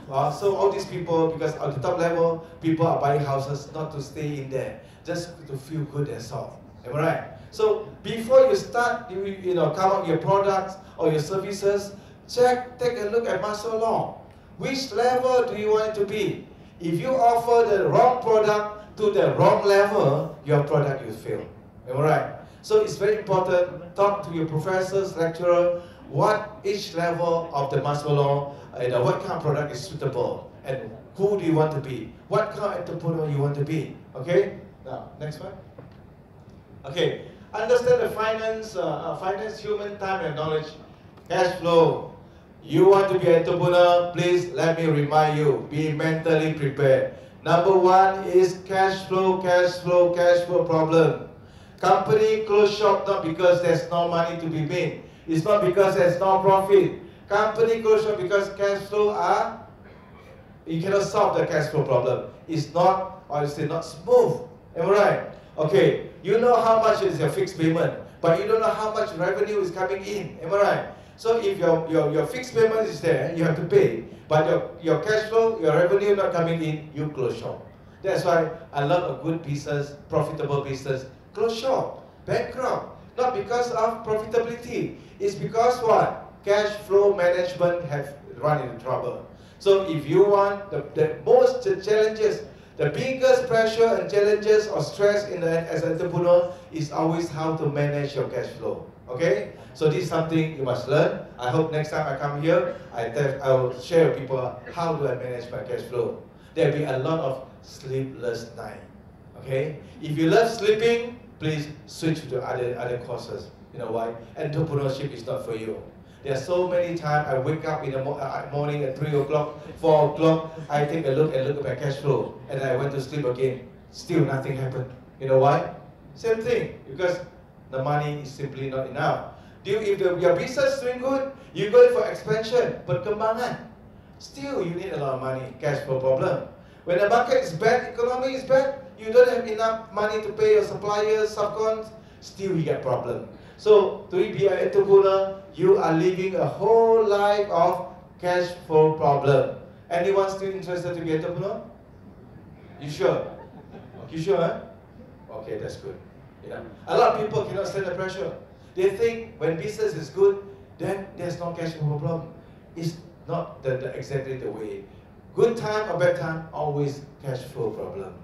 right? So all these people, because at the top level, people are buying houses not to stay in there, just to feel good and soft. Am I right? So before you start, you know, come up with your products or your services, take a look at master law. Which level do you want it to be? If you offer the wrong product to the wrong level, your product will fail. Am I right? So it's very important, talk to your professors, lecturer, what each level of the master law, what kind of product is suitable, and who do you want to be, what kind of entrepreneur you want to be. Okay? Now, next one. Okay, understand the finance, human time and knowledge, cash flow. You want to be an entrepreneur, please let me remind you, be mentally prepared. Number one is cash flow problem. Company close shop not because there's no money to be made. It's not because there's no profit. Company close shop because cash flow you cannot solve the cash flow problem. It's not, or it's not smooth. Am I right? Okay, you know how much is your fixed payment, but you don't know how much revenue is coming in. Am I right? So if your fixed payment is there, you have to pay. But your cash flow, your revenue not coming in, you close shop. That's why a lot of good business, profitable business, close shop, bankrupt. Not because of profitability. It's because what? Cash flow management have run into trouble. So if you want the most challenges, the biggest pressure and challenges or stress as an entrepreneur is always how to manage your cash flow. Okay? So this is something you must learn. I hope next time I come here, I will share with people how do I manage my cash flow. There will be a lot of sleepless night. Okay? If you love sleeping, please switch to other courses. You know why? Entrepreneurship is not for you. There are so many times I wake up in the morning at 3 o'clock, 4 o'clock, I take a look at my cash flow, and I went to sleep again. Still nothing happened. You know why? Same thing, because the money is simply not enough. If your business is doing good, you go for expansion, perkembangan. Still, you need a lot of money, cash flow problem. When the market is bad, economy is bad, you don't have enough money to pay your suppliers, subcons, still you get problem. So, to be an entrepreneur, you are living a whole life of cash flow problem. Anyone still interested to be an entrepreneur? You sure? You sure? Huh? Okay, that's good. You know, a lot of people cannot stand the pressure. They think when business is good, then there's no cash flow problem. It's not exactly the way. Good time or bad time, always cash flow problem.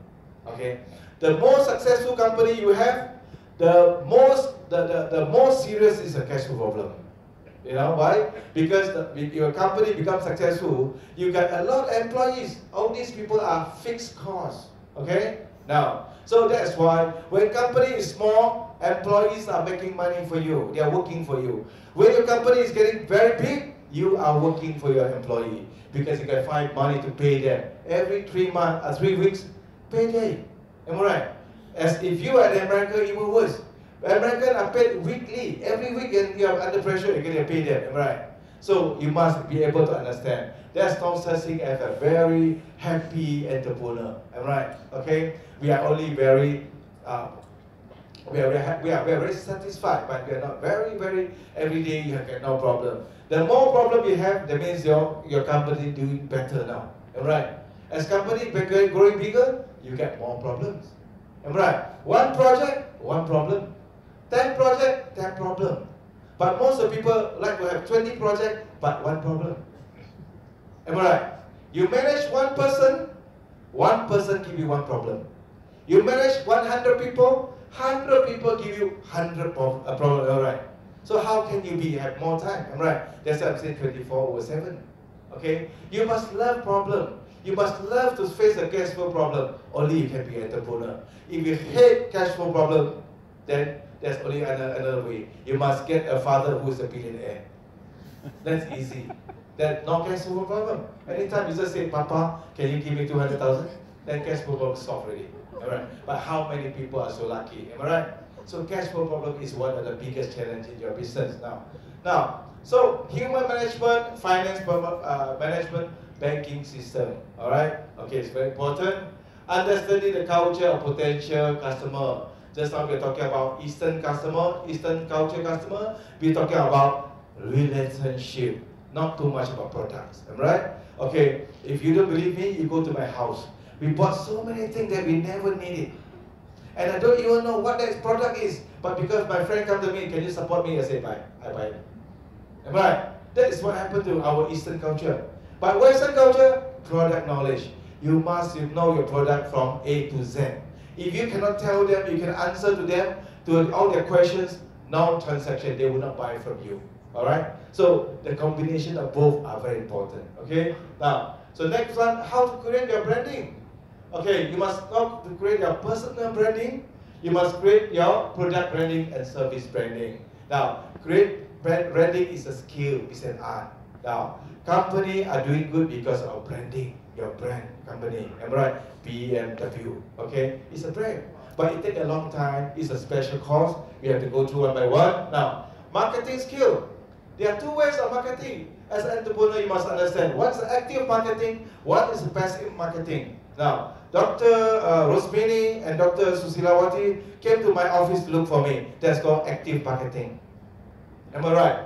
Okay, the more successful company you have, the more serious is a cash flow problem. You know why? Because if your company becomes successful, you get a lot of employees. All these people are fixed costs. Okay, now so that's why when company is small, employees are making money for you. They are working for you. When your company is getting very big, you are working for your employee because you can find money to pay them every 3 months or 3 weeks. Payday. Am I right? As if you are in America, even worse. Americans are paid weekly. Every weekend you are under pressure, you're going to pay them. Am I right? So you must be able to understand. There's no such thing as a very happy entrepreneur. Am I right? Okay? We are only very we are very satisfied, but we are not very every day you have no problem. The more problem you have, that means your company doing better now. Am I right? As company growing bigger, you get more problems. Am I right? One project, one problem. 10 project, 10 problem. But most of the people like to have 20 projects, but one problem. Am I right? You manage one person give you one problem. You manage 100 people, 100 people give you 100 problems. All right. So how can you have more time? Am I right? That's why I'm saying 24/7. Okay? You must love problem. You must love to face a cash flow problem. Only you can be an entrepreneur. If you hate cash flow problem, then there's only another way. You must get a father who is a billionaire. That's easy. There's no cash flow problem. Anytime you just say, Papa, can you give me 200,000? Then cash flow problem is solved already. All right. But how many people are so lucky? Am I right? So cash flow problem is one of the biggest challenges in your business now. So human management, finance management, banking system. All right. Okay, it's very important. Understanding the culture of potential customer. Just now we're talking about Eastern customer, Eastern culture customer. We're talking about relationship, not too much about products. Am I right? Okay. If you don't believe me, you go to my house. We bought so many things that we never needed. And I don't even know what that product is. But because my friend come to me, can you support me? I say, buy. I buy it. Am I right? That is what happened to our Eastern culture. But Western culture, product knowledge. You must know your product from A to Z. If you cannot tell them, you can answer to them, to all their questions, no transaction, they will not buy from you. Alright? So the combination of both are very important. Okay? Now, so next one, how to create your branding. Okay, you must know to create your personal branding. You must create your product branding and service branding. Now, branding is a skill, it's an art. Now, company are doing good because of branding, your brand company. Am I right? BMW. Okay, it's a brand, but it takes a long time. It's a special course. We have to go through one by one. Now, marketing skill. There are two ways of marketing. As an entrepreneur, you must understand what's the active marketing, what is the passive marketing. Now, Dr. Rosmini and Dr. Susilawati came to my office to look for me. That's called active marketing. Am I right?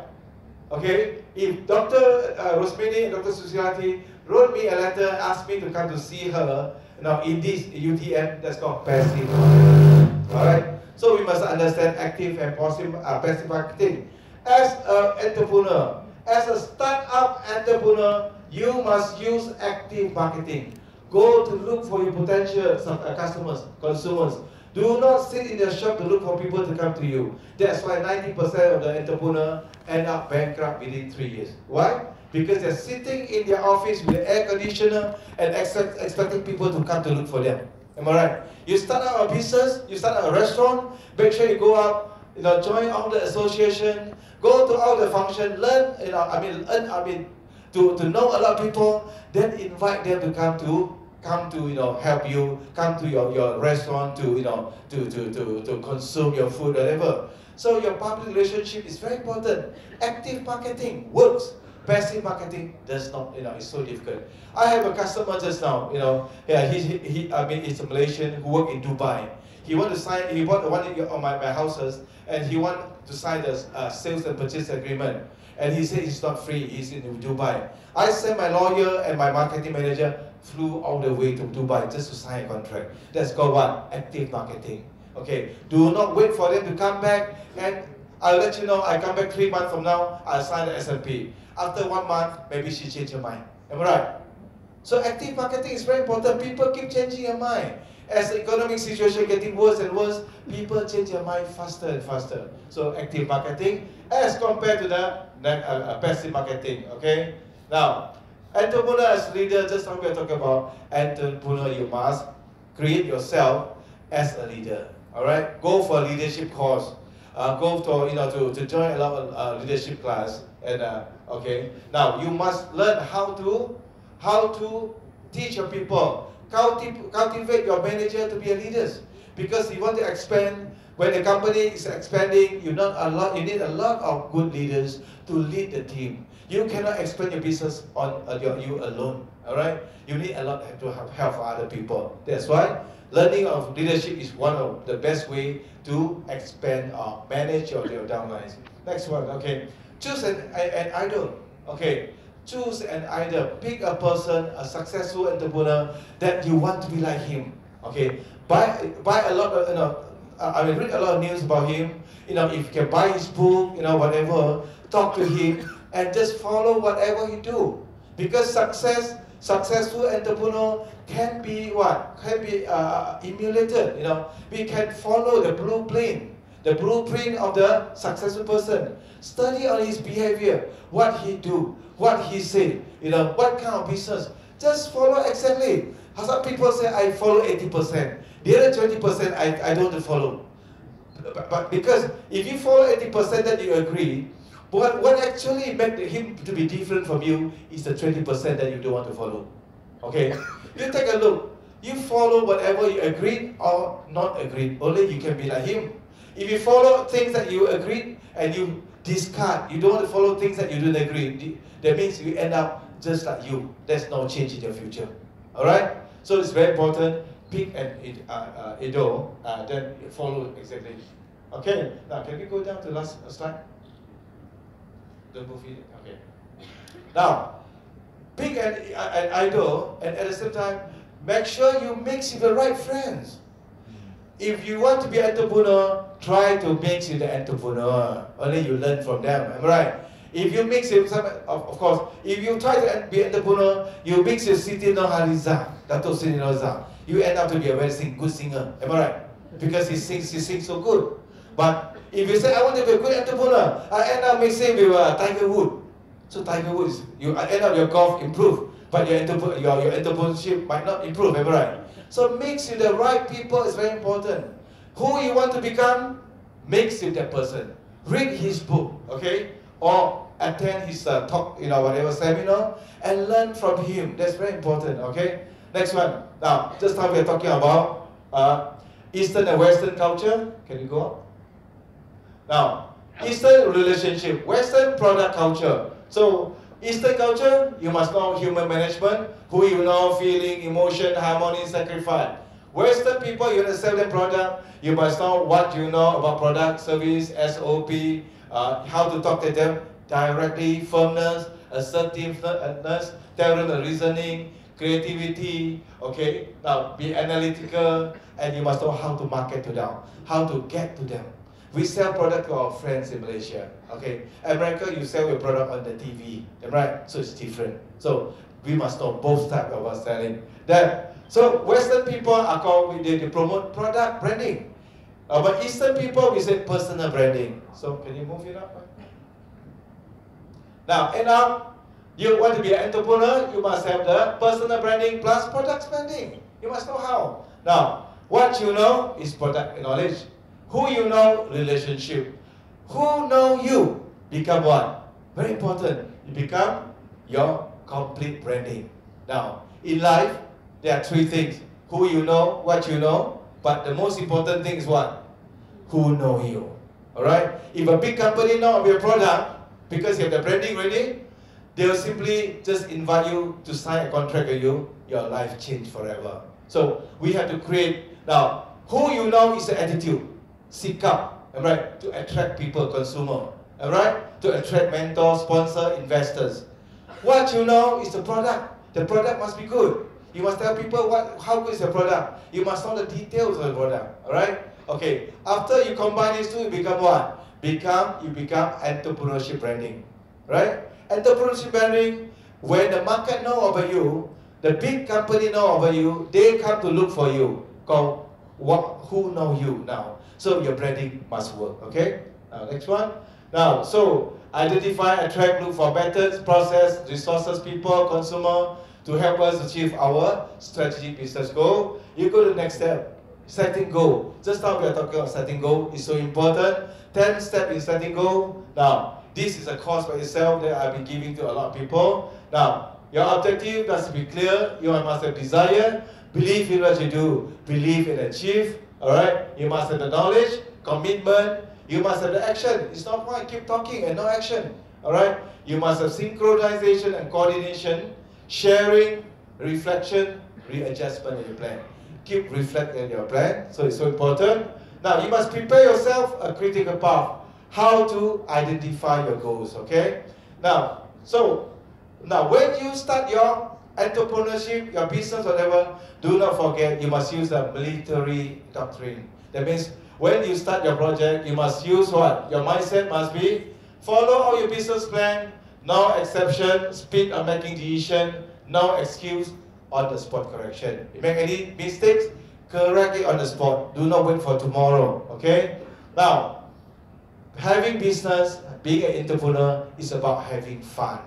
Okay? If Dr. Rosmini and Dr. Susilawati wrote me a letter, asked me to come to see her, now in this UTM, that's called passive marketing. Alright? So we must understand active and passive marketing. As an entrepreneur, as a startup entrepreneur, you must use active marketing. Go to look for your potential customers, consumers. Do not sit in your shop to look for people to come to you. That's why 90% of the entrepreneurs end up bankrupt within 3 years. Why? Because they're sitting in their office with the air conditioner and expecting people to come to look for them. Am I right? You start out a business, you start out a restaurant, make sure you go out, join all the association, go to all the function, learn, to know a lot of people, then invite them to come to help you, come to your restaurant to consume your food, whatever. So your public relationship is very important. Active marketing works. Passive marketing does not, it's so difficult. I have a customer just now, he's a Malaysian who works in Dubai. He bought one of my houses, and he want to sign the sales and purchase agreement. And he said he's not free, he's in Dubai. I sent my lawyer and my marketing manager flew all the way to Dubai just to sign a contract. That's called what? Active marketing. Okay, do not wait for them to come back, and I'll let you know, I come back 3 months from now, I'll sign the S&P. After 1 month, maybe she changed her mind. Am I right? So active marketing is very important. People keep changing their mind. As the economic situation getting worse and worse, people change their mind faster and faster. So active marketing as compared to the passive marketing. Okay? Now, entrepreneur as leader, just like we are talking about, entrepreneur, you must create yourself as a leader. Alright? Go for a leadership course. Go to join a lot of leadership class. And okay, now you must learn how to teach your people, cultivate your manager to be a leader, because you want to expand. When the company is expanding, you need a lot of good leaders to lead the team. You cannot expand your business on you alone. All right, you need a lot to have help for other people. That's why learning of leadership is one of the best way to expand or manage your downlines. Next one, okay. Choose an idol. Okay, choose an idol. Pick a person, a successful entrepreneur that you want to be like him. Okay, buy a lot of read a lot of news about him. If you can buy his book, whatever, talk to him and just follow whatever he do. Because successful entrepreneur can be what? Can be emulated. We can follow the blueprint of the successful person. Study on his behavior, what he do, what he say, what kind of business. Just follow exactly. Some people say, I follow 80%. The other 20% I don't follow. But because if you follow 80%, then you agree. But what actually made him to be different from you is the 20% that you don't want to follow. Okay? You take a look. You follow whatever you agreed or not agreed. Only you can be like him. If you follow things that you agreed and you discard, you don't want to follow things that you don't agree, that means you end up just like you. There's no change in your future. Alright? So it's very important. Pick an idol, then follow exactly. Okay, now can we go down to the last slide? Don't move it. Okay. Now, pick an idol, and at the same time, make sure you mix with the right friends. If you want to be an entrepreneur, try to mix with the entrepreneur. Only you learn from them. Am I right? If you mix with some, of course, if you try to be an entrepreneur, you mix with Siti Nurhaliza, Dato Siti Nurhaliza, you end up to be a very good singer. Am I right? Because he sings so good. But if you say, I want to be a good entrepreneur, I end up mixing with Tiger Woods. So Tiger Woods, you end up your golf improve, but your entrepreneurship might not improve. Am I right? So mix with the right people is very important. Who you want to become, mix with that person. Read his book, okay? Or attend his talk, whatever seminar, and learn from him. That's very important, okay? Next one. Now, just now we are talking about Eastern and Western culture. Can you go on? Now, Eastern relationship, Western product culture. So, Eastern culture, you must know human management, who you know, feeling, emotion, harmony, sacrifice. Western people, you want to sell them product, you must know what you know about product, service, SOP, how to talk to them directly, firmness, assertiveness, tell them the reasoning, creativity, okay? Now, be analytical, and you must know how to market to them, how to get to them. We sell product to our friends in Malaysia, okay? America, you sell your product on the TV, right? So it's different. So we must know both types of selling. So Western people are called, they promote product branding. But Eastern people, we say personal branding. So can you move it up? Now, you want to be an entrepreneur, you must have the personal branding plus product branding. You must know how. Now, what you know is product knowledge. Who you know, relationship. Who know you, become what? Very important. You become your complete branding. Now, in life, there are three things. Who you know, what you know, but the most important thing is what? Who know you. Alright? If a big company know of your product, because you have the branding ready, they'll simply just invite you to sign a contract with you, your life change forever. So, we have to create, now, who you know is the attitude. Seek up, right, to attract people, consumer, right, to attract mentors, sponsor, investors. What you know is the product. The product must be good. You must tell people how good is the product. You must know the details of the product, all right? Okay, after you combine these two, you become what? You become entrepreneurship branding, right? Entrepreneurship branding, when the market know about you, the big company know about you, they come to look for you, called who know you now. So your branding must work, okay? Now, next one. Now, so identify, attract, look for methods, process, resources, people, consumer to help us achieve our strategic business goal. You go to the next step, setting goal. Just now we are talking about setting goal. It's so important. 10 steps in setting goal. Now, this is a course by itself that I've been giving to a lot of people. Now, your objective must be clear. You must have desire. Believe in what you do. Believe and achieve. Alright, you must have the knowledge, commitment, you must have the action. It's not point keep talking and no action. Alright, you must have synchronization and coordination, sharing, reflection, readjustment of your plan. Keep reflecting your plan, so it's so important. Now, you must prepare yourself a critical path, how to identify your goals, okay? Now, when you start your entrepreneurship, your business, whatever, do not forget you must use the military doctrine. That means when you start your project, you must use what? Your mindset must be follow all your business plan, no exception, speed on making decision, no excuse, on the spot correction. You make any mistakes, correct it on the spot. Do not wait for tomorrow. Okay? Now, having business, being an entrepreneur is about having fun.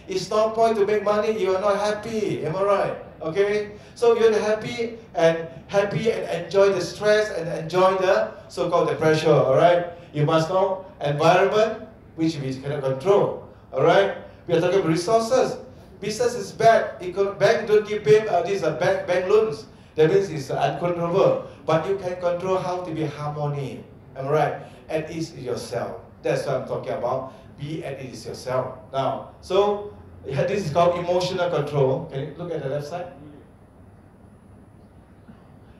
It's not point to make money, you are not happy. Am I right? Okay? So you're happy and enjoy the stress and enjoy the so-called the pressure. Alright? You must know environment which we cannot control. Alright? We are talking about resources. Business is bad. Bank don't give these are bank loans. That means it's uncontrollable. But you can control how to be harmony. Am I right? At ease is yourself. That's what I'm talking about. Be at ease yourself. Now, so this is called emotional control. Can you look at the left side?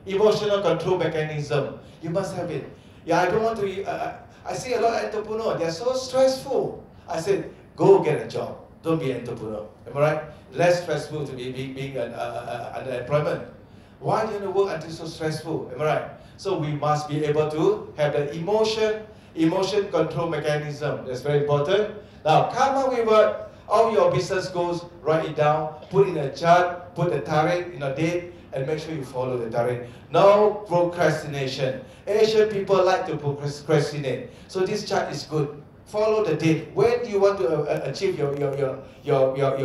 Emotional control mechanism. You must have it. Yeah, I don't want to. I see a lot of entrepreneurs. They're so stressful. I said, go get a job. Don't be an entrepreneur. Am I right? Less stressful to be being under employment. Why do you want to work until so stressful? Am I right? So we must be able to have the emotion control mechanism. That's very important. Now, come up with all your business goals, write it down, put in a chart, put the target in a date, and make sure you follow the target. No procrastination. Asian people like to procrastinate. So this chart is good. Follow the date. When do you want to achieve your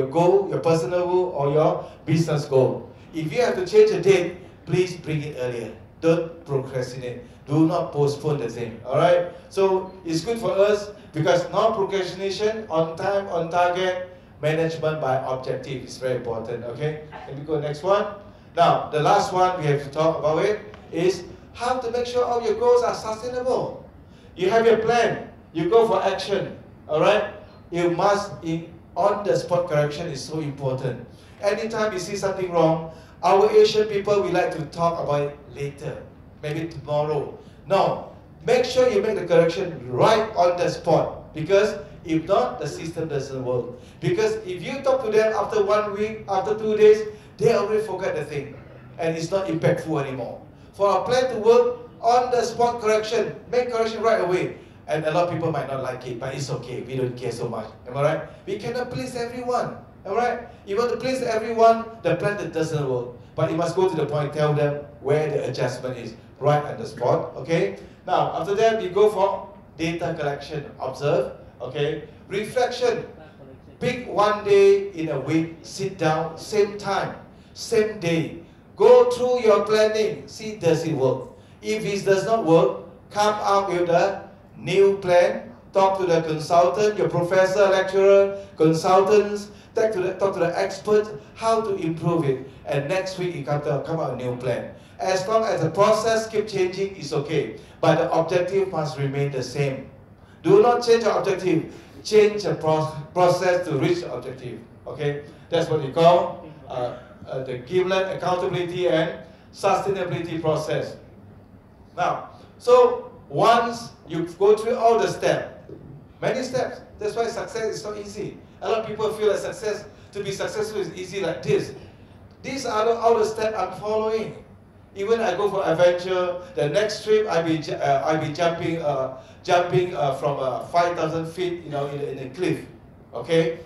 goal, your personal goal, or your business goal? If you have to change the date, please bring it earlier. Don't procrastinate. Do not postpone the thing. All right? So it's good for us because non-procrastination, on time, on target, management by objective is very important. Okay? Let me go next one. Now, the last one we have to talk about it is how to make sure all your goals are sustainable. You have your plan. You go for action. All right? You must, on-the-spot correction is so important. Anytime you see something wrong, our Asian people, we like to talk about it later, maybe tomorrow. No, make sure you make the correction right on the spot, because if not, the system doesn't work. Because if you talk to them after 1 week, after 2 days, they already forget the thing, and it's not impactful anymore. For our plan to work, on the spot correction, make correction right away. And a lot of people might not like it, but it's okay, we don't care so much. Am I right? We cannot please everyone. Alright? You want to please everyone, the plan that doesn't work. But you must go to the point, tell them where the adjustment is, right on the spot. Okay? Now, after that, we go for data collection. Observe. Okay? Reflection. Pick 1 day in a week, sit down, same time, same day. Go through your planning. See, does it work? If it does not work, come up with a new plan. Talk to the consultant, your professor, lecturer, consultants. Talk to the experts how to improve it, and next week you come out a new plan. As long as the process keeps changing, it's okay, but the objective must remain the same. Do not change the objective. Change the process to reach the objective. Okay, that's what we call the Gimlet accountability and sustainability process. Now, so once you go through all the steps, many steps. That's why success is so easy. A lot of people feel that to be successful is easy like this. These are all the steps I'm following. Even I go for adventure, the next trip I be jumping from 5,000 feet, in a cliff. Okay,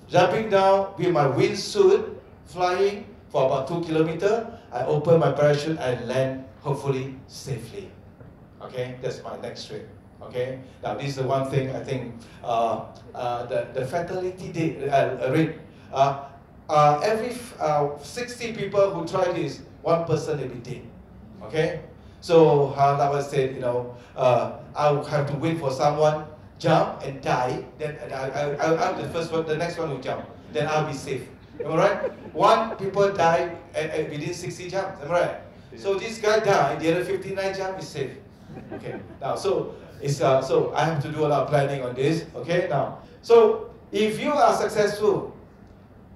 jumping down with my wingsuit, flying for about 2 kilometers. I open my parachute and land, hopefully safely. Okay, that's my next trip. Okay, now this is the one thing I think the fatality rate. Every 60 people who try this, 1 person will be dead. Okay, so like I said, I'll have to wait for someone jump and die. Then I'm the first one. The next one will jump. Then I'll be safe. Am I right? 1 people die within 60 jumps. Am I right? So this guy died. The other 59 jump is safe. Okay, now so I have to do a lot of planning on this. Okay, now so if you are successful,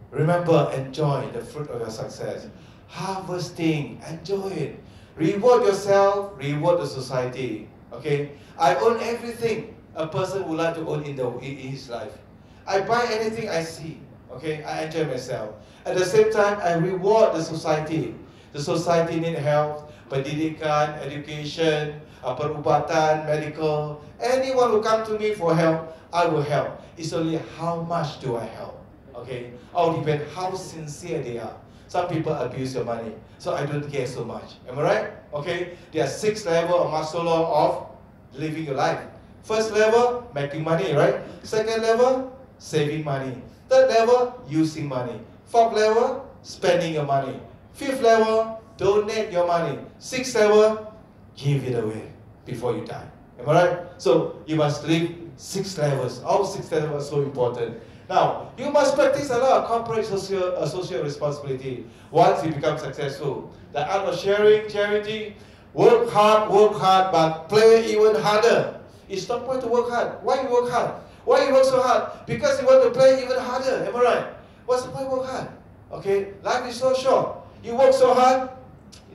remember, enjoy the fruit of your success. Harvesting, enjoy it. Reward yourself, reward the society. Okay, I own everything a person would like to own in his life. I buy anything I see. Okay, I enjoy myself. At the same time, I reward the society. The society need help, pendidikan, education, perubatan, medical. Anyone who come to me for help, I will help. It's only how much do I help. Okay, all depends how sincere they are. Some people abuse your money, so I don't care so much. Am I right? Okay, there are 6 levels of Maslow of living your life. First level, making money, right? Second level, saving money. Third level, using money. Fourth level, spending your money. Fifth level, donate your money. Sixth level, give it away before you die. Am I right? So you must live 6 levels. All 6 levels are so important. Now, you must practice a lot of corporate social responsibility once you become successful. The art of sharing, charity, work hard, but play even harder. It's not point to work hard. Why you work hard? Why you work so hard? Because you want to play even harder. Am I right? What's the point work hard? Okay, life is so short. You work so hard,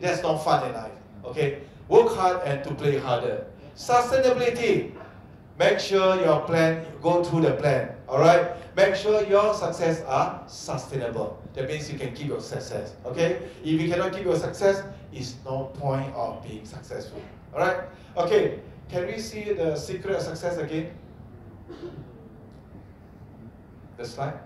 that's not fun in life. Okay, work hard and to play harder. Sustainability. Make sure your plan, go through the plan. All right. Make sure your success are sustainable. That means you can keep your success. Okay. If you cannot keep your success, it's no point of being successful. All right. Okay. Can we see the secret of success again? The slide.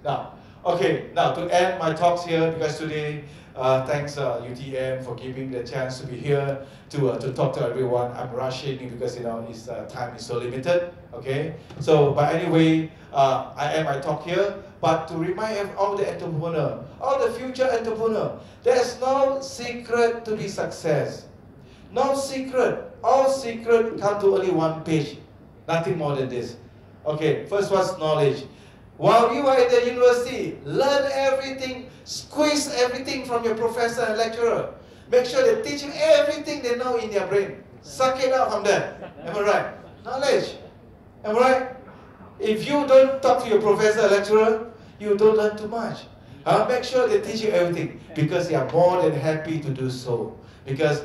Now, okay. Now to end my talks here, because today, thanks UTM for giving the chance to be here to talk to everyone. I'm rushing because it's, time is so limited. Okay. So, but anyway, I end my talk here. But to remind all the entrepreneur, all the future entrepreneur, there's no secret to be success. No secret. All secret come to only one page. Nothing more than this. Okay, first one's knowledge. While you are at the university, learn everything, squeeze everything from your professor and lecturer. Make sure they teach you everything they know in their brain. Suck it out from them. Am I right? Knowledge. Am I right? If you don't talk to your professor or lecturer, you don't learn too much. Make sure they teach you everything because they are more than happy to do so. Because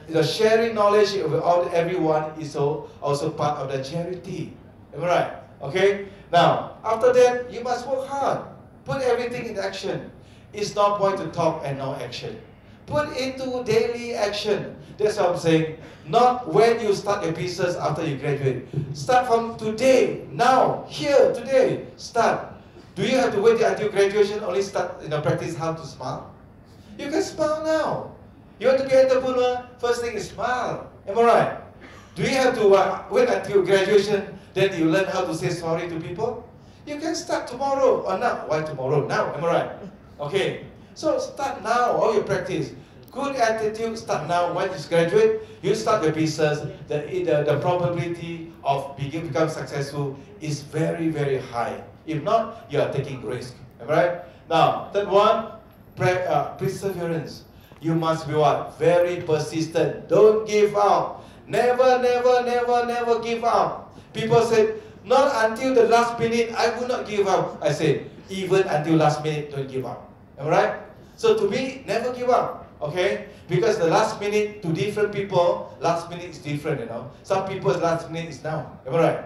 the sharing knowledge with everyone is also part of the charity. Am I right? Okay? Now, after that, you must work hard. Put everything in action. It's not point to talk and no action. Put into daily action. That's what I'm saying. Not when you start your business after you graduate. Start from today, now, here, today. Start. Do you have to wait until graduation only start practice how to smile? You can smile now. You want to be an entrepreneur, first thing is smile. Am I right? Do you have to wait until graduation, then you learn how to say sorry to people? You can start tomorrow or now. Why tomorrow? Now, am I right? Okay. So start now, all your practice. Good attitude, start now. Once you graduate, you start your business. The probability of become successful is very, very high. If not, you are taking risk. Am I right? Now, third one, perseverance. You must be what? Very persistent. Don't give up. Never, never, never, never give up. People say, not until the last minute, I will not give up. I say, even until last minute, don't give up. Am I right? So to me, never give up. Okay? Because the last minute to different people, last minute is different, Some people's last minute is now. Am I right?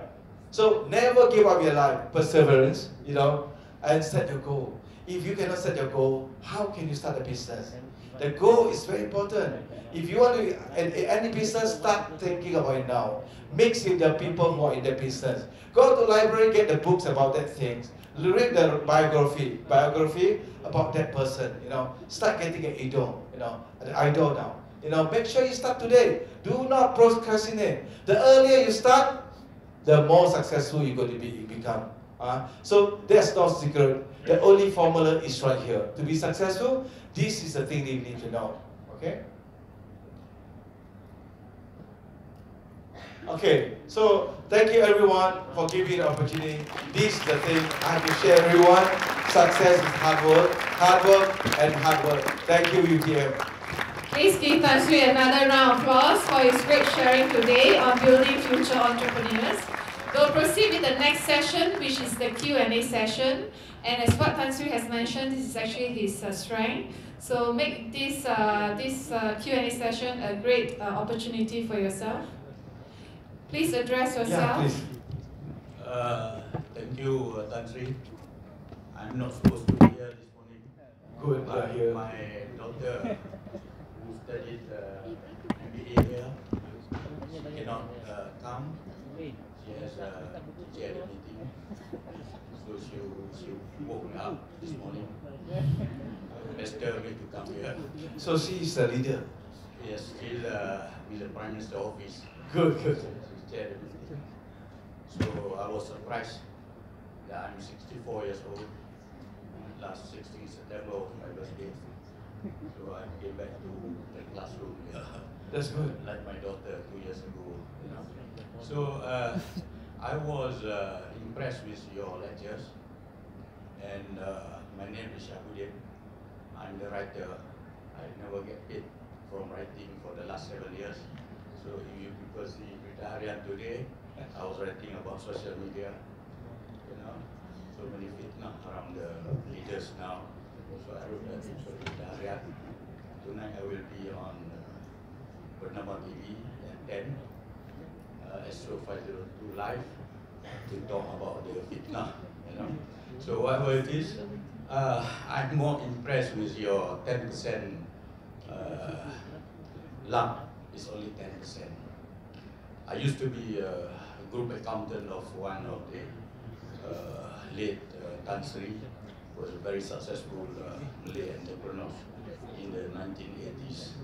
So never give up your life. Perseverance, and set your goal. If you cannot set your goal, how can you start a business? The goal is very important. If you want to any business, start thinking about it now. Mix with the people who are in the business. Go to the library, get the books about that things. Read the biography about that person. Start getting an idol. An idol now. Make sure you start today. Do not procrastinate. The earlier you start, the more successful you're going to become. So there's no secret. The only formula is right here. To be successful, this is the thing that you need to know. Okay? Okay, so thank you everyone for giving me the opportunity. This is the thing I have to share everyone. Success is hard work and hard work. Thank you, UTM. Please give Tan Sri another round of applause for his great sharing today on building future entrepreneurs. We'll proceed with the next session, which is the Q&A session. And as what Tan Sri has mentioned, this is actually his strength. So make this Q&A session a great opportunity for yourself. Please address yourself. Yeah, please. Thank you, Tan Sri. I'm not supposed to be here this morning. Good, but my daughter, who studied MBA here, she cannot come. She has a teacher at the meeting, so she woke me up this morning. Asked me to come here. So she is a leader. Yes, she's with the Prime Minister's office. Good. She's chair at the meeting. So I was surprised that I'm 64 years old. Last 16 September was my birthday. So I came back to the classroom. That's good. Like my daughter 2 years ago. So I was impressed with your lectures, and my name is Syabuddin. I'm the writer. I never get paid from writing for the last 7 years. So if you people see Berita Harian today, I was writing about social media, you know, so many fitnah around the leaders now. So I wrote that for Berita Harian. Tonight I will be on Bernama TV at 10, Astro 502 Live, to talk about the fitnah, you know. So whatever it is, I'm more impressed with your 10% luck. It's only 10%. I used to be a group accountant of one of the late Tan Sri, was a very successful Malay entrepreneur in the 1980s.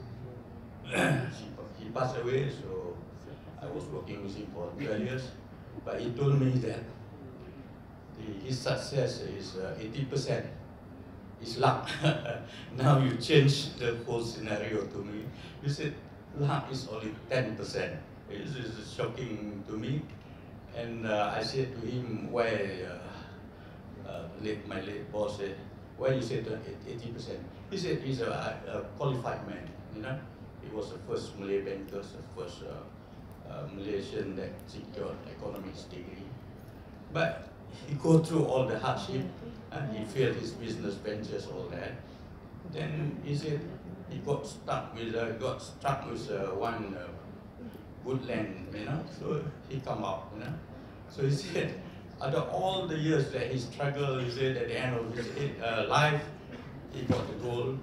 He passed away, so I was working with him for 12 years. But he told me that his success is 80%. It's luck. Now you change the whole scenario to me. You said luck is only 10%. It is shocking to me. And I said to him, why, my late boss said, why you said 80%? He said he's a qualified man, you know. He was the first Malay banker, the first Malaysian that secured economics degree. But he go through all the hardship, and he failed his business ventures, all that. Then he said he got stuck with one good land, you know. So he come out, you know. So he said, after all the years that he struggled, he said at the end of his life, he got the goal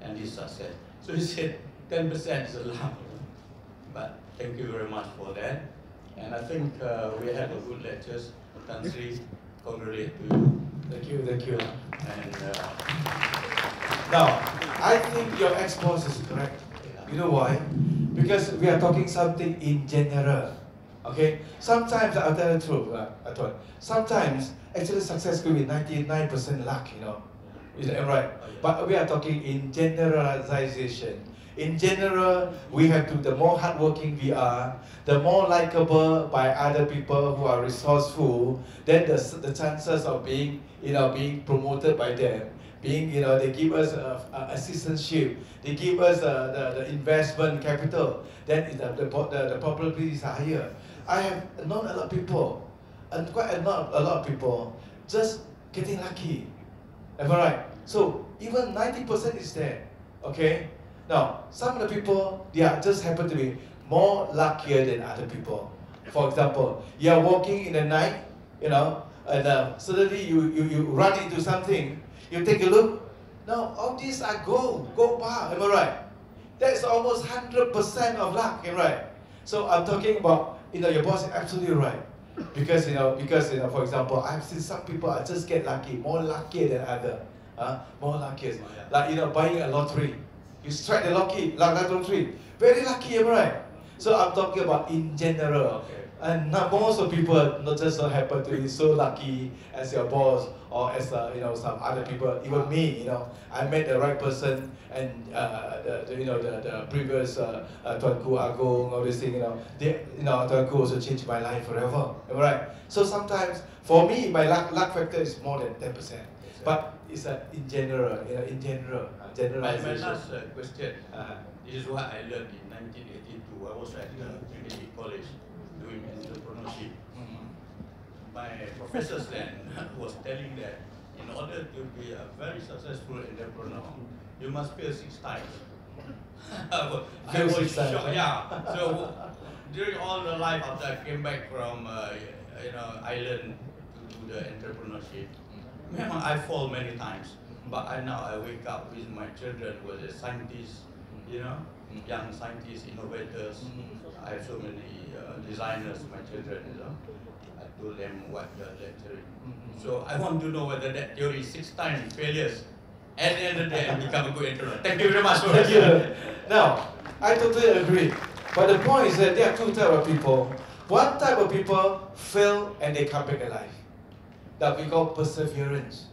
and his success. So he said 10% is a lot, but thank you very much for that. And I think we had a good lectures. Tan Sri, congratulate to you. Thank you, thank you. And now, I think your expose is correct. You know why? Because we are talking something in general. Okay? Sometimes, I'll tell the truth, sometimes actually success could be 99% luck, you know. Is that right? But we are talking in generalization. In general, we have to, the more hardworking we are, the more likable by other people who are resourceful, then the chances of being, being promoted by them, being, they give us assistantship, they give us the investment capital, then the probability is higher. I have known a lot of people, and quite a lot of people, just getting lucky. Am I right? So even 90% is there. Okay? Now, some of the people, they are just happen to be more luckier than other people. For example, you are walking in the night, and suddenly you run into something. You take a look. Now, all these are gold bar. Am I right? That's almost 100% of luck. Am I right? So I'm talking about, your boss is absolutely right. Because for example, I've seen some people are just get lucky, more luckier than other. More luckier. Like, buying a lottery. You strike the lottery. Very lucky, am I right? So I'm talking about in general. Okay. And not most of people not just don't happen to be so lucky as your boss or as some other people. Even me, I met the right person, and the previous Tuanku Agong, all this thing, Tuanku also changed my life forever. Am I right? So sometimes for me, my luck factor is more than 10%. But it's in general, my last question. This is what I learned in 1982. I was at Trinity College doing entrepreneurship. My professors then was telling that in order to be a very successful entrepreneur, you must fail 6 times. I was shocked. Yeah. So during all the life after I came back from island to do the entrepreneurship, I fall many times. But now I wake up with my children who are scientists, young scientists, innovators. I have so many designers, my children, I told them what they're lecturing. So I want to know whether that theory is 6 times failures. At the end of the day, I become a good entrepreneur. Thank you very much for that. Now, I totally agree. But the point is that there are 2 types of people. One type of people fail and they come back alive. That we call perseverance.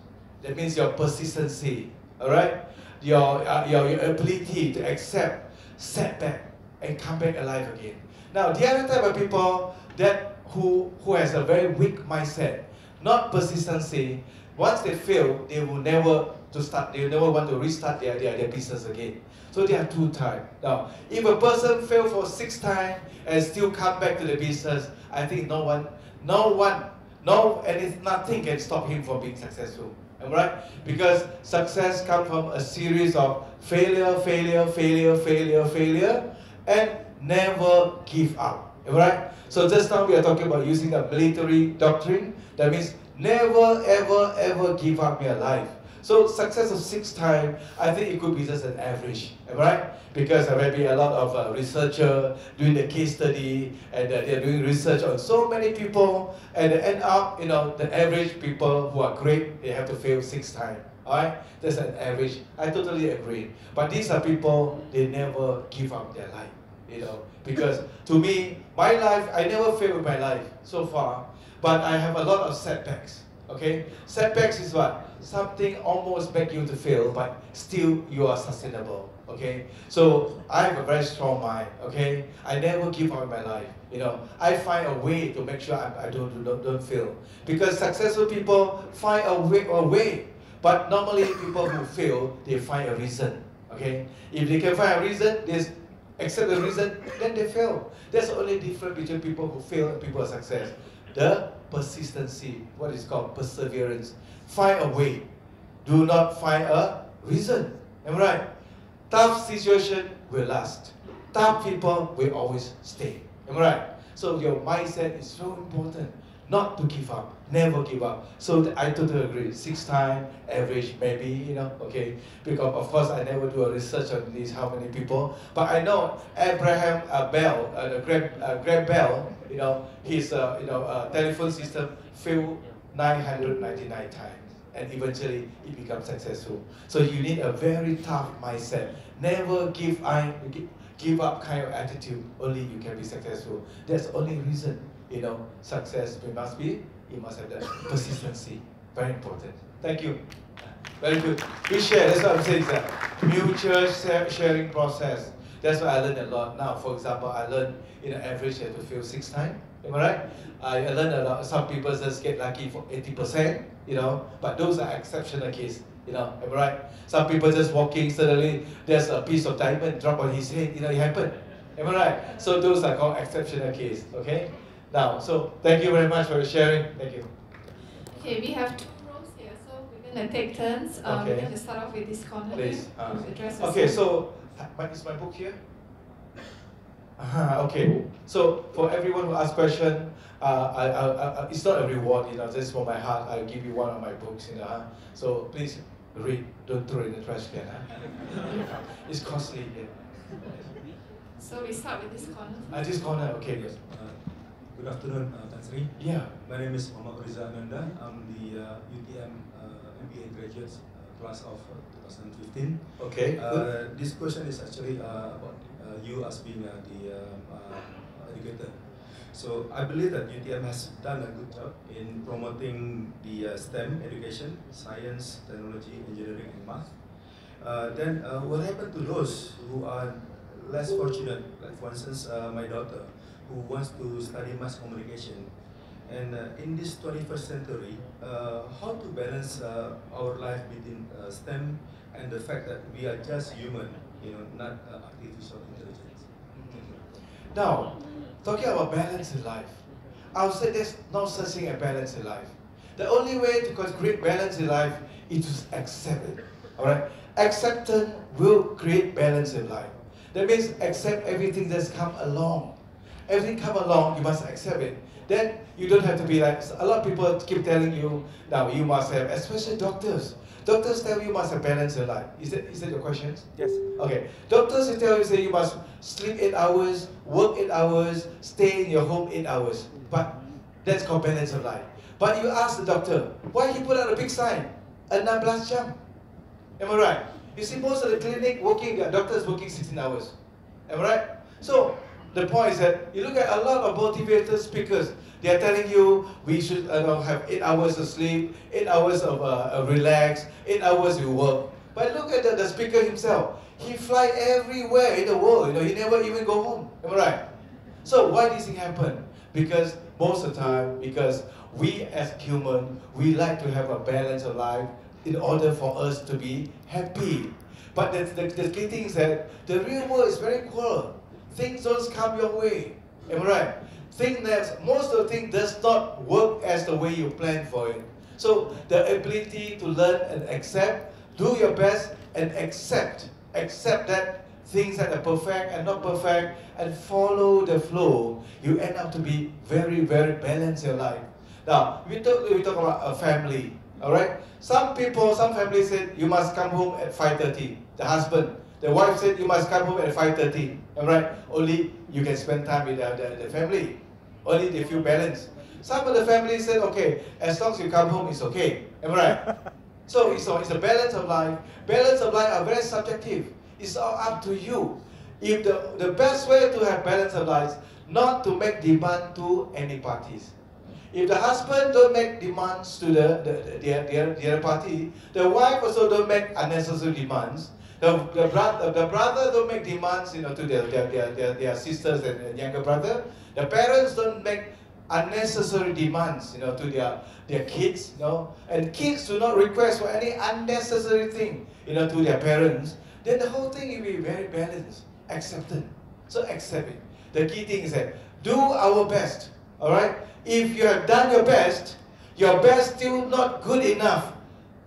That means your persistency, all right? Your ability to accept setback and come back alive again. Now, the other type of people that who has a very weak mindset, not persistency. Once they fail, they will never want to restart their business again. So there are two types. Now, if a person fail for 6 times and still come back to the business, I think nothing can stop him from being successful. Am I right? Because success comes from a series of failure, and never give up. Am I right? So just now we are talking about using a military doctrine. That means never, ever give up your life. So success of 6 times, I think it could be just an average, right? Because there may be a lot of researchers doing the case study, and they're doing research on so many people, and they end up, the average people who are great, they have to fail 6 times. Alright? That's an average. I totally agree. But these are people, they never give up their life. Because to me, my life, I never failed in my life so far, but I have a lot of setbacks. Okay? Setbacks is what? Something almost make you to fail, but still you are sustainable. Okay? So I have a very strong mind. Okay? I never give up in my life. I find a way to make sure I don't fail. Because successful people find a way. But normally people who fail, they find a reason. Okay? If they can find a reason, they accept the reason, then they fail. That's the only difference between people who fail and people who are success. The persistency, what is called perseverance. Find a way. Do not find a reason. Am I right? Tough situation will last. Tough people will always stay. Am I right? So your mindset is so important. Not to give up. Never give up. So I totally agree. 6 times, average maybe, okay. Because of course I never do a research on this, how many people. But I know Abraham Bell, Graham Bell, his telephone system failed 999 times. And eventually it becomes successful. So you need a very tough mindset. Never give up kind of attitude. Only you can be successful. That's the only reason. Success you must have that persistency. Very important. Thank you. Very good. We share, that's what I'm saying, sir. Mutual sharing process. That's why I learned a lot. Now, for example, I learned average you have to fail 6 times. Am I right? I learned a lot. Some people just get lucky for 80%, but those are exceptional cases. Am I right? Some people just walking, suddenly there's a piece of diamond drop on his head, it happened. Am I right? So those are called exceptional cases, okay? Now, so thank you very much for sharing. Thank you. Okay, we have 2 rows here, so we're going to take turns. We're going to start off with this corner. Please. Here. Okay, so is my book here? Okay. So for everyone who asks question, it's not a reward, just for my heart. I'll give you one of my books, So please read. Don't throw it in the trash can. It's costly. Yeah. So we start with this corner. This corner, okay. Yes. Good afternoon, Tan Sri. Yeah. My name is Muhammad Riza Ananda. I'm the UTM MBA graduate class of 2015. Okay. This question is actually about you as being the educator. So I believe that UTM has done a good job in promoting the STEM education, science, technology, engineering, and math. Then what happened to those who are less fortunate, like for instance my daughter, who wants to study mass communication? And in this 21st century, how to balance our life between STEM and the fact that we are just human, not artificial intelligence. Now, talking about balance in life, I would say there's no such thing as balance in life. The only way to create balance in life is to accept it. Alright? Acceptance will create balance in life. That means accept everything that's come along. Everything come along, you must accept it. Then you don't have to be like, a lot of people keep telling you, now you must have, especially doctors. Doctors tell you must have balance in life. Is that your question? Yes. Okay. Doctors will tell you, say you must sleep 8 hours, work 8 hours, stay in your home 8 hours. But that's called balance of life. But you ask the doctor, why he put out a big sign? 16 jam. Am I right? You see most of the clinic doctors working 16 hours. Am I right? So, the point is that you look at a lot of motivated speakers, they are telling you we should have 8 hours of sleep, 8 hours of relax, 8 hours you work. But look at the speaker himself. He fly everywhere in the world. He never even go home. Am I right? So why does it happen? Because most of the time, because we as human, we like to have a balance of life in order for us to be happy. But the key thing is that the real world is very cruel. Things don't come your way. Am I right? Most of the things does not work as the way you plan for it. So the ability to learn and accept, do your best and accept that things that are perfect and not perfect, and follow the flow, you end up to be very, very balanced in your life. Now, we talk about a family, all right? Some families said you must come home at 5:30. The husband, the wife said you must come home at 5:30. All right? Only you can spend time with the family. Only they feel balanced. Some of the families said, okay, as long as you come home, it's okay. Am I right? So it's a balance of life. Balance of life are very subjective. It's all up to you. If the best way to have balance of life, not to make demand to any parties. If the husband don't make demands to the other party, the wife also don't make unnecessary demands. The brother don't make demands, to their sisters and younger brother. The parents don't make unnecessary demands, to their kids, and kids do not request for any unnecessary thing, to their parents. Then the whole thing will be very balanced, accepted. So accept it. The key thing is that do our best. All right. If you have done your best still not good enough,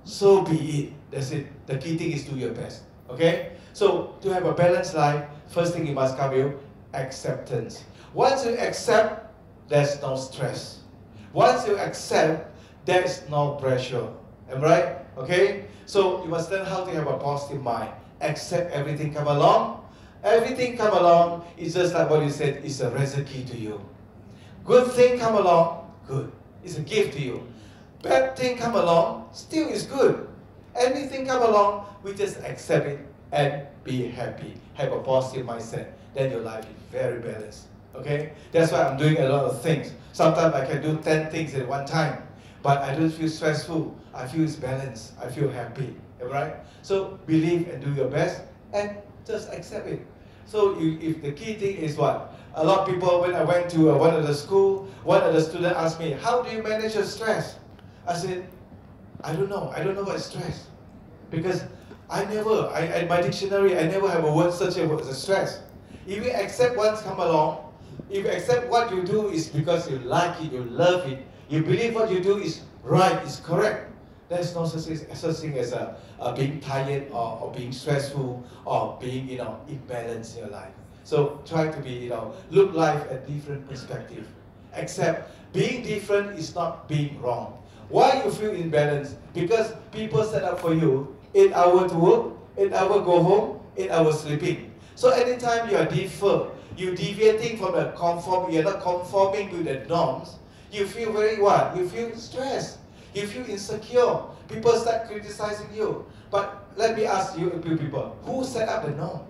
so be it. That's it. The key thing is do your best. Okay? So to have a balanced life, first thing you must come with acceptance. Once you accept, there's no stress. Once you accept, there's no pressure. Am I right? Okay? So you must learn how to have a positive mind. Accept everything come along. Everything come along is just like what you said, it's a recipe to you. Good thing come along, good. It's a gift to you. Bad thing come along, still is good. Anything come along, we just accept it and be happy. Have a positive mindset. Then your life is very balanced. Okay? That's why I'm doing a lot of things. Sometimes I can do 10 things at one time. But I don't feel stressful. I feel it's balanced. I feel happy. Alright? So believe and do your best and just accept it. So if the key thing is what? A lot of people, when I went to one of the school, one of the students asked me, how do you manage your stress? I said, I don't know. I don't know what is stress. Because in my dictionary, I never have a word such as stress. If you accept what's come along, if you accept what you do is because you like it, you love it, you believe what you do is right, is correct, there's no such thing as being tired or being stressful or being imbalanced in your life. So try to be look life at different perspective. Except being different is not being wrong. Why you feel imbalanced? Because people set up for you 8 hours to work, 8 hours go home, 8 hours sleeping. So anytime you are different, you're deviating from the conform, you're not conforming to the norms, you feel very what? You feel stressed. You feel insecure. People start criticizing you. But let me ask you people, who set up the norm?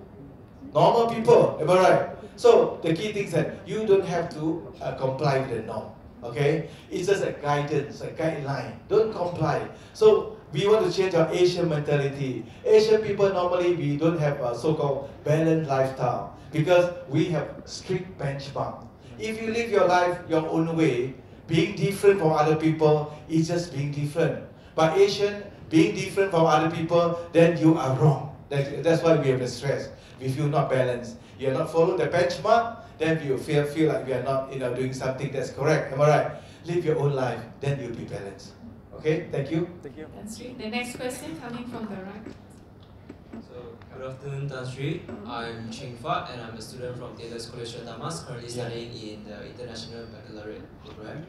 Normal people, am I right? So the key thing is that you don't have to comply with the norm. Okay? It's just a guidance, a guideline. Don't comply. So we want to change our Asian mentality. Asian people normally we don't have a so-called balanced lifestyle because we have strict benchmark. If you live your life your own way, being different from other people is just being different. But Asian, being different from other people, then you are wrong. That's why we have the stress. We feel not balanced. You're not following the benchmark, then you feel like we are not doing something that's correct. Am I right? Live your own life, then you'll be balanced. Okay, thank you. Thank you. The next question coming from the right. So, good afternoon, Tan Sri. I'm Ching Fat and I'm a student from Taylor's College Tamas, currently studying in the International Baccalaureate program.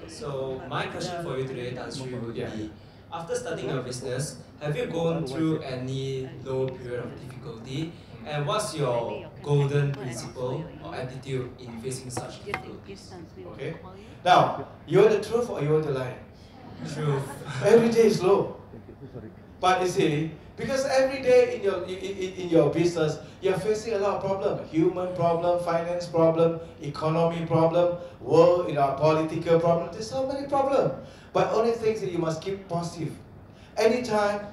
So, my question for you today, Tan Sri, would be, after studying your business, have you gone through any low period of difficulty? And what's your golden principle or attitude in facing such difficulties? Okay. Now, you want the truth or you want the lie? Truth. Every day is low. But you see, because every day in your business, you're facing a lot of problems. Human problem, finance problem, economy problem, world, political problem. There's so many problems. But only thing is that you must keep positive. Anytime,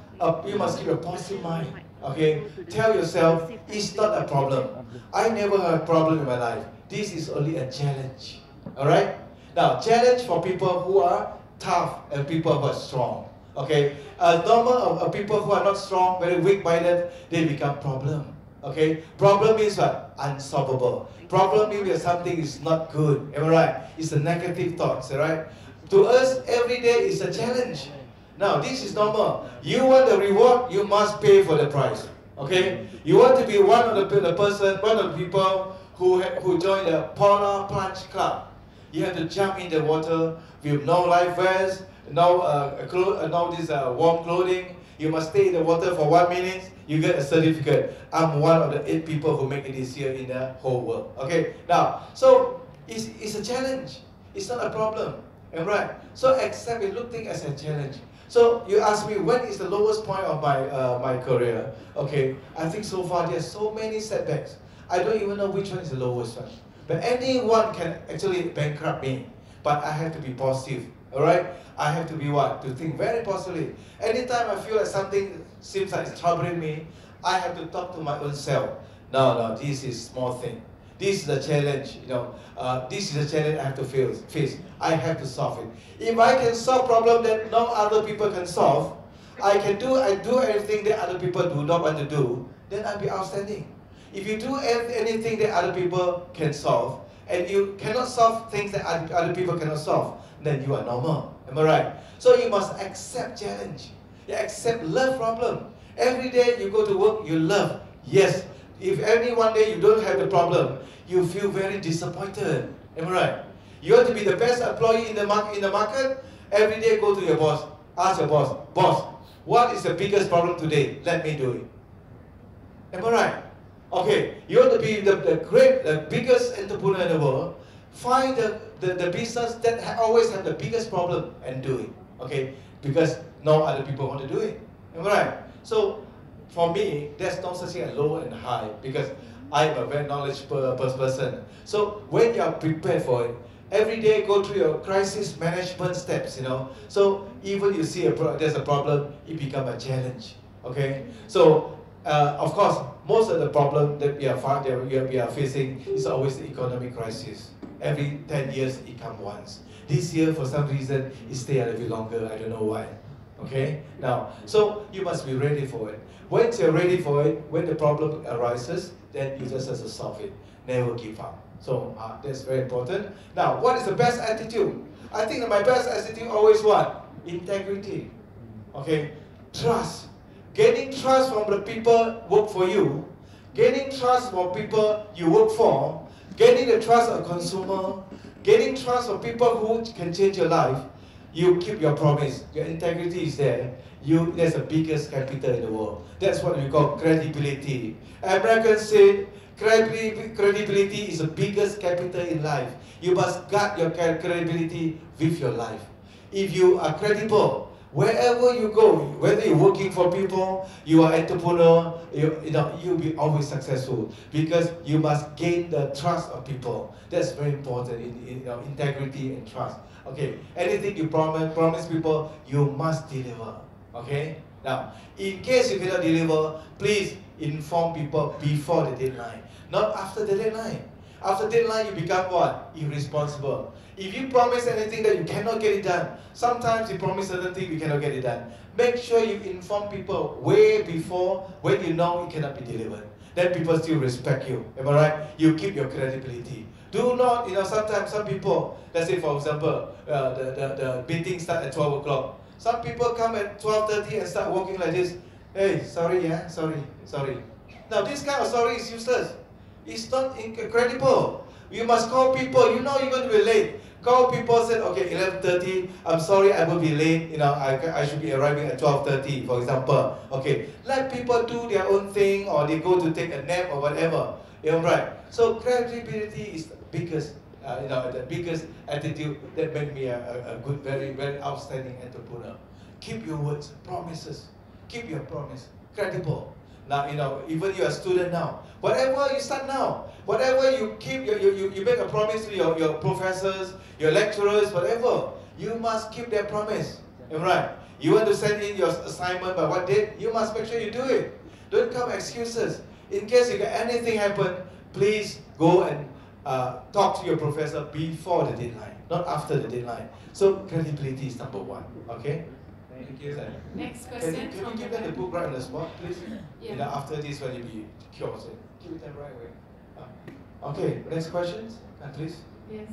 you must keep a positive mind. Okay? Tell yourself, it's not a problem. I never had a problem in my life. This is only a challenge. Alright? Now, challenge for people who are tough and people who are strong. Okay, normal of people who are not strong, very weak-minded, they become problem. Okay, problem means what? Unsolvable. Problem means that something is not good. Am I right? It's a negative thoughts. Right? To us, every day is a challenge. Now, this is normal. You want the reward, you must pay for the price. Okay, you want to be one of the people who join the Polar Plunge Club. You have to jump in the water with no life vests, no warm clothing. You must stay in the water for 1 minute. You get a certificate. I'm one of the 8 people who make it this year in the whole world. Okay, now, so it's a challenge. It's not a problem. Am I right? So accept it, look things as a challenge. So you ask me, when is the lowest point of my career? Okay, I think so far there's so many setbacks. I don't even know which one is the lowest one. But anyone can actually bankrupt me. But I have to be positive. Alright? I have to be what? To think very positively. Anytime I feel like something seems like it's troubling me, I have to talk to my own self. No, this is small thing. This is the challenge, this is the challenge I have to face. I have to solve it. If I can solve problem that no other people can solve, I do everything that other people do not want to do, then I'll be outstanding. If you do anything that other people can solve, and you cannot solve things that other people cannot solve, then you are normal. Am I right? So you must accept challenge. You accept love problem. Every day you go to work, you love. Yes. If any one day you don't have the problem, you feel very disappointed. Am I right? You want to be the best employee in the market? Every day go to your boss. Ask your boss, boss, what is the biggest problem today? Let me do it. Am I right? Okay, you want to be the biggest entrepreneur in the world, find the business that always have the biggest problem and do it. Okay, because no other people want to do it. Am I right? So for me, there's no such thing as low and high because I'm a very knowledgeable person. So when you are prepared for it, every day go through your crisis management steps, So even you see there's a problem, it becomes a challenge. Okay? So of course, most of the problem that we are facing is always the economic crisis. Every 10 years it comes once. This year, for some reason, it stay a little bit longer. I don't know why. Okay? Now, so you must be ready for it. Once you're ready for it, when the problem arises, then you just have to solve it. Never give up. So that's very important. Now, what is the best attitude? I think that my best attitude always what? Integrity. Okay? Trust. Gaining trust from the people who work for you. Gaining trust from people you work for. Gaining the trust of consumer. Gaining trust from people who can change your life. You keep your promise. Your integrity is there. That's the biggest capital in the world. That's what we call credibility. Americans say credibility is the biggest capital in life. You must guard your credibility with your life. If you are credible, wherever you go, whether you're working for people, you are entrepreneur, you'll be always successful because you must gain the trust of people. That's very important in integrity and trust. Okay, anything you promise people, you must deliver. Okay? Now, in case you cannot deliver, please inform people before the deadline, not after the deadline. After deadline, you become what? Irresponsible. If you promise anything that you cannot get it done, sometimes you promise certain things you cannot get it done. Make sure you inform people way before when you know it cannot be delivered. Then people still respect you. Am I right? You keep your credibility. Do not, sometimes some people, let's say for example, the meeting starts at 12 o'clock. Some people come at 12:30 and start walking like this. Hey, sorry, sorry. Now this kind of sorry is useless. It's not incredible. You must call people. You know you're going to be late. Call people, say, okay, 11:30. I'm sorry, I will be late. I should be arriving at 12:30, for example. Okay, let people do their own thing, or they go to take a nap or whatever. Right? So credibility is the biggest, the biggest attitude that made me a good, very, very outstanding entrepreneur. Keep your words, promises. Keep your promise. Credible. Now, even you're a student now, whatever you start now, whatever you keep, you make a promise to your professors, your lecturers, whatever, you must keep that promise. Right? You want to send in your assignment by what date? You must make sure you do it. Don't come excuses. In case you get anything happen, please go and talk to your professor before the deadline, not after the deadline. So credibility is number one. Okay. Thank you. Next question. Can you give them the book right on the spot, please? Yeah. You know, after this, when you be curious, give them right away. Okay. Next questions, please. Yes.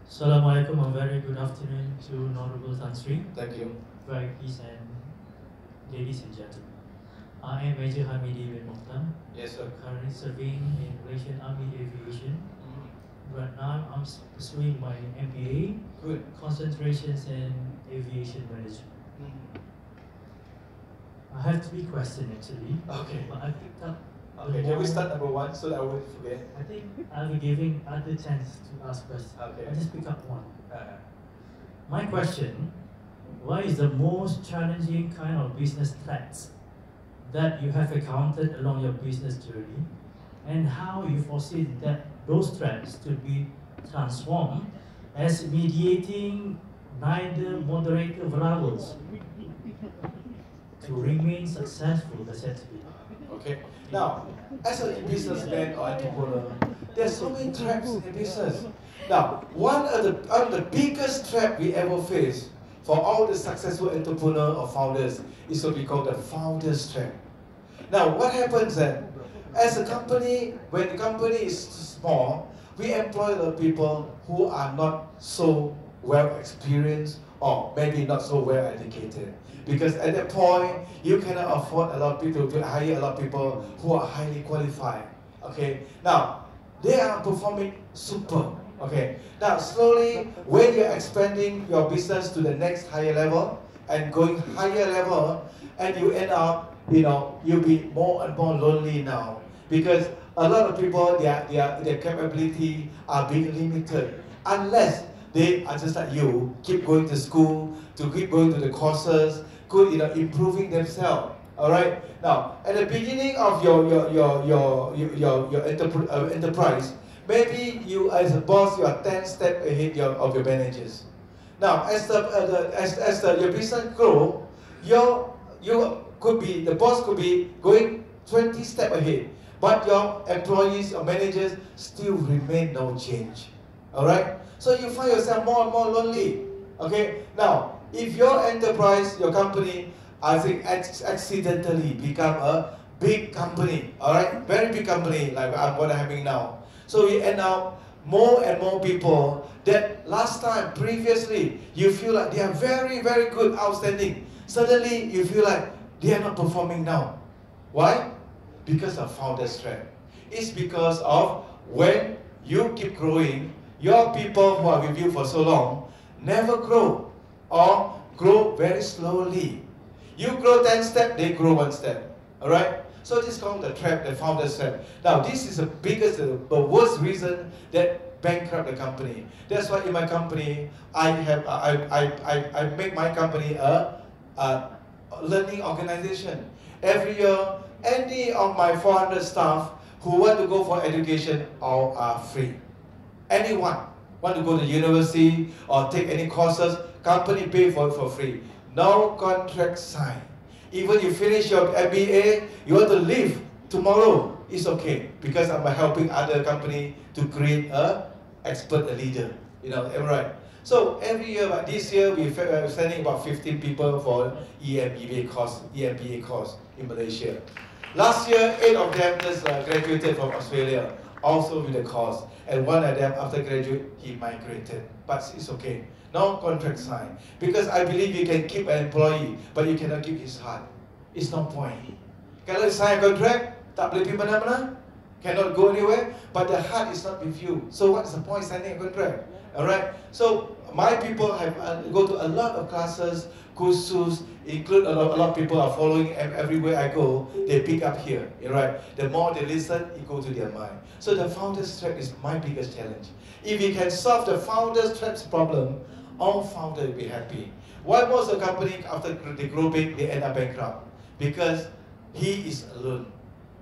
Assalamualaikum, a very good afternoon to Honorable Tan Sri. Thank you. Varieties and ladies and gentlemen. I am Major Hamidi bin Mokhtar. Yes, sir. Currently serving in Malaysian Army Aviation. Right now, I'm pursuing my MBA. Good. Concentrations in Aviation Management. I have 3 questions actually. Okay. But I picked up. Okay, can we start number 1 so that I won't forget? I think I'll be giving other chance to ask questions. Okay. I'll just pick up one. My question, what is the most challenging kind of business threats that you have encountered along your business journey, and how you foresee that those threats to be transformed as mediating neither moderator variables to remain successful, that's it. Okay. Now, as a businessman or entrepreneur, there's so many traps in business. Now, one of the biggest trap we ever face for all the successful entrepreneur or founders is what we call the founder's trap. Now, what happens then? As a company, when the company is small, we employ the people who are not so well experienced or maybe not so well educated. Because at that point, you cannot afford a lot of people to hire a lot of people who are highly qualified. Okay. Now, they are performing super. Okay. Now, slowly, when you're expanding your business to the next higher level and going higher level, and you end up, you'll be more and more lonely now, because a lot of people, their capability are being limited unless they are just like you, keep going to school, to keep going to the courses, improving themselves. All right. Now, at the beginning of your enterprise, maybe you as a boss, you are 10 steps ahead of your managers. Now, as your business grow, the boss could be going 20 steps ahead, but your employees or managers still remain no change. All right. So you find yourself more and more lonely. Okay. Now, if your enterprise, your company, I think accidentally become a big company, all right, very big company like what I'm having now. So we end up more and more people that previously, you feel like they are very, very good, outstanding. Suddenly, you feel like they are not performing now. Why? Because of founder's trap. It's because of when you keep growing, your people who are with you for so long never grow or grow very slowly. You grow 10 steps, they grow 1 step. All right? So this is called the trap, the founder's trap. Now, this is the biggest, the worst reason that bankrupt the company. That's why in my company, I make my company a learning organization. Every year, any of my 400 staff who want to go for education, all are free. Anyone want to go to university or take any courses, company pay for it for free. No contract signed. Even you finish your MBA, you want to leave tomorrow, it's okay, because I'm helping other company to create a expert leader. Am I right? So every year, like this year, we're sending about 15 people for EMBA course in Malaysia. Last year, 8 of them just graduated from Australia, also with the course. And one of them, after graduate, he migrated. But it's okay. No contract signed. Because I believe you can keep an employee, but you cannot keep his heart. It's no point. Kalau sign a contract, tak boleh pergi mana-mana, cannot go anywhere, but the heart is not with you. So what's the point signing a contract? Alright? So my people have go to a lot of classes, kursus, include a lot of people are following everywhere I go, they pick up here. Right? The more they listen, it goes to their mind. So the founder's trap is my biggest challenge. If you can solve the founder's trap's problem, all founders will be happy. Why most of the company, after they grow big, they end up bankrupt? Because he is alone.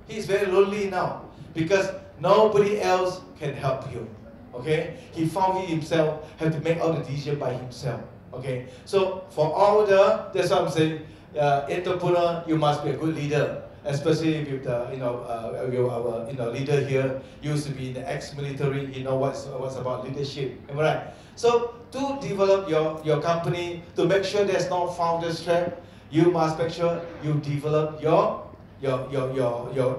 He is very lonely now because nobody else can help him. Okay? He found himself, have to make all the decisions by himself. Okay? So for all that's what I'm saying, entrepreneur, you must be a good leader, especially with the our leader here used to be in the ex-military. You know what's about leadership, am I right? So to develop your company, to make sure there's no founder's trap, you must make sure you develop your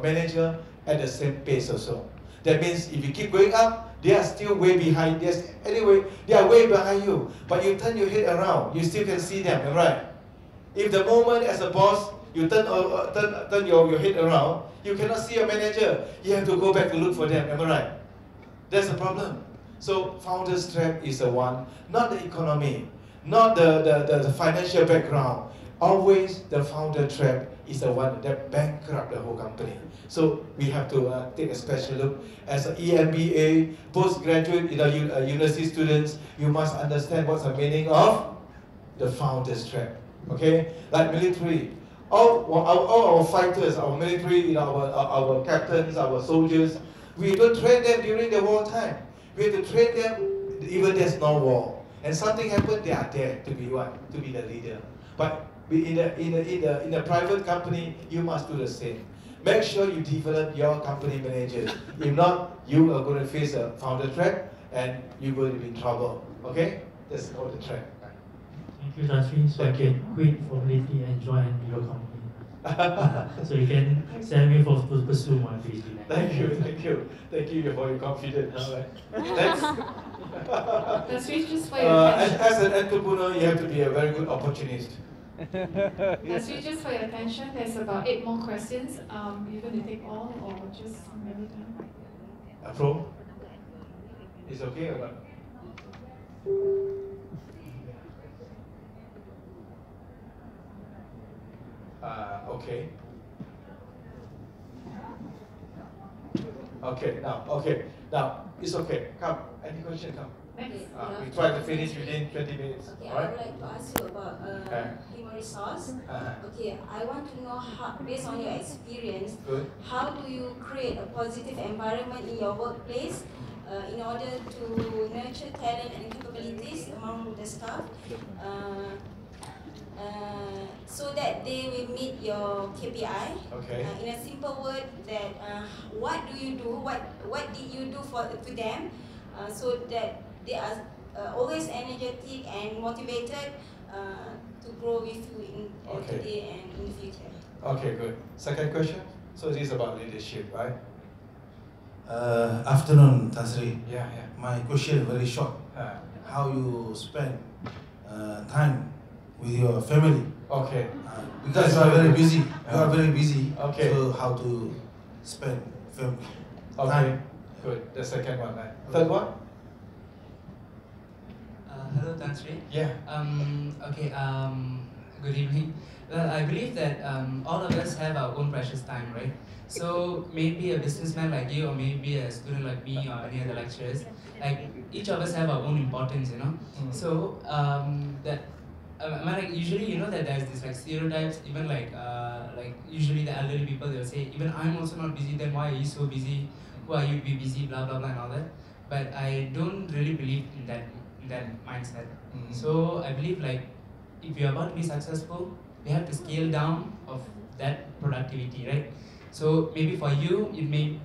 manager at the same pace also. That means if you keep going up, they are still way behind. Anyway, they are way behind you. But you turn your head around, you still can see them, right? If the moment as a boss, you turn your head around, you cannot see your manager. You have to go back to look for them, am I right? That's the problem. So founder's trap is the one, not the economy, not the financial background. Always the founder trap is the one that bankrupt the whole company. So we have to take a special look. As an EMBA, postgraduate university students, you must understand what's the meaning of the founder's trap. Okay, like military, all our fighters, our military, our captains, our soldiers, we don't train them during the war time. We have to train them even there's no war, and something happened, they are there to be what? To be the leader. But in a private company, you must do the same. Make sure you develop your company managers. If not, you are going to face a founder trap, and you're going to be in trouble. Okay, that's called the trap. Thank you, Tan Sri. So I can quit formality and join your company. So you can send me for pursue my PhD. Thank you for your confidence. All right. Thanks. Tan Sri, just for your attention. As an entrepreneur, you have to be a very good opportunist. Tan Sri, just for your attention, there's about 8 more questions. You're going to take all or just maybe done? Pro? Is okay or not? Okay. Okay, now, it's okay. Come, any question, come. We try to finish within 20 minutes. Okay, all right? I would like to ask you about human resource. Okay, I want to know how, based on your experience, how do you create a positive environment in your workplace in order to nurture talent and capabilities among the staff, so that they will meet your KPI. Okay. In a simple word, that what do you do? What did you do to them, so that they are always energetic and motivated to grow with you in today and in the future. Okay, good. Second question. So this is about leadership, right? Afternoon, Tan Sri. Yeah. My question very short. How you spend time with your family? Okay. Because you are very busy. You are very busy. Okay. So how to spend family Okay. time? Good. The second one. Third one. Hello, Tan Sri. Yeah. Okay. Good evening. Well, I believe that all of us have our own precious time, right? So maybe a businessman like you, or maybe a student like me, or any other lecturers, like each of us have our own importance, you know. So like usually, you know that there's this like stereotypes, even like usually the elderly people, they'll say, even I'm also not busy, then why are you so busy? Who are you be busy? Blah blah blah and all that. But I don't really believe in that mindset. So I believe like if you're about to be successful, you have to scale down of that productivity, right? So maybe for you, it may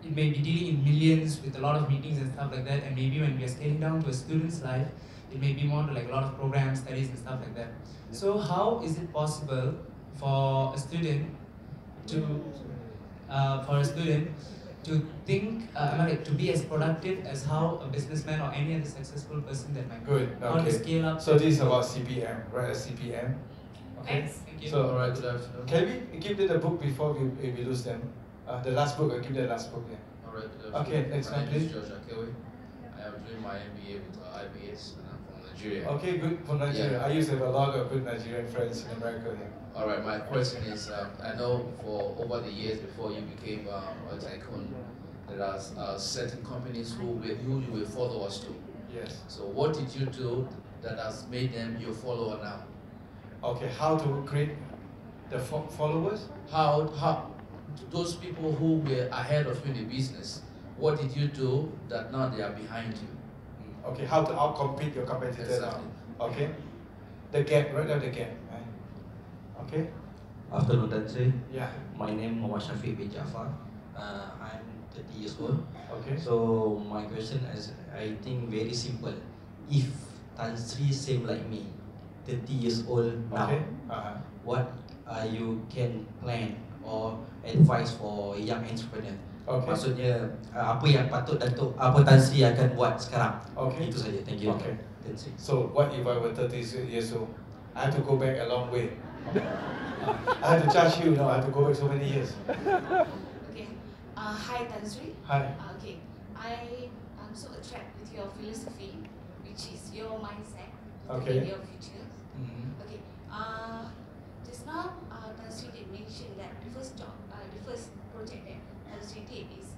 be dealing in millions with a lot of meetings and stuff like that, and maybe when we are scaling down to a student's life, it may be more to like a lot of programs, studies and stuff like that. So how is it possible for a student to think, to be as productive as how a businessman or any other successful person that might how to scale up? So this is about CPM, right? CPM. Okay. Thanks. Thank you. So, alright, good afternoon. Can we give them the book before we lose them? The last book, I'll give the last book, yeah. Alright, okay, next one, please. George Akewe. I am doing my MBA with IBS and I'm from Nigeria. Okay, good, from Nigeria. Yeah. I used to have a lot of good Nigerian friends in America. Yeah. Alright, my question is, I know for over the years before you became a tycoon, there are certain companies who you were followers to. Yes. So what did you do that has made them your follower now? Okay, how to create the followers? How those people who were ahead of you in the business, what did you do that now they are behind you? Okay, how to outcompete your competitors now? Okay, the gap, right now the gap. Right? Okay. Afternoon, Tan Sri. Yeah. My name is Muhammad Shafiq bin Jafar. I'm 30 years old. Okay. So my question is, I think very simple. If Tan Sri same like me, 30 years old now, Okay. what you can plan or advice for young entrepreneur? Okay. Maksudnya apa yang patut Datuk Tan Sri akan buat sekarang? Okay. Itu saja. Thank you. Okay. Tan Sri. So what if I were 30 years old? I have to go back a long way. I have to charge you, I have to go back so many years. Okay. Hi, Tan Sri. Hi. Okay. I'm so attracted with your philosophy, which is your mindset Okay. in your future. Okay. Just now, Tan Sri did mention that the first project that Tan Sri did is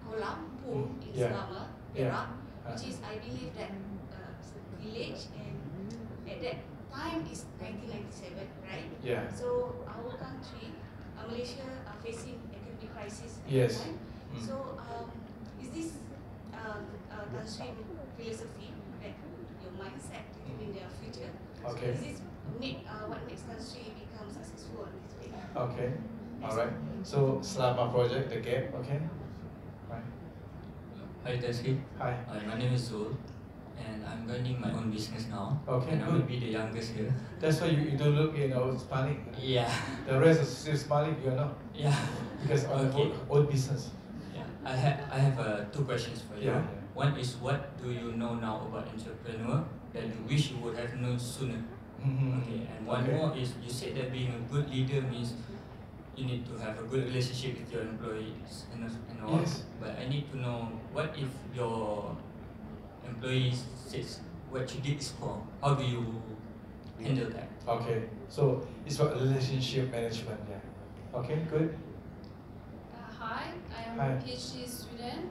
Kolam Pool in Selama, Perak, which is, I believe that village, and at that time is 1997, right? Yeah. So our country, Malaysia, are facing economic crisis at Yes. that time. So is this Tan Sri philosophy that your mindset in the future? Okay. So is this what makes Tan Sri become successful on this way? Okay. All right. So Selama project, the gap. Okay. Right. Hi, Tan Sri. Hi. My name is Zul, and I'm running my own business now. Okay, and I will be the youngest here. That's why you don't look, smiling. Yeah. The rest is still smiling, you're not. Yeah. Because on Okay. own business. Yeah. I have two questions for you. Yeah. One is, what do you know now about entrepreneur that you wish you would have known sooner? Okay. And one more is, you said that being a good leader means you need to have a good relationship with your employees and all. Yes. But I need to know, what if your employees says what you did is wrong? How do you handle that? Okay. So it's about relationship management. Yeah. Okay. Good. Hi, I am Hi. a PhD student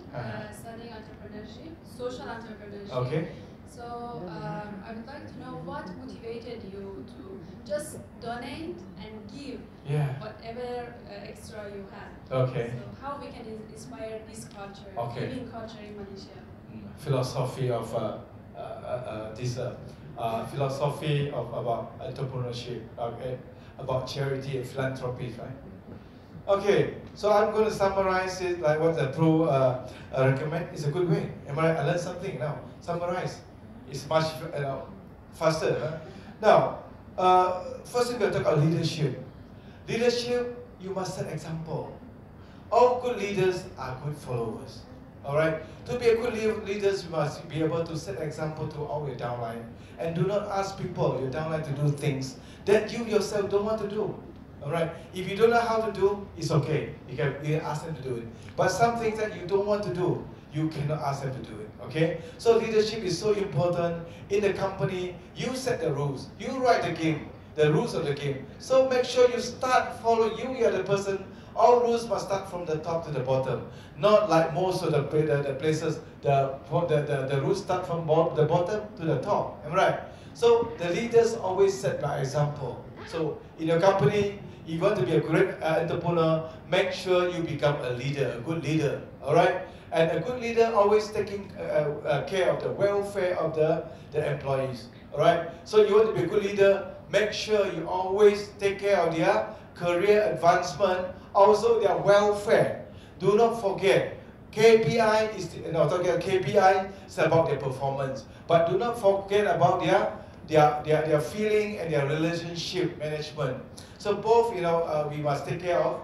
studying entrepreneurship, social entrepreneurship. Okay. So I would like to know what motivated you to just donate and give whatever extra you have. Okay. So how we can inspire this culture, Okay. giving culture in Malaysia. Philosophy of philosophy of about entrepreneurship, about charity and philanthropy, right? Okay, so I'm going to summarize it like what the pro recommend. It's a good way. Am I right? I learned something now. Summarize. It's much faster. Right? Now, first we're going to talk about leadership. Leadership, you must set example. All good leaders are good followers. All right. To be a good leader, you must be able to set example to all your downline, and do not ask people, your downline, to do things that you yourself don't want to do. All right. If you don't know how to do, it's okay. You can ask them to do it. But some things that you don't want to do, you cannot ask them to do it. Okay. So leadership is so important in the company. You set the rules. You write the game, the rules of the game. So make sure you start following. You are the person. All rules must start from the top to the bottom, not like most of the places. The rules start from the bottom to the top. Am I right? So the leaders always set by example. So in your company, if you want to be a great entrepreneur, make sure you become a leader, a good leader. All right. And a good leader always taking care of the welfare of the employees. All right. So you want to be a good leader, make sure you always take care of their career advancement, also their welfare. Do not forget, KPI is KPI is about their performance, but do not forget about their feeling and their relationship management. So both, we must take care of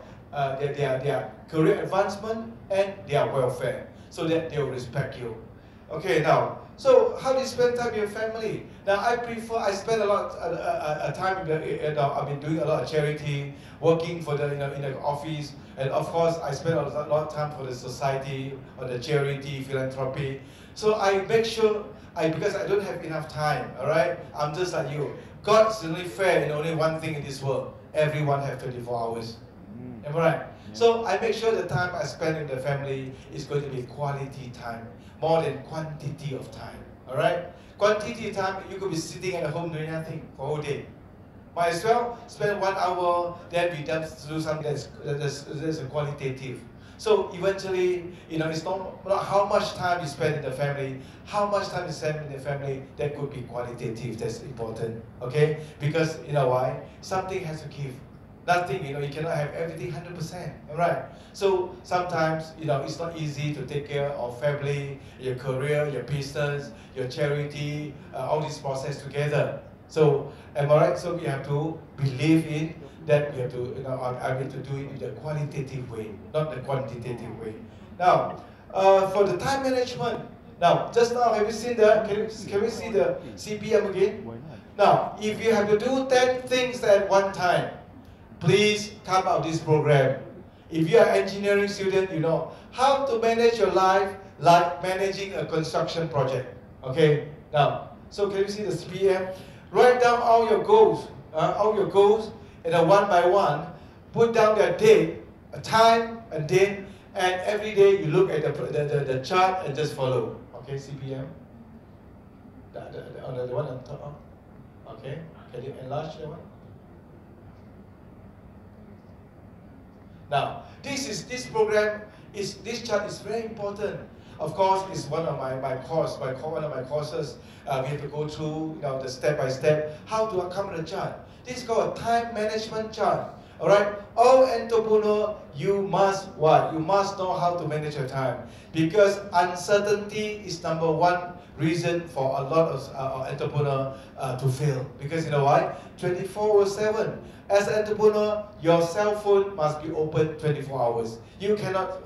their career advancement and their welfare, so that they will respect you. Okay, now, so how do you spend time with your family? Now, I spend a lot of time, I've been doing a lot of charity, working for in the office, and of course, I spend a lot of time for the society, on the charity, philanthropy. So I make sure, because I don't have enough time, all right? I'm just like you. God's only fair in only one thing in this world. Everyone has 24 hours. Am I right? So I make sure the time I spend in the family is going to be quality time, more than quantity of time. All right? Quantity of time, you could be sitting at home doing nothing for a whole day. Might as well spend 1 hour, then we do something that's qualitative. So eventually, it's not how much time you spend in the family, how much time you spend in the family, that could be qualitative, that's important, okay? Because, why? Something has to give. Nothing, you cannot have everything 100%, right? So sometimes, it's not easy to take care of family, your career, your business, your charity, all this process together. So, am I right? So we have to believe in that we have to, I mean to do it in the qualitative way, not the quantitative way. Now, for the time management, now, just now, have you seen can we see the CPM again? Now, if you have to do 10 things at one time, please come out this program. If you are an engineering student, you know how to manage your life like managing a construction project. Okay? Now, so can you see the CPM? Write down all your goals, and then one by one, put down their date, a time, a date, and every day you look at the chart and just follow. Okay, CPM? The one on top. Okay, can you enlarge that one? Now, this chart is very important. Of course, it's one of one of my courses. We have to go through the step by step how to accomplish the chart. This is called a time management chart. All right, all entrepreneur, you must what? You must know how to manage your time, because uncertainty is number one reason for a lot of entrepreneur to fail. Because you know why? 24/7. As an entrepreneur, your cell phone must be open 24 hours. You cannot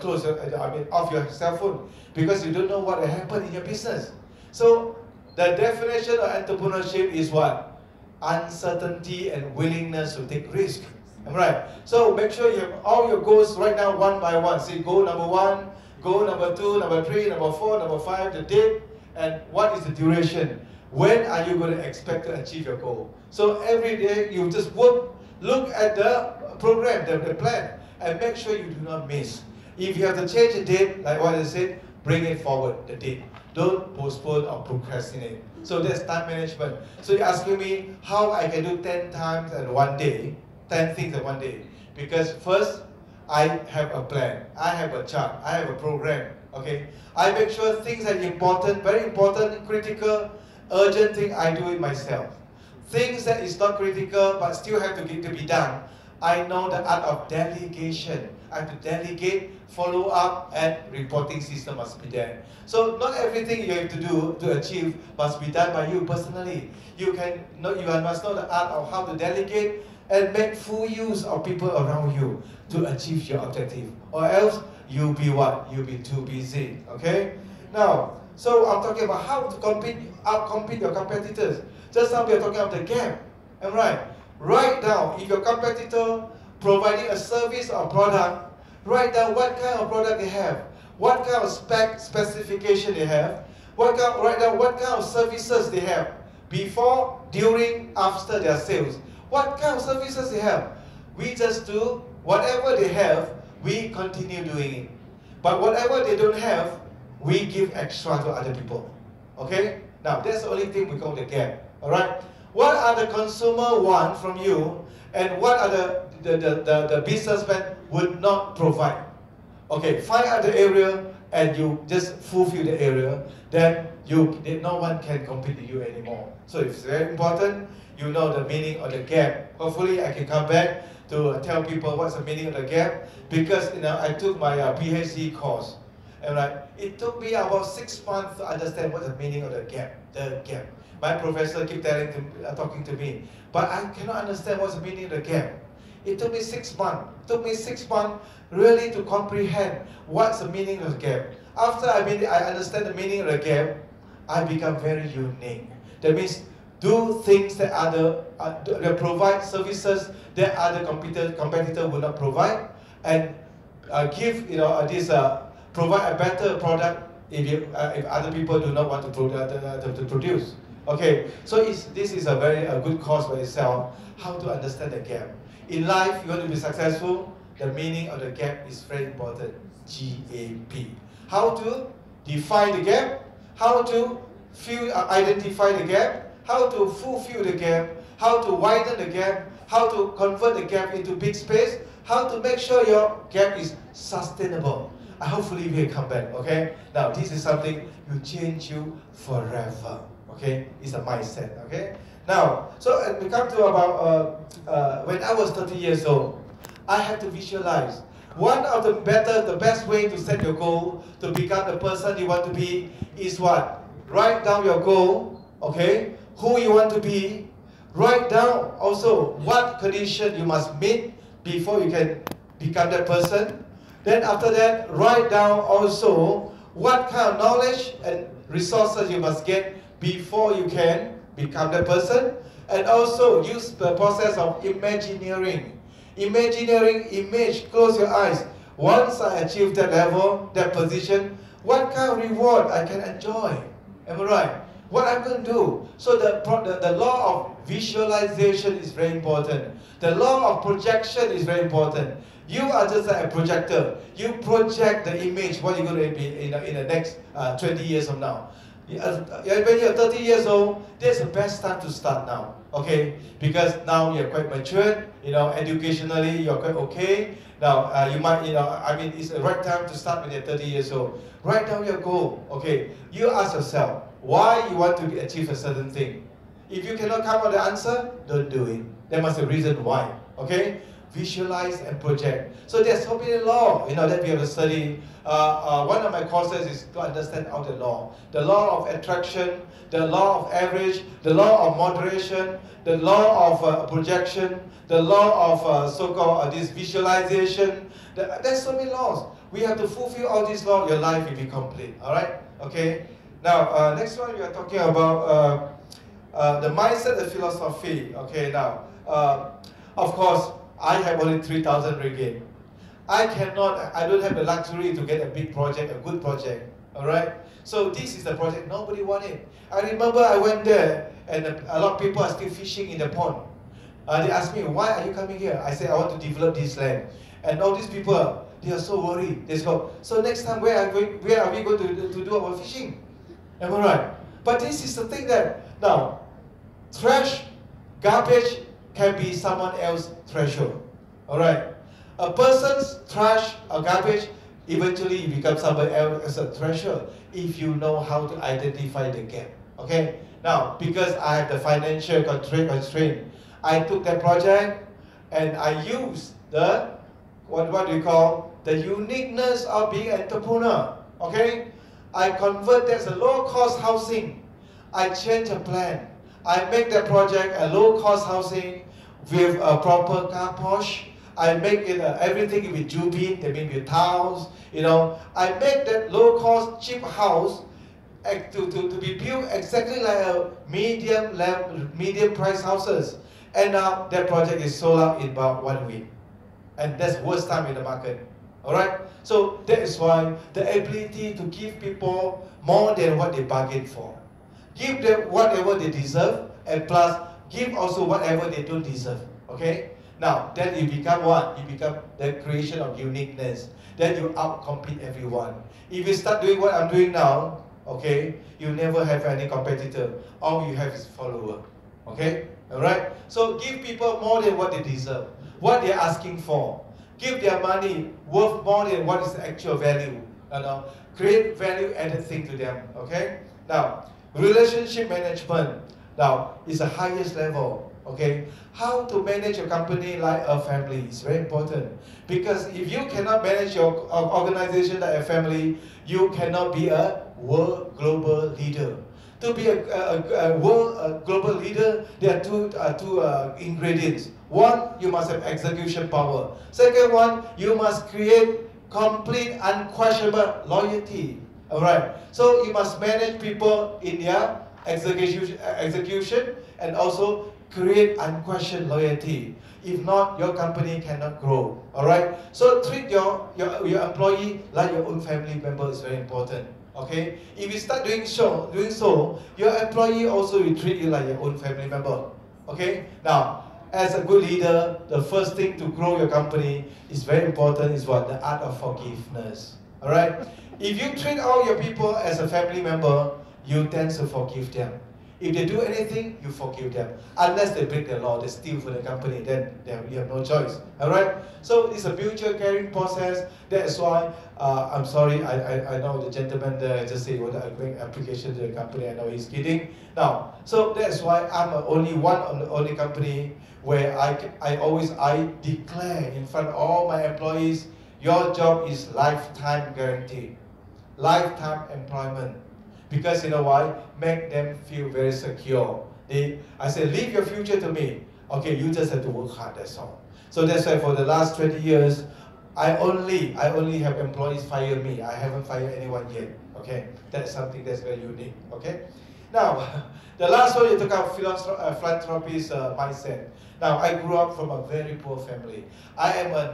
close off your cell phone, because you don't know what will happen in your business. So the definition of entrepreneurship is what? Uncertainty and willingness to take risk. Right? So make sure you have all your goals right now one by one. See, goal number 1, goal number 2, number 3, number 4, number 5, the date, and what is the duration. When are you going to expect to achieve your goal? So every day you just look at the program, the plan, and make sure you do not miss. If you have to change the date, like what I said, bring it forward, the date. Don't postpone or procrastinate. So that's time management. So you're asking me how I can do 10 times in one day, 10 things in one day. Because first, I have a plan, I have a chart, I have a program, okay? I make sure things that are important, very important, critical, urgent thing, I do it myself. Things that is not critical but still have to be done, I know the art of delegation. I have to delegate, follow up, and reporting system must be there. So not everything you have to do to achieve must be done by you personally. You must know the art of how to delegate and make full use of people around you to achieve your objective. Or else you'll be what? You'll be too busy. Okay? Now, so I'm talking about how to outcompete your competitors. Just now we are talking about the gap. Am I right? Write down, if your competitor providing a service or product, write down what kind of product they have, what kind of specification they have, write down what kind of services they have, before, during, after their sales. What kind of services they have? We just do whatever they have, we continue doing it. But whatever they don't have, we give extra to other people. Okay? Now, that's the only thing we call the gap. Alright? What are the consumer want from you, and what are the businessman would not provide? Okay, find out the area and you just fulfill the area, then no one can compete with you anymore. So it's very important you know the meaning of the gap. Hopefully I can come back to tell people what's the meaning of the gap, because I took my PhD course, and it took me about 6 months to understand what the meaning of the gap. My professor kept talking to me, but I cannot understand what's the meaning of the gap. It took me 6 months. It took me 6 months really to comprehend what's the meaning of the gap. After I understand the meaning of the gap, I become very unique. That means do things that provide services that other competitor will not provide, and provide a better product if other people do not want to produce. Okay, so this is a very good course by itself, how to understand the gap. In life, you want to be successful, the meaning of the gap is very important. GAP. How to define the gap, how to identify the gap, how to fulfill the gap, how to widen the gap, how to convert the gap into big space, how to make sure your gap is sustainable. Hopefully we will come back, okay? Now, this is something will change you forever, okay? It's a mindset, okay? Now, so we come to about, when I was 30 years old, I had to visualize. One of the best way to set your goal, to become the person you want to be, is what? Write down your goal, okay? Who you want to be. Write down also what condition you must meet before you can become that person. Then after that, write down also what kind of knowledge and resources you must get before you can become that person. And also use the process of imagineering. Imagineering image, close your eyes. Once I achieve that level, that position, what kind of reward I can enjoy? Am I right? What I'm going to do? So the law of visualization is very important. The law of projection is very important. You are just like a projector. You project the image, what you're going to be in the next 20 years from now. When you're 30 years old, that's the best time to start now, okay? Because now you're quite matured, educationally you're quite okay. Now you might, it's the right time to start when you're 30 years old. Write down your goal, okay? You ask yourself, why you want to achieve a certain thing. If you cannot come up with the answer, don't do it. There must be a reason why, okay? Visualize and project. So there's so many law, that we have to study. One of my courses is to understand all the law. The law of attraction, the law of average, the law of moderation, the law of projection, the law of so-called this visualization. There's so many laws. We have to fulfill all these laws, your life will be complete, all right? Okay? Now, next one we are talking about the mindset and philosophy. Okay, now, of course, I have only 3,000 ringgit. I don't have the luxury to get a big project, a good project, all right? So this is the project nobody wanted. I remember I went there and a lot of people are still fishing in the pond. They asked me, why are you coming here? I said, I want to develop this land. And all these people, they are so worried. They go, so next time where are we going to do our fishing? Am I right? But this is the thing that, now, trash, garbage can be someone else's treasure. Alright? A person's trash or garbage eventually becomes somebody else's treasure if you know how to identify the gap. Okay? Now, because I have the financial constraint, I took that project and I used the, what do you call, the uniqueness of being an entrepreneur. Okay? I convert that as a low-cost housing. I change the plan. I make that project a low-cost housing with a proper car wash. I make it everything with jubin, that means with tiles. I make that low-cost, cheap house to be built exactly like a medium price houses. And now that project is sold out in about 1 week. And that's the worst time in the market. Alright? So that is why the ability to give people more than what they bargained for. Give them whatever they deserve, and plus give also whatever they don't deserve. Okay? Now, then you become what? You become the creation of uniqueness. Then you outcompete everyone. If you start doing what I'm doing now, okay, you never have any competitor. All you have is follower. Okay? Alright? So give people more than what they deserve. What they're asking for. Give their money worth more than what is the actual value. Create value added thing to them. Okay? Now, relationship management. Now, is the highest level. Okay? How to manage your company like a family is very important. Because if you cannot manage your organization like a family, you cannot be a world global leader. To be a world global leader, there are two ingredients. One, you must have execution power. Second one, you must create complete, unquestionable loyalty. Alright, so you must manage people in their execution and also create unquestioned loyalty. If not, your company cannot grow. Alright, so treat your employee like your own family member is very important. Okay, if you start doing so, your employee also will treat you like your own family member. Okay, now, as a good leader, the first thing to grow your company is very important is what? The art of forgiveness. Alright? If you treat all your people as a family member, you tend to forgive them. If they do anything, you forgive them. Unless they break the law, they steal from the company, then you have no choice. All right? So it's a mutual caring process. That's why, I'm sorry, I know the gentleman there just say, well, I'm going application to the company. I know he's kidding. Now, so that's why I'm only one of the only company where I declare in front of all my employees, your job is lifetime guaranteed, lifetime employment. Because you know why? Make them feel very secure. I say, leave your future to me. Okay, you just have to work hard, that's all. So that's why for the last 20 years, I only have employees fire me. I haven't fired anyone yet. Okay, that's something that's very unique. Okay, now the last one you took out philanthropist mindset. Now I grew up from a very poor family. I am a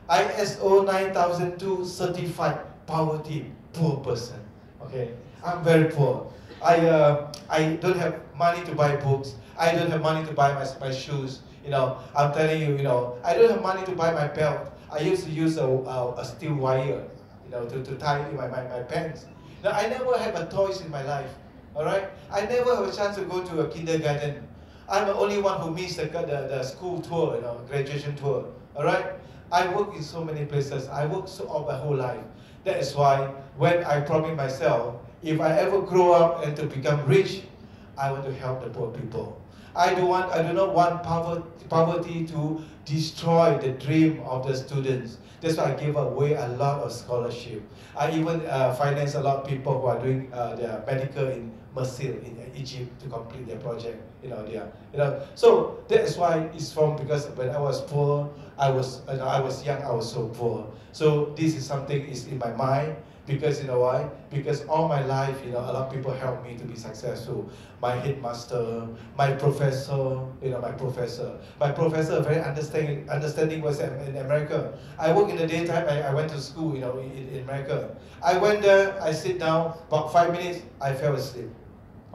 ISO 9002 certified poverty poor person. Okay, I'm very poor. I don't have money to buy books. I don't have money to buy my shoes. You know, I'm telling you, you know, I don't have money to buy my belt. I used to use a steel wire, you know, to tie in my pants. Now, I never have a toys in my life. All right, I never have a chance to go to a kindergarten. I'm the only one who missed the school tour, you know, graduation tour. All right, I work in so many places. I work all my whole life. That is why when I promise myself, if I ever grow up and to become rich, I want to help the poor people. I do not want poverty to destroy the dream of the students. That's why I give away a lot of scholarship. I even finance a lot of people who are doing their medical in Masir, in Egypt, to complete their project. So that is why it's from, because when I was poor, I was young, I was so poor. So this is something is in my mind. Because you know why? Because all my life, you know, a lot of people helped me to be successful. My headmaster, my professor, you know, my professor very understanding was in America. I work in the daytime. I went to school, you know, in America. I went there. I sit down. About 5 minutes, I fell asleep.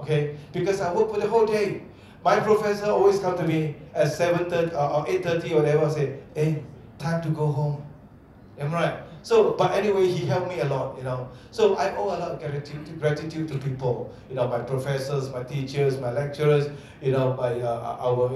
Okay, because I work for the whole day. My professor always come to me at 7:30 or 8:30 or whatever. Say, hey, time to go home. Am I right? So, but anyway, he helped me a lot, you know. So I owe a lot of gratitude to people, you know, my professors, my teachers, my lecturers, you know, our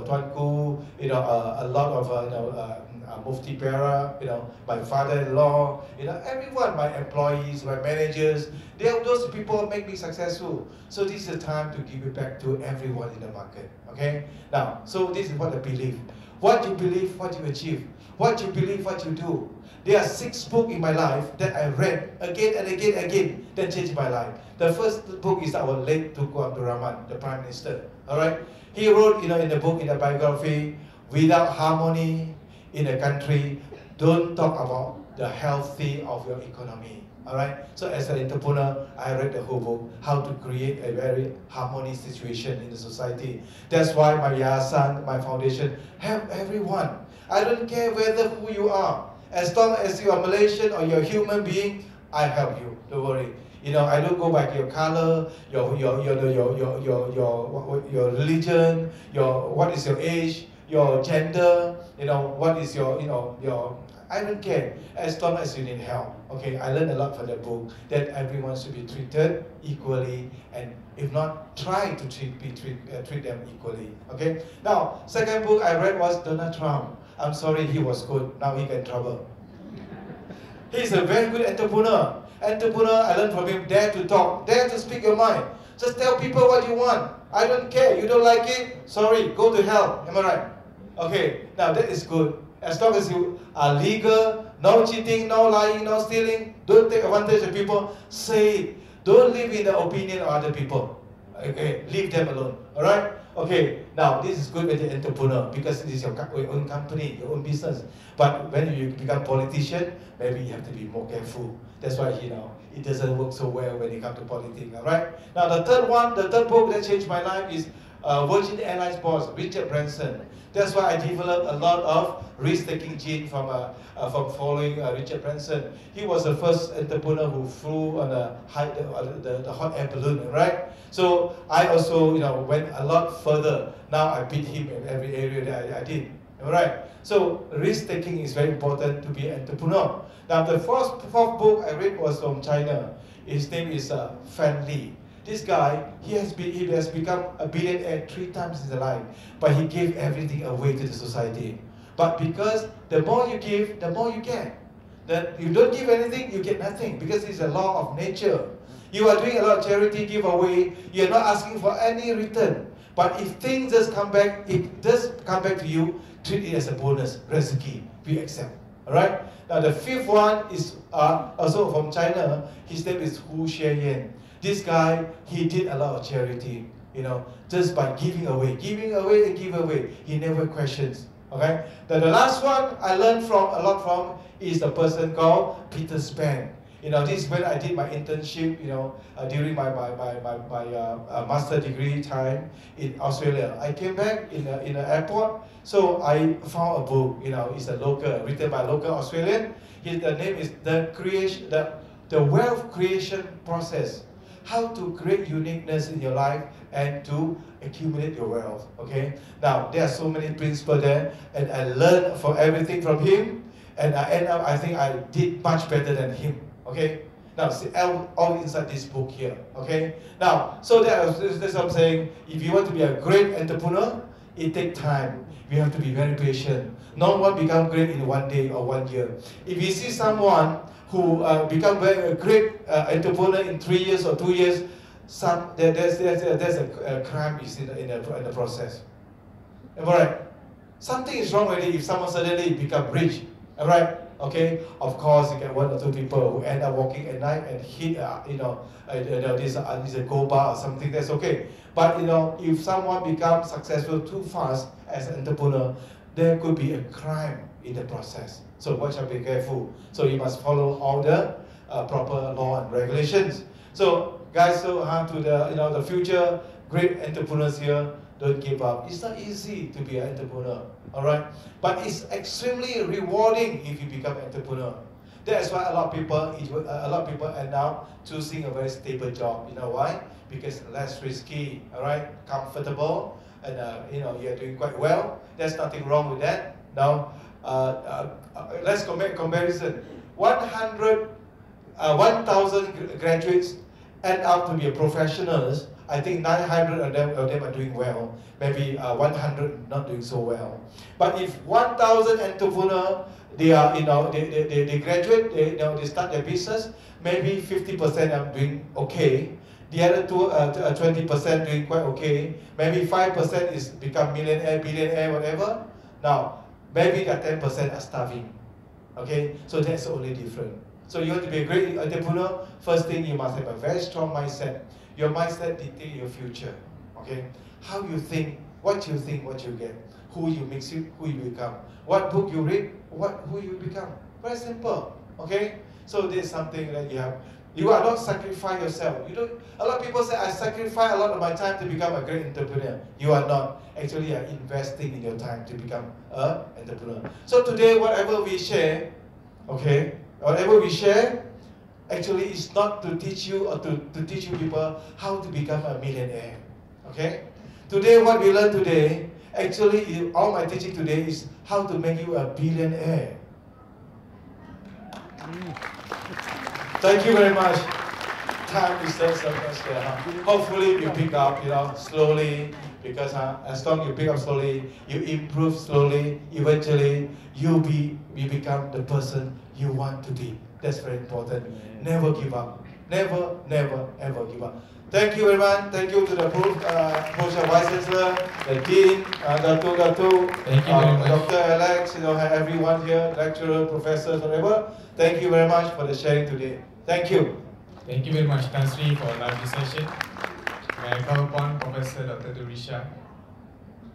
Tuanku, you know, a lot of Mufti Pera, you know, my father-in-law, you know, everyone, my employees, my managers, those people make me successful. So this is the time to give it back to everyone in the market. Okay. Now, so this is what I believe. What you believe, what you achieve. What you believe, what you do. There are 6 books in my life that I read again and again that changed my life. The first book is our late Tunku Abdul Rahman, the Prime Minister. All right, he wrote, you know, in the book, in the biography, without harmony in a country, don't talk about the healthy of your economy. All right. So as an entrepreneur, I read the whole book, how to create a very harmonious situation in the society. That's why my yayasan, my foundation, help everyone. I don't care whether who you are. As long as you are Malaysian or you're a human being, I help you. Don't worry. You know, I don't go by your color, your religion, what is your age, your gender. You know, what is your I don't care, as long as you need help. Okay, I learned a lot from the book that everyone should be treated equally, and if not, try to treat them equally. Okay. Now, second book I read was Donald Trump. I'm sorry, he was good. Now he got in trouble. He's a very good entrepreneur. I learned from him, dare to talk, dare to speak your mind. Just tell people what you want. I don't care. You don't like it? Sorry, go to hell. Am I right? Okay, now that is good. As long as you are legal, no cheating, no lying, no stealing, don't take advantage of people, say it. Don't live in the opinion of other people. Okay, leave them alone. Alright? Okay, now this is good with the entrepreneur because it is your own company, your own business. But when you become politician, maybe you have to be more careful. That's why, you know, it doesn't work so well when you come to politics. Alright? Now the third book that changed my life is Virgin Airlines boss, Richard Branson. That's why I developed a lot of risk-taking gene from following Richard Branson. He was the first entrepreneur who flew on the hot air balloon, right? So I also, you know, went a lot further. Now I beat him in every area that I did. All right. So risk-taking is very important to be an entrepreneur. Now the fourth book I read was from China. His name is Fan Li. This guy, he has become a billionaire 3 times in his life, but he gave everything away to the society. But because the more you give, the more you get. That you don't give anything, you get nothing, because it's a law of nature. You are doing a lot of charity giveaway, you are not asking for any return. But if things just come back, it does come back to you, treat it as a bonus, recipe, we accept. Alright? Now the 5th one is also from China. His name is Hu Xieyan. This guy, he did a lot of charity, you know, just by giving away and giving away. He never questions. Okay? Now the last one I learned a lot from is the person called Peter Span. You know, this is when I did my internship, you know, during my master degree time in Australia. I came back in an airport, so I found a book, you know, it's a local, written by a local Australian. The name is The Wealth Creation Process. How to create uniqueness in your life and to accumulate your wealth, okay? Now, there are so many principles there, and I learned everything from him, and I end up, I think I did much better than him, okay? Now, see, all inside this book here, okay? Now, so that's what I'm saying. If you want to be a great entrepreneur, it takes time. You have to be very patient. No one becomes great in 1 day or 1 year. If you see someone who become a great entrepreneur in 3 years or 2 years, there's a crime is in the process. Am I right? Something is wrong already if someone suddenly become rich. Am I right? Okay. Of course, you get 1 or 2 people who end up walking at night and hit, this is a gold bar or something. That's okay. But you know, if someone becomes successful too fast as an entrepreneur, there could be a crime in the process. So one should be careful. So you must follow all the proper law and regulations. So guys, to the future great entrepreneurs here, don't give up. It's not easy to be an entrepreneur, all right? But it's extremely rewarding if you become an entrepreneur. That's why a lot of people end up choosing a very stable job. You know why? Because less risky, all right? Comfortable, and you're doing quite well. There's nothing wrong with that. Now, let's make comparison. 1,000 graduates end up to be professionals. I think 900 of them are doing well. Maybe 100 not doing so well. But if 1,000 entrepreneurs, they graduate, they start their business, maybe 50% are doing okay. The other 20% doing quite okay. Maybe 5% is become millionaire, billionaire, whatever. Now, maybe the 10% are starving. Okay, so that's the only difference. So you want to be a great entrepreneur, first thing you must have a very strong mindset. Your mindset dictates your future. Okay, how you think, what you get, who you mix with, who you become, what book you read, who you become. Very simple. Okay, so this is something that you have. You are not sacrifice yourself. You don't. A lot of people say I sacrifice a lot of my time to become a great entrepreneur. You are not. Actually, you are investing in your time to become an entrepreneur. So today, whatever we share, okay, whatever we share, actually is not to teach you or to teach you people how to become a millionaire. Okay? Today, what we learn today, actually, all my teaching today is how to make you a billionaire. Thank you very much. Time is so much there. Hopefully you pick up, slowly, because as long as you pick up slowly, you improve slowly, eventually you become the person you want to be. That's very important. Never give up. Never, never, ever give up. Thank you everyone. Thank you to the Professor Vice Chancellor, the Dean, Datu, Thank you very much. Dr. Alex, everyone here, lecturer, professors, whatever. Thank you very much for the sharing today. Thank you. Thank you very much, Tan Sri, for a lovely session. May I call upon Professor Dr. Durisha.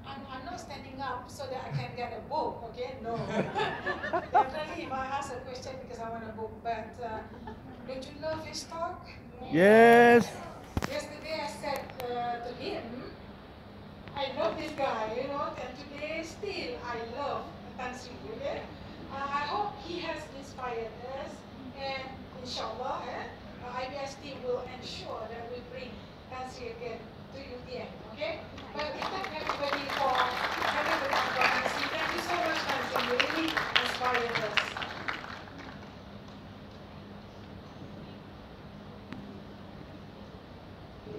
I'm not standing up so that I can get a book, okay? No. Definitely, if I ask a question because I want a book, but don't you love his talk? Yes. Yesterday I said to him, I love this guy, and today still I love Tan Sri, okay? I hope he has inspired us, and inshallah, IBS team will ensure that we bring Tan Sri again to UTM, okay? But we thank everybody for having the conference. Thank you so much, Tan Sri. You really inspired us.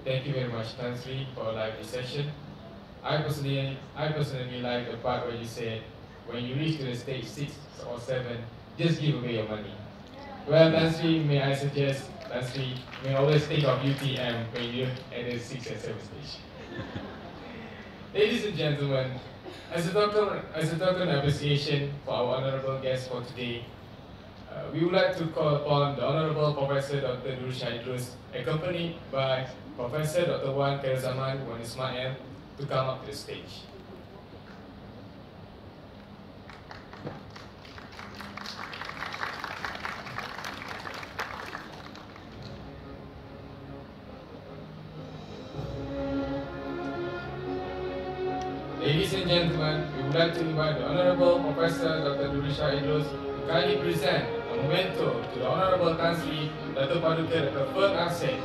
thank you very much, Tan Sri, for this session. I personally like the part where you said, when you reach to the stage 6 or 7, just give away your money. Well, Tan Sri, may I suggest, Tan Sri, may always think of UTM when you're at the 6 and 7 stage. Ladies and gentlemen, as a token appreciation for our honorable guest for today, we would like to call upon the Honorable Professor Dr. Durisha Idrus, accompanied by Professor Dr. Wan Khairul Wan Ismail, to come up to the stage. Ladies and gentlemen, we would like to invite the Honorable Professor Dr. Durisha Idrus to kindly present a memento to the Honorable Tan Sri Dato' Paduka Dr. Feng Aseng.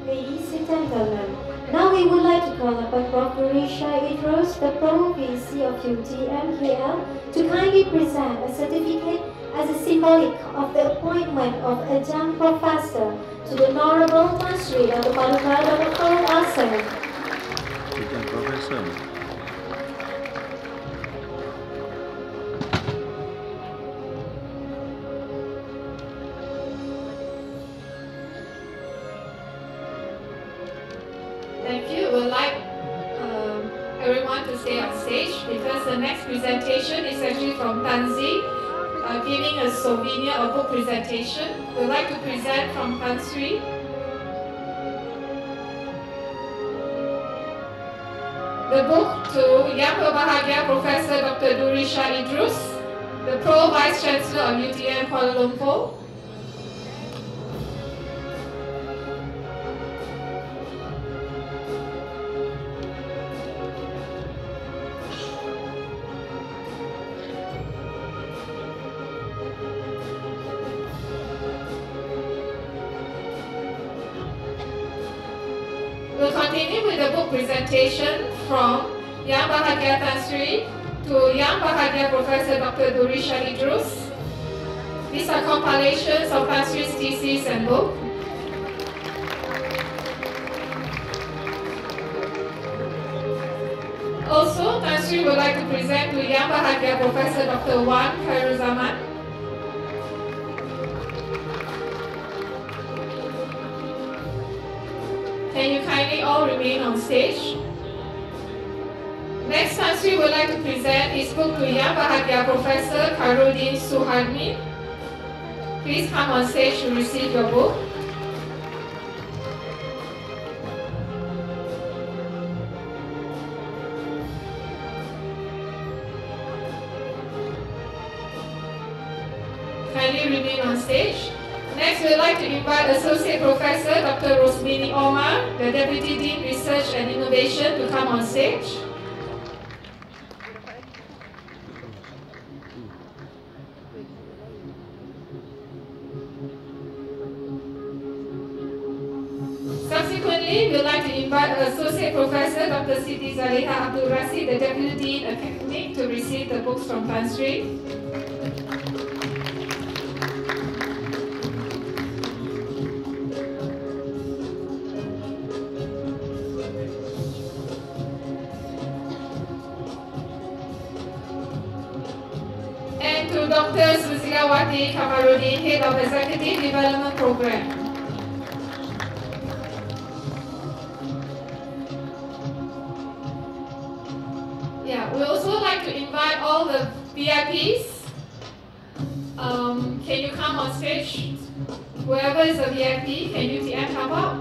Ladies and gentlemen, now we would like to call upon Prof. Durisha Idrus, the Pro VC of UTM-KL, to kindly present a certificate as a symbolic of the appointment of adjunct professor to the Honorable Tan Sri Dato' Paduka Dr. Feng Aseng. Adjunct professor. Thank you. We'd like everyone to stay on stage because the next presentation is actually from Tanzi, giving a souvenir or book presentation. We'd like to present from Tan Sri. The book to Yang Berbahagia Professor Dr. Durisha Idrus, the Pro Vice Chancellor of UTM Kuala Lumpur. We'll continue with the book presentation from Yang Bahagia Tan Sri to Yang Bahagia Professor Dr. Durisha Idrus. These are compilations of Tan Sri's thesis and book. Also, Tan Sri would like to present to Yang Bahagia Professor Dr. Wan Khairul. Can you kindly all remain on stage? Next, Tan Sri would like to present his book to Yang Bahagia Professor Khairudin Suharmi. Please come on stage to receive your book. Kindly remain on stage. Next, we'd like to invite Associate Professor Dr. Rosmini Omar, the Deputy Dean Research and Innovation, to come on stage. Subsequently, we'd like to invite Associate Professor Dr. Siti Zaliha Abdul Rasid, the Deputy Dean Academic, to receive the books from Tan Sri. And to Dr. Suzilawati Kamarudin, Head of Executive Development Program. Yeah, we also like to invite all the VIPs. Can you come on stage? Whoever is a VIP, can you come up?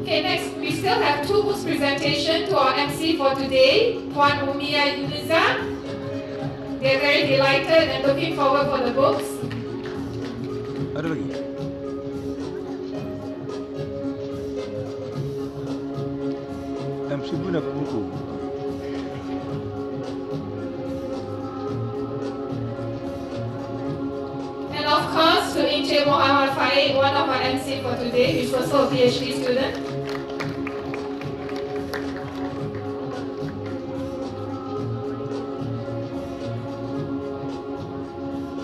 Okay, next, we still have two books presentation to our MC for today, Puan Umia Yunuza. They're very delighted and looking forward for the books. Ada lagi? MC pun nak buku. And of course, to Encik Muhammad Faik, one of our MC for today, which was also a PhD student.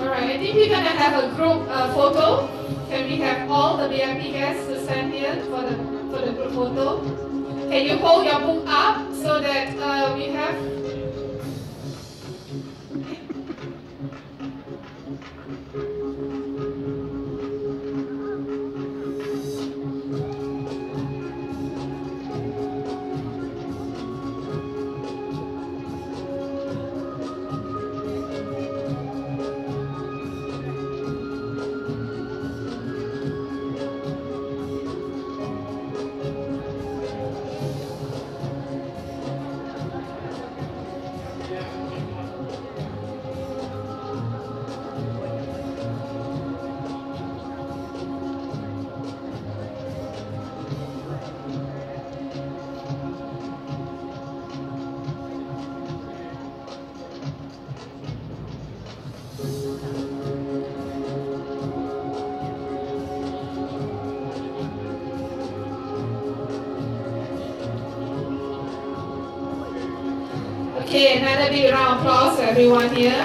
Alright, I think we're going to have a group photo. Can we have all the VIP guests to stand here for the group photo? Can you hold your book up so that we have... Okay, another big round of applause to everyone here.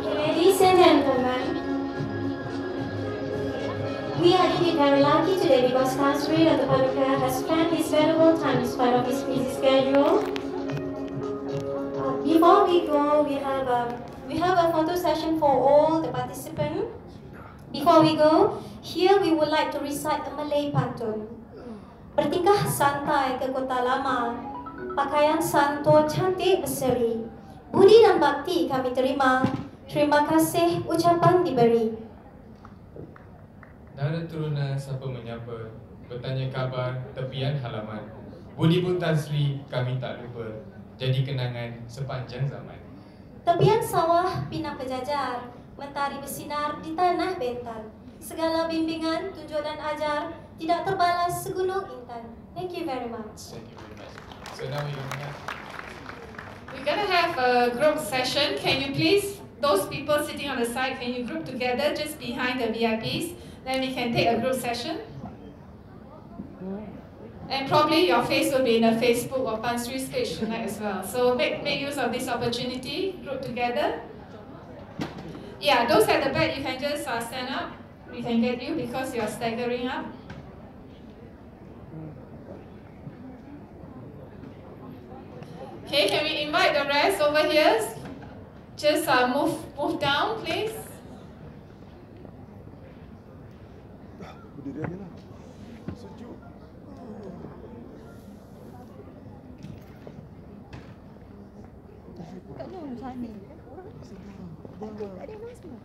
Ladies and gentlemen, we are indeed very lucky today because Tan Sri Dr. Paduka has spent his valuable time in spite of his busy schedule. Before we go, we have a photo session for all the participants. Before we go, here we would like to recite a Malay pantun. Bertingkah santai ke kota lama, pakaian santo cantik berseri, budi dan bakti kami terima, terima kasih ucapan diberi. Nara turuna siapa menyapa, bertanya kabar tepian halaman. Budi pun Tan Sri kami tak lupa, jadi kenangan sepanjang zaman. Tepian sawah pinang pejajar, mentari bersinar di tanah Bentan. Segala bimbingan, tunjuk dan ajar tidak terbalas segunung intan. Thank you very much. Thank you very much. So now we're gonna have a group session. Can you please, those people sitting on the side, can you group together just behind the VIPs? Then we can take a group session. And probably your face will be in the Facebook or Tan Sri's page tonight as well. So make use of this opportunity, group together. Yeah, those at the back, you can just stand up. We can get you because you are staggering up. Okay, can we invite the rest over here? Just move down, please. Kat ni orang sana. Ada announcement.